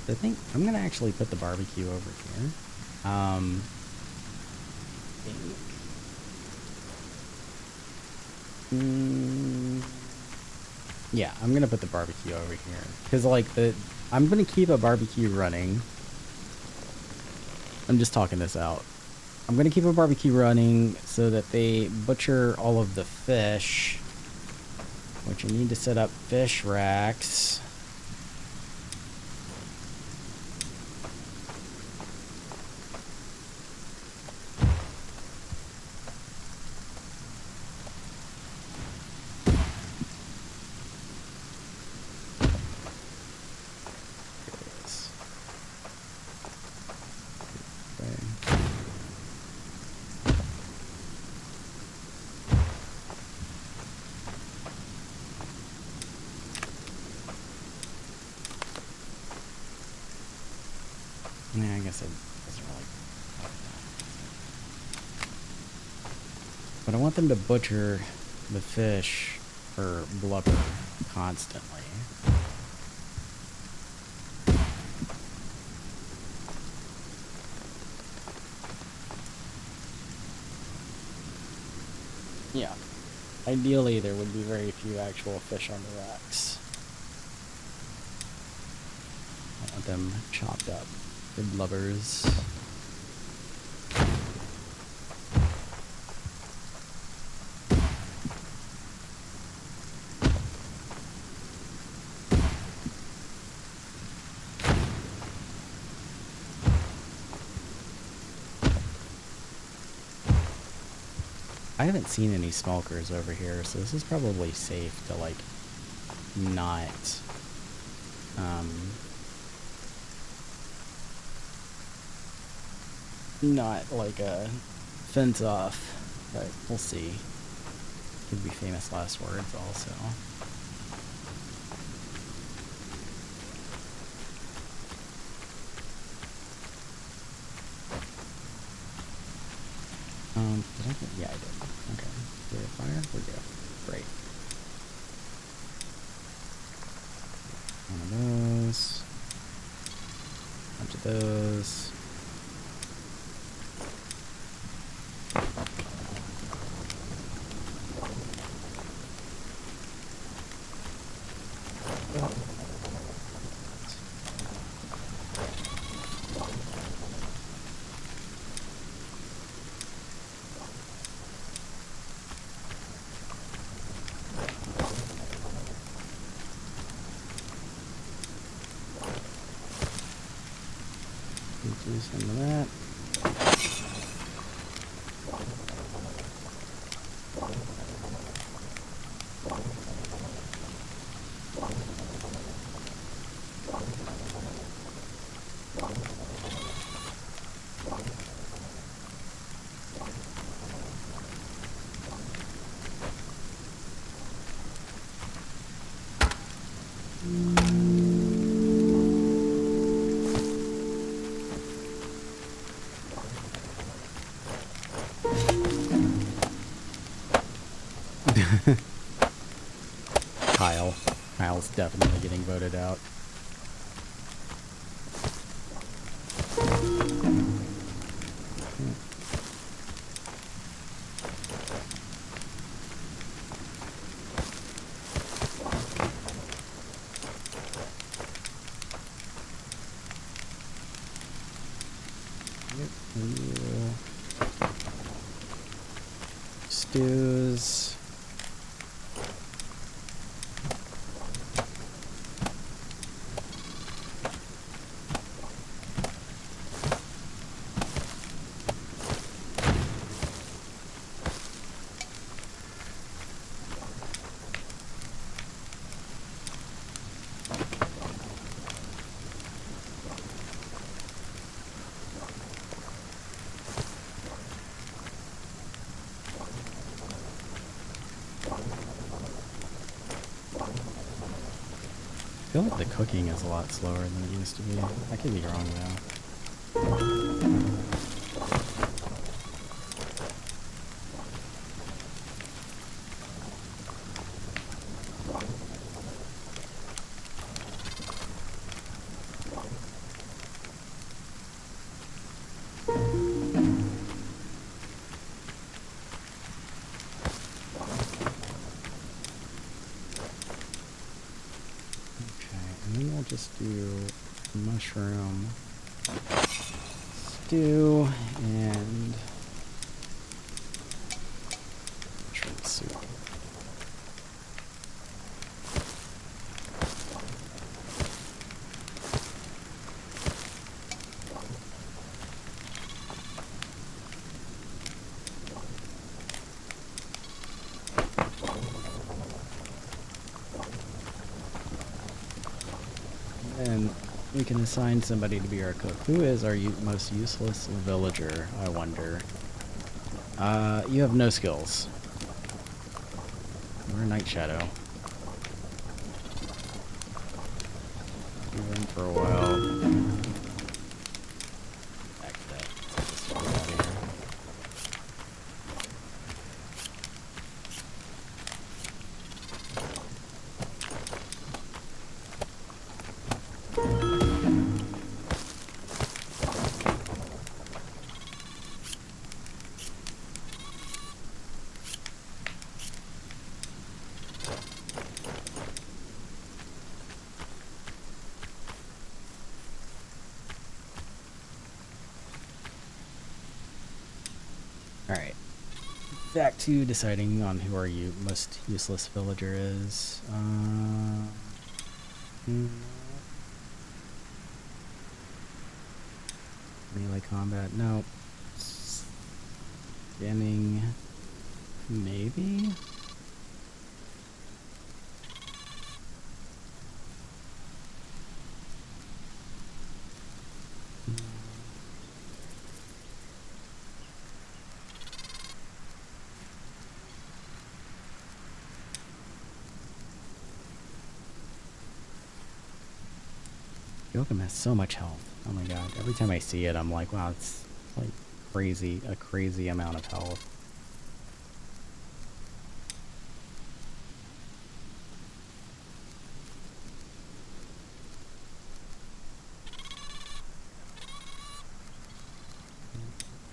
I think I'm gonna actually put the barbecue over here. Yeah, I'm gonna put the barbecue over here because like I'm gonna keep a barbecue running. I'm just talking this out. I'm gonna keep a barbecue running so that they butcher all of the fish, which you need to set up fish racks. Yeah, I guess it doesn't really. But I want them to butcher the fish or blubber constantly. Yeah. Ideally, there would be very few actual fish on the racks. I want them chopped up. The blubbers. I haven't seen any Smolkrs over here, so this is probably safe to like not like a fence off, but we'll see. Could be famous last words also. Did I get? Yeah, I did. Okay. Did I fire? We're good. Great. One of those. Bunch of those. Do some of that. Kyle's definitely getting voted out. And you stews. I feel like the cooking is a lot slower than it used to be. I could be wrong though. Just do mushroom stew and mushroom soup. And we can assign somebody to be our cook. Who is our most useless villager, I wonder? You have no skills. We're a Night Shadow. You're in for a while. Back to that. Let's get this out of here. Alright. Back to deciding on who our most useless villager is. Melee combat, no. Scanning, maybe? Yoakum has so much health. Oh my god. Every time I see it, I'm like, wow, it's like a crazy amount of health.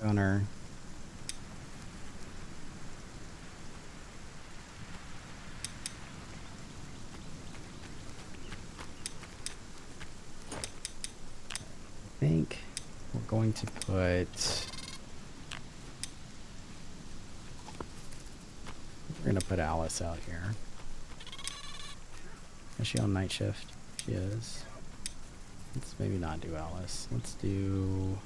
Gunner. I think we're going to put... We're going to put Alice out here. Is she on night shift? She is. Let's maybe not do Alice. Let's do...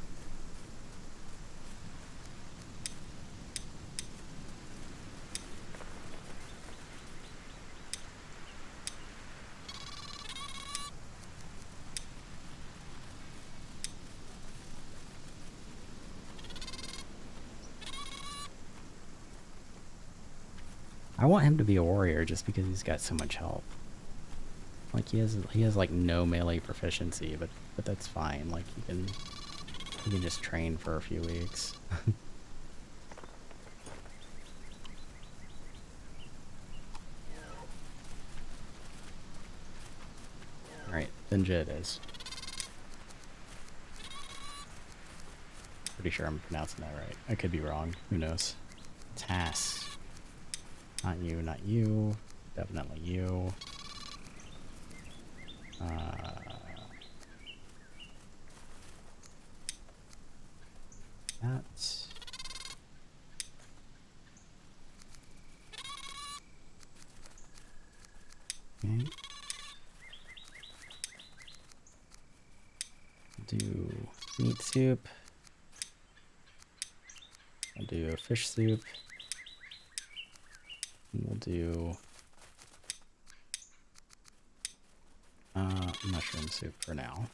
I want him to be a warrior just because he's got so much health. Like he has like no melee proficiency, but that's fine. Like he can just train for a few weeks. All right, Thinja it is. Pretty sure I'm pronouncing that right. I could be wrong. Who knows? Task. Not you, not you. Definitely you. that. Okay. Do meat soup. I'll do a fish soup. And we'll do mushroom soup for now.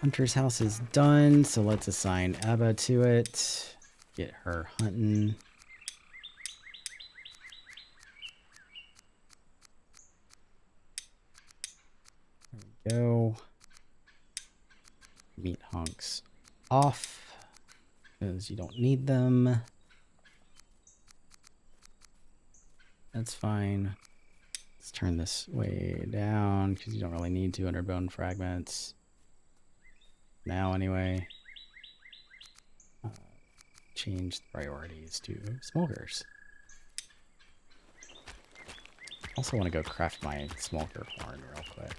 Hunter's house is done, so let's assign Abba to it. Get her hunting. There we go. Meat hunks off, because you don't need them. That's fine. Let's turn this way down, because you don't really need 200 bone fragments. Now anyway. Change the priorities to Smolkrs. Also want to go craft my Smolkr horn real quick.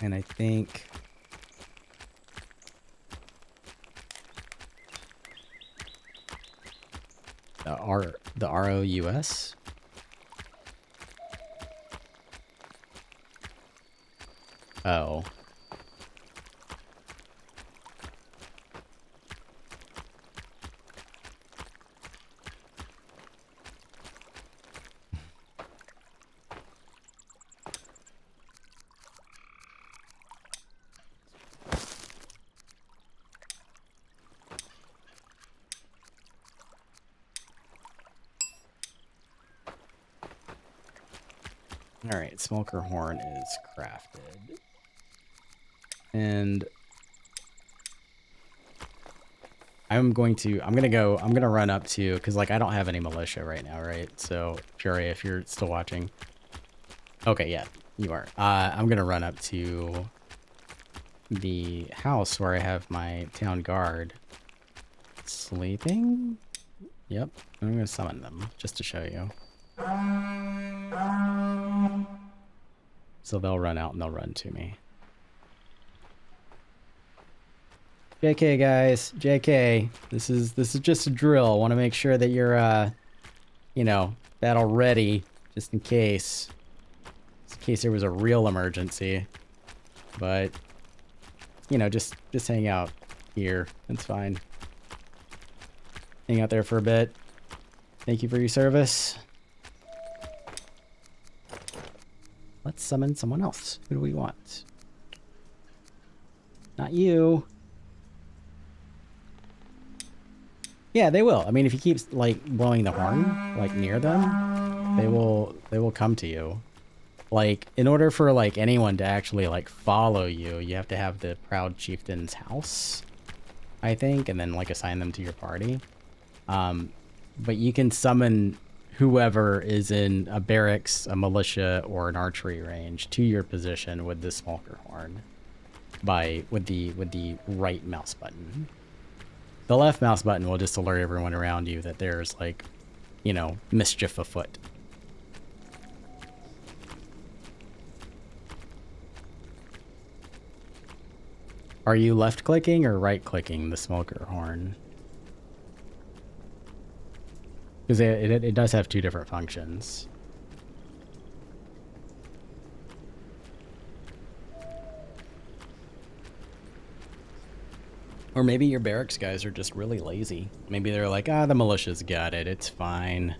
And I think the ROUS. Oh. All right, Smolkr horn is crafted. And I'm gonna run up to, because like I don't have any militia right now, right? So Fury, if you're still watching. Okay, yeah, you are. I'm gonna run up to the house where I have my town guard sleeping. Yep, I'm gonna summon them just to show you. So they'll run out and they'll run to me. JK guys, JK. This is just a drill. Want to make sure that you're you know, battle ready just in case. Just in case there was a real emergency. But you know, just hang out here. It's fine. Hang out there for a bit. Thank you for your service. Let's summon someone else. Who do we want? Not you. Yeah, they will. I mean, if you keep like blowing the horn like near them, they will come to you. Like in order for like anyone to actually like follow you, you have to have the proud chieftain's house, I think, and then like assign them to your party. But you can summon whoever is in a barracks, a militia, or an archery range to your position with the Smolkr horn with the right mouse button. The left mouse button will just alert everyone around you that there's like, you know, mischief afoot. Are you left clicking or right clicking the Smolkr horn? Because it does have two different functions. Or maybe your barracks guys are just really lazy. Maybe they're like, the militia's got it, it's fine.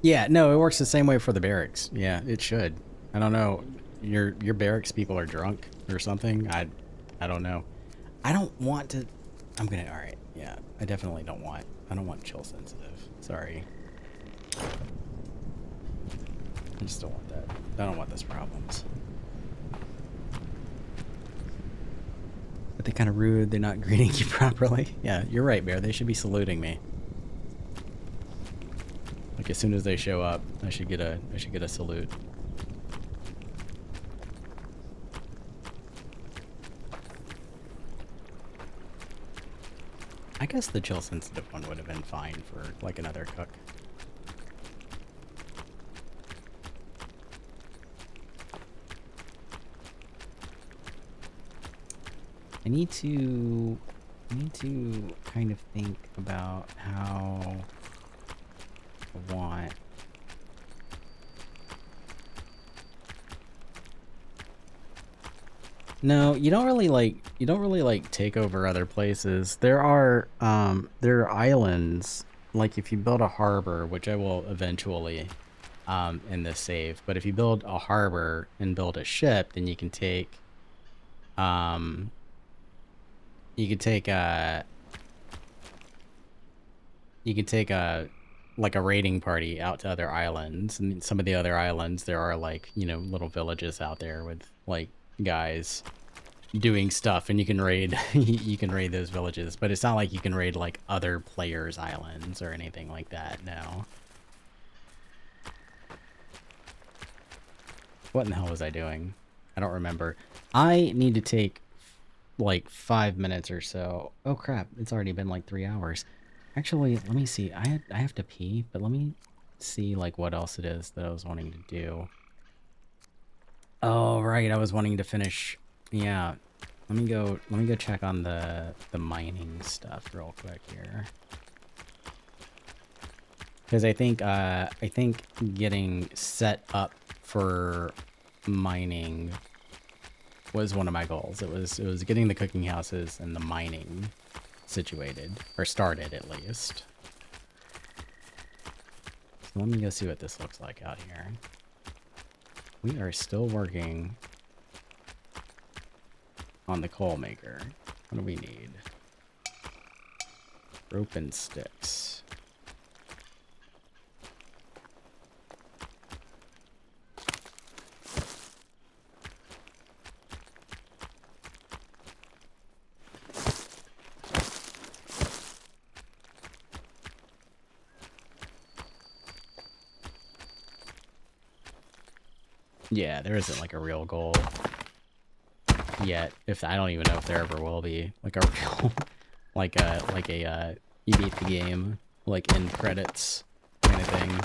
Yeah, no, it works the same way for the barracks. Yeah, it should. I don't know. Your barracks people are drunk or something. I don't know. I don't want to. All right. Yeah, I definitely don't want. I don't want chill sensitive. Sorry. I just don't want that. I don't want those problems. But they're kind of rude. They're not greeting you properly. Yeah, you're right, Bear. They should be saluting me. Like as soon as they show up, I should get a salute. I guess the chill sensitive one would have been fine for like another cook. I need to kind of think about how I want. No, you don't really like take over other places. There are islands, like if you build a harbor, which I will eventually in this save, but if you build a harbor and build a ship, then you can take like a raiding party out to other islands, and some of the other islands there are like, you know, little villages out there with like guys doing stuff, and you can raid you can raid those villages, but it's not like you can raid like other players' islands or anything like that. No. What in the hell was I doing? I don't remember. I need to take like 5 minutes or so. Oh crap, it's already been like 3 hours. Actually, let me see. I have to pee, but let me see like what else it is that I was wanting to do. Oh right, I was wanting to finish. Yeah. Let me go check on the mining stuff real quick here. Because I think getting set up for mining was one of my goals. It was getting the cooking houses and the mining situated, or started at least. So let me go see what this looks like out here. We are still working on the coal maker. What do we need? Rope and sticks. Yeah, there isn't like a real goal yet. If I don't even know if there ever will be like a real like a you beat the game like end credits kind of thing.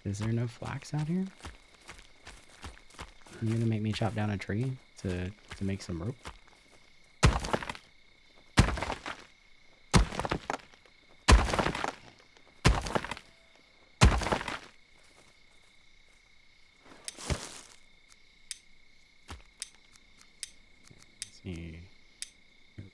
Is there no flax out here? You gonna make me chop down a tree to make some rope? Let's see. Nope.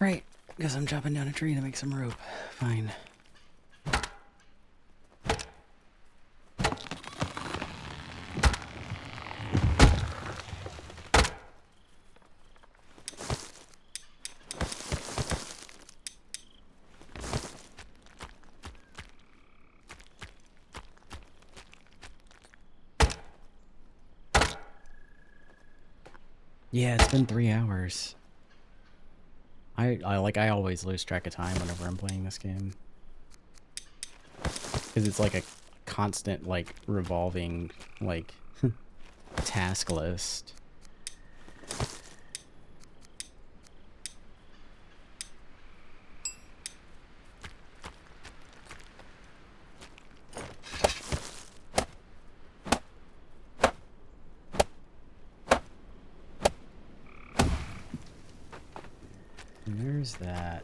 Right, guess I'm chopping down a tree to make some rope. Fine. Yeah, it's been 3 hours. I always lose track of time whenever I'm playing this game. Because it's like a constant, like, revolving, like, task list. And there's that.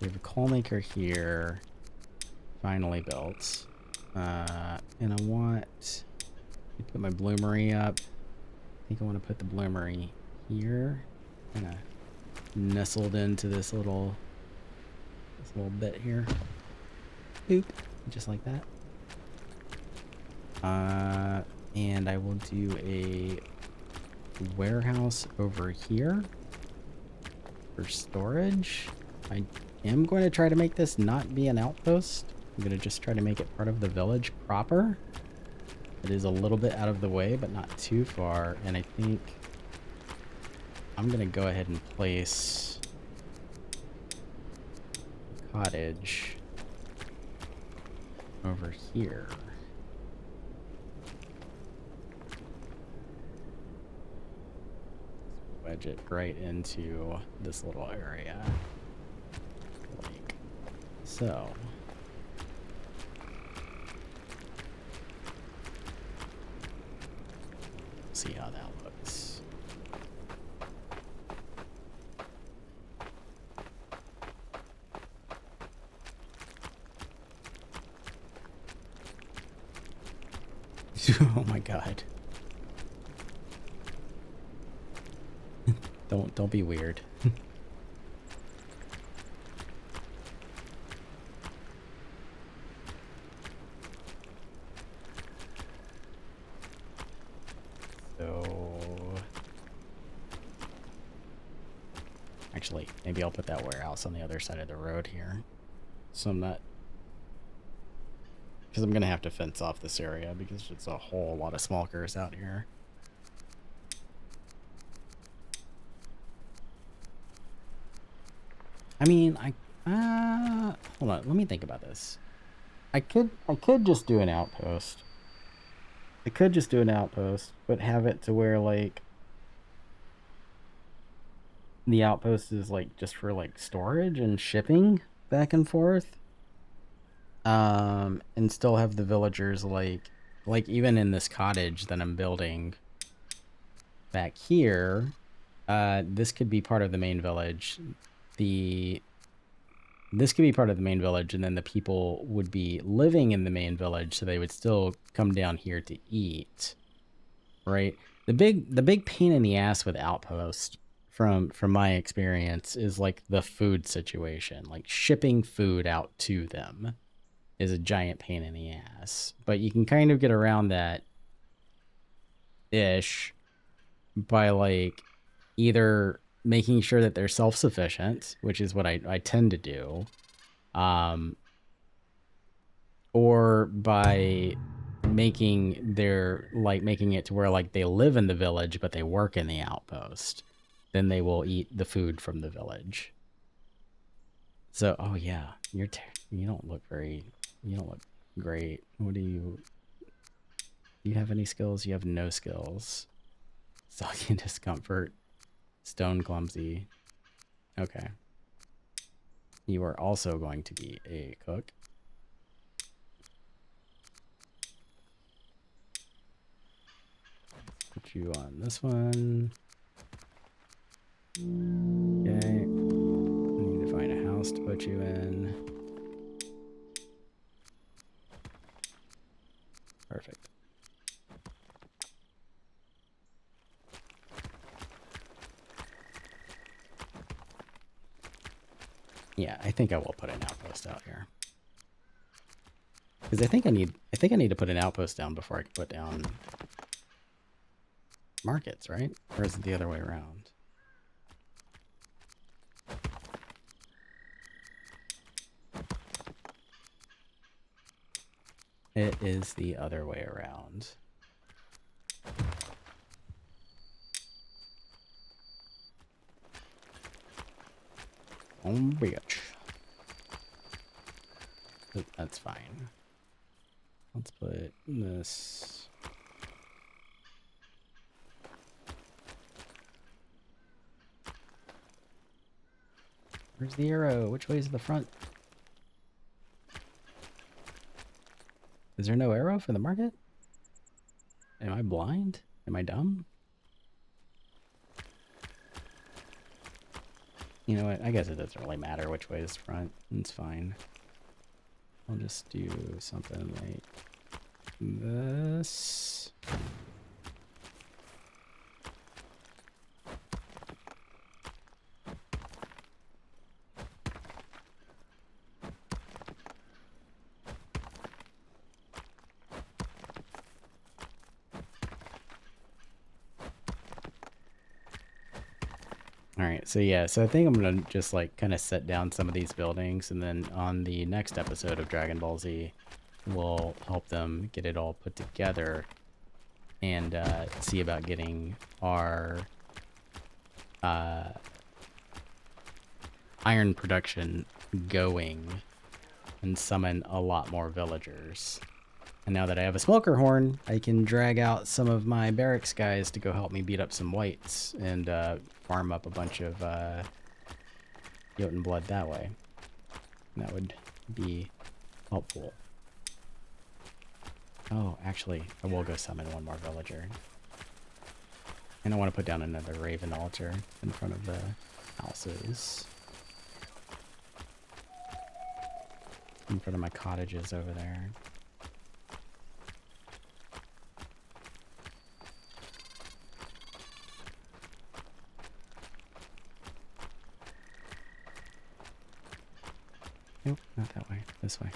We have a coal maker here, finally built. And I want to put my bloomery up. I think I want to put the bloomery here, kind of nestled into this little bit here. Boop, just like that. And I will do a warehouse over here. for storage. I am going to try to make this not be an outpost. I'm going to just try to make it part of the village proper. It is a little bit out of the way, but not too far. And I think I'm going to go ahead and place a cottage over here. Wedge it right into this little area. Like so. See how that looks. Oh my god. Don't be weird. So actually, maybe I'll put that warehouse on the other side of the road here. So I'm not, because I'm gonna have to fence off this area because it's a whole lot of Smolkrs out here. I mean, hold on, let me think about this. I could just do an outpost. I could just do an outpost, but have it to where, like, the outpost is, like, just for, like, storage and shipping back and forth. And still have the villagers, like even in this cottage that I'm building back here, this could be part of the main village. This could be part of the main village, and then the people would be living in the main village, so they would still come down here to eat, right? The big pain in the ass with outposts, from my experience, is like the food situation. Like shipping food out to them is a giant pain in the ass, but you can kind of get around that ish by like either making sure that they're self-sufficient, which is what I tend to do, or by making it to where like they live in the village but they work in the outpost. Then they will eat the food from the village. So, oh yeah, you don't look great. What do you have any skills? You have no skills. Stalking discomfort. Stone clumsy. Okay. You are also going to be a cook. Put you on this one. Okay. I need to find a house to put you in. Perfect. Yeah, I think I will put an outpost out here. Because I think I need to put an outpost down before I can put down markets, right? Or is it the other way around? It is the other way around. Oh, bitch. That's fine. Let's put this. Where's the arrow? Which way is the front? Is there no arrow for the market? Am I blind? Am I dumb? You know what? I guess it doesn't really matter which way is front. It's fine. I'll just do something like this. All right, so yeah, so I think I'm gonna just like kind of set down some of these buildings, and then on the next episode of Dragon Ball Z, we'll help them get it all put together and see about getting our iron production going and summon a lot more villagers. And now that I have a Smolkr horn, I can drag out some of my barracks guys to go help me beat up some whites and farm up a bunch of Jotun blood that way. And that would be helpful. Oh, actually, I will go summon one more villager. And I want to put down another raven altar in front of the houses. In front of my cottages over there. Nope, not that way. This way.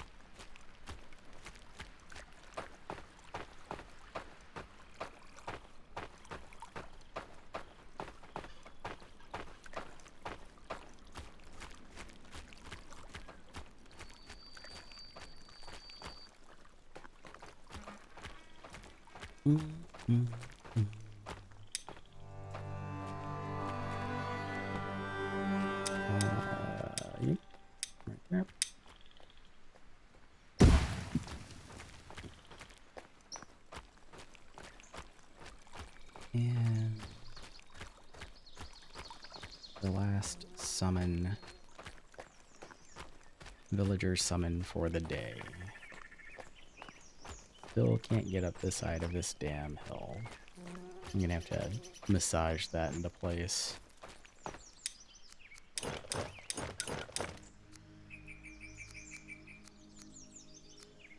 Yep. Right there. And the last summon, villager summon for the day. Still can't get up this side of this damn hill. I'm gonna have to massage that into place.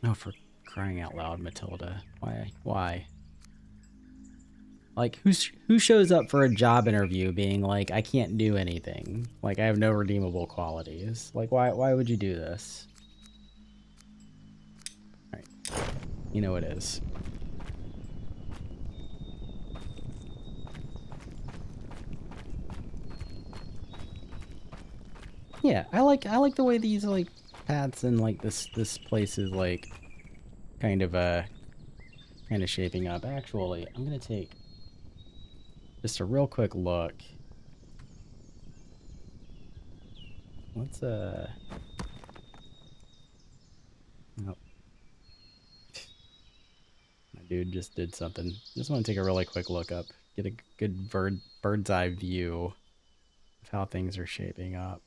Oh, for crying out loud, Matilda. Why? Why? Like, who shows up for a job interview being like, I can't do anything. Like, I have no redeemable qualities. Like, why would you do this? Alright. You know it is. Yeah, I like the way these like paths and like this place is like kind of shaping up. Actually, I'm gonna take just a real quick look. Let's nope. My dude just did something. Just want to take a really quick look up, get a good bird's eye view of how things are shaping up.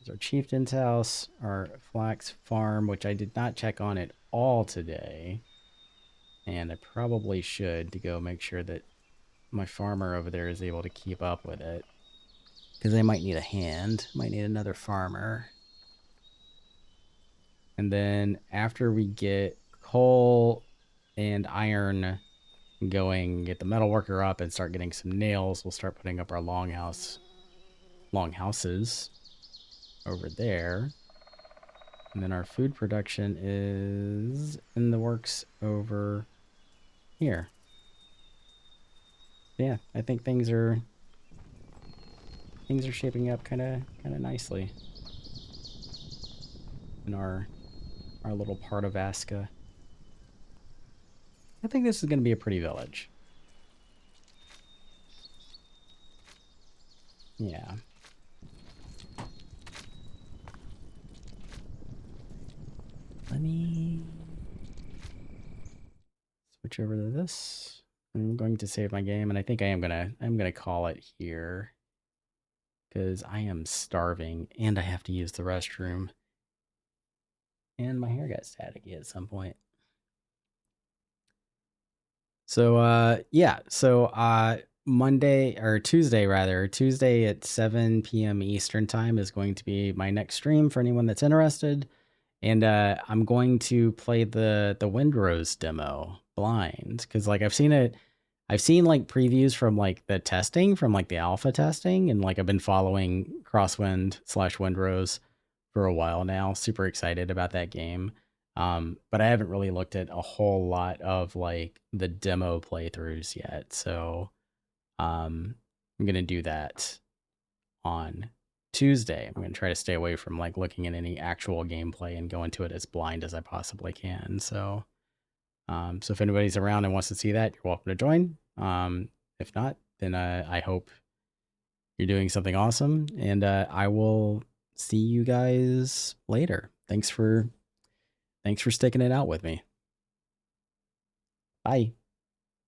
There's our chieftain's house, our flax farm, which I did not check on at all today. And I probably should to go make sure that my farmer over there is able to keep up with it. Because they might need a hand. Might need another farmer. And then after we get coal and iron going, get the metal worker up and start getting some nails, we'll start putting up our long houses over there. And then our food production is in the works over here. Yeah, I think things are shaping up kind of nicely in our little part of ASKA. I think this is going to be a pretty village. Yeah. Let me switch over to this. I'm going to save my game, and I think I'm gonna call it here because I am starving and I have to use the restroom, and my hair got staticky at some point. So yeah, so Monday or Tuesday rather, Tuesday at 7 p.m. Eastern time is going to be my next stream for anyone that's interested. And I'm going to play the Windrose demo blind because like I've seen like previews from like the testing from like the alpha testing, and like I've been following Crosswind/Windrose for a while now. Super excited about that game. But I haven't really looked at a whole lot of like the demo playthroughs yet. So I'm going to do that on Tuesday. I'm going to try to stay away from like looking at any actual gameplay and go into it as blind as I possibly can. So, so if anybody's around and wants to see that, you're welcome to join. If not, then I hope you're doing something awesome, and I will see you guys later. Thanks for sticking it out with me. Bye.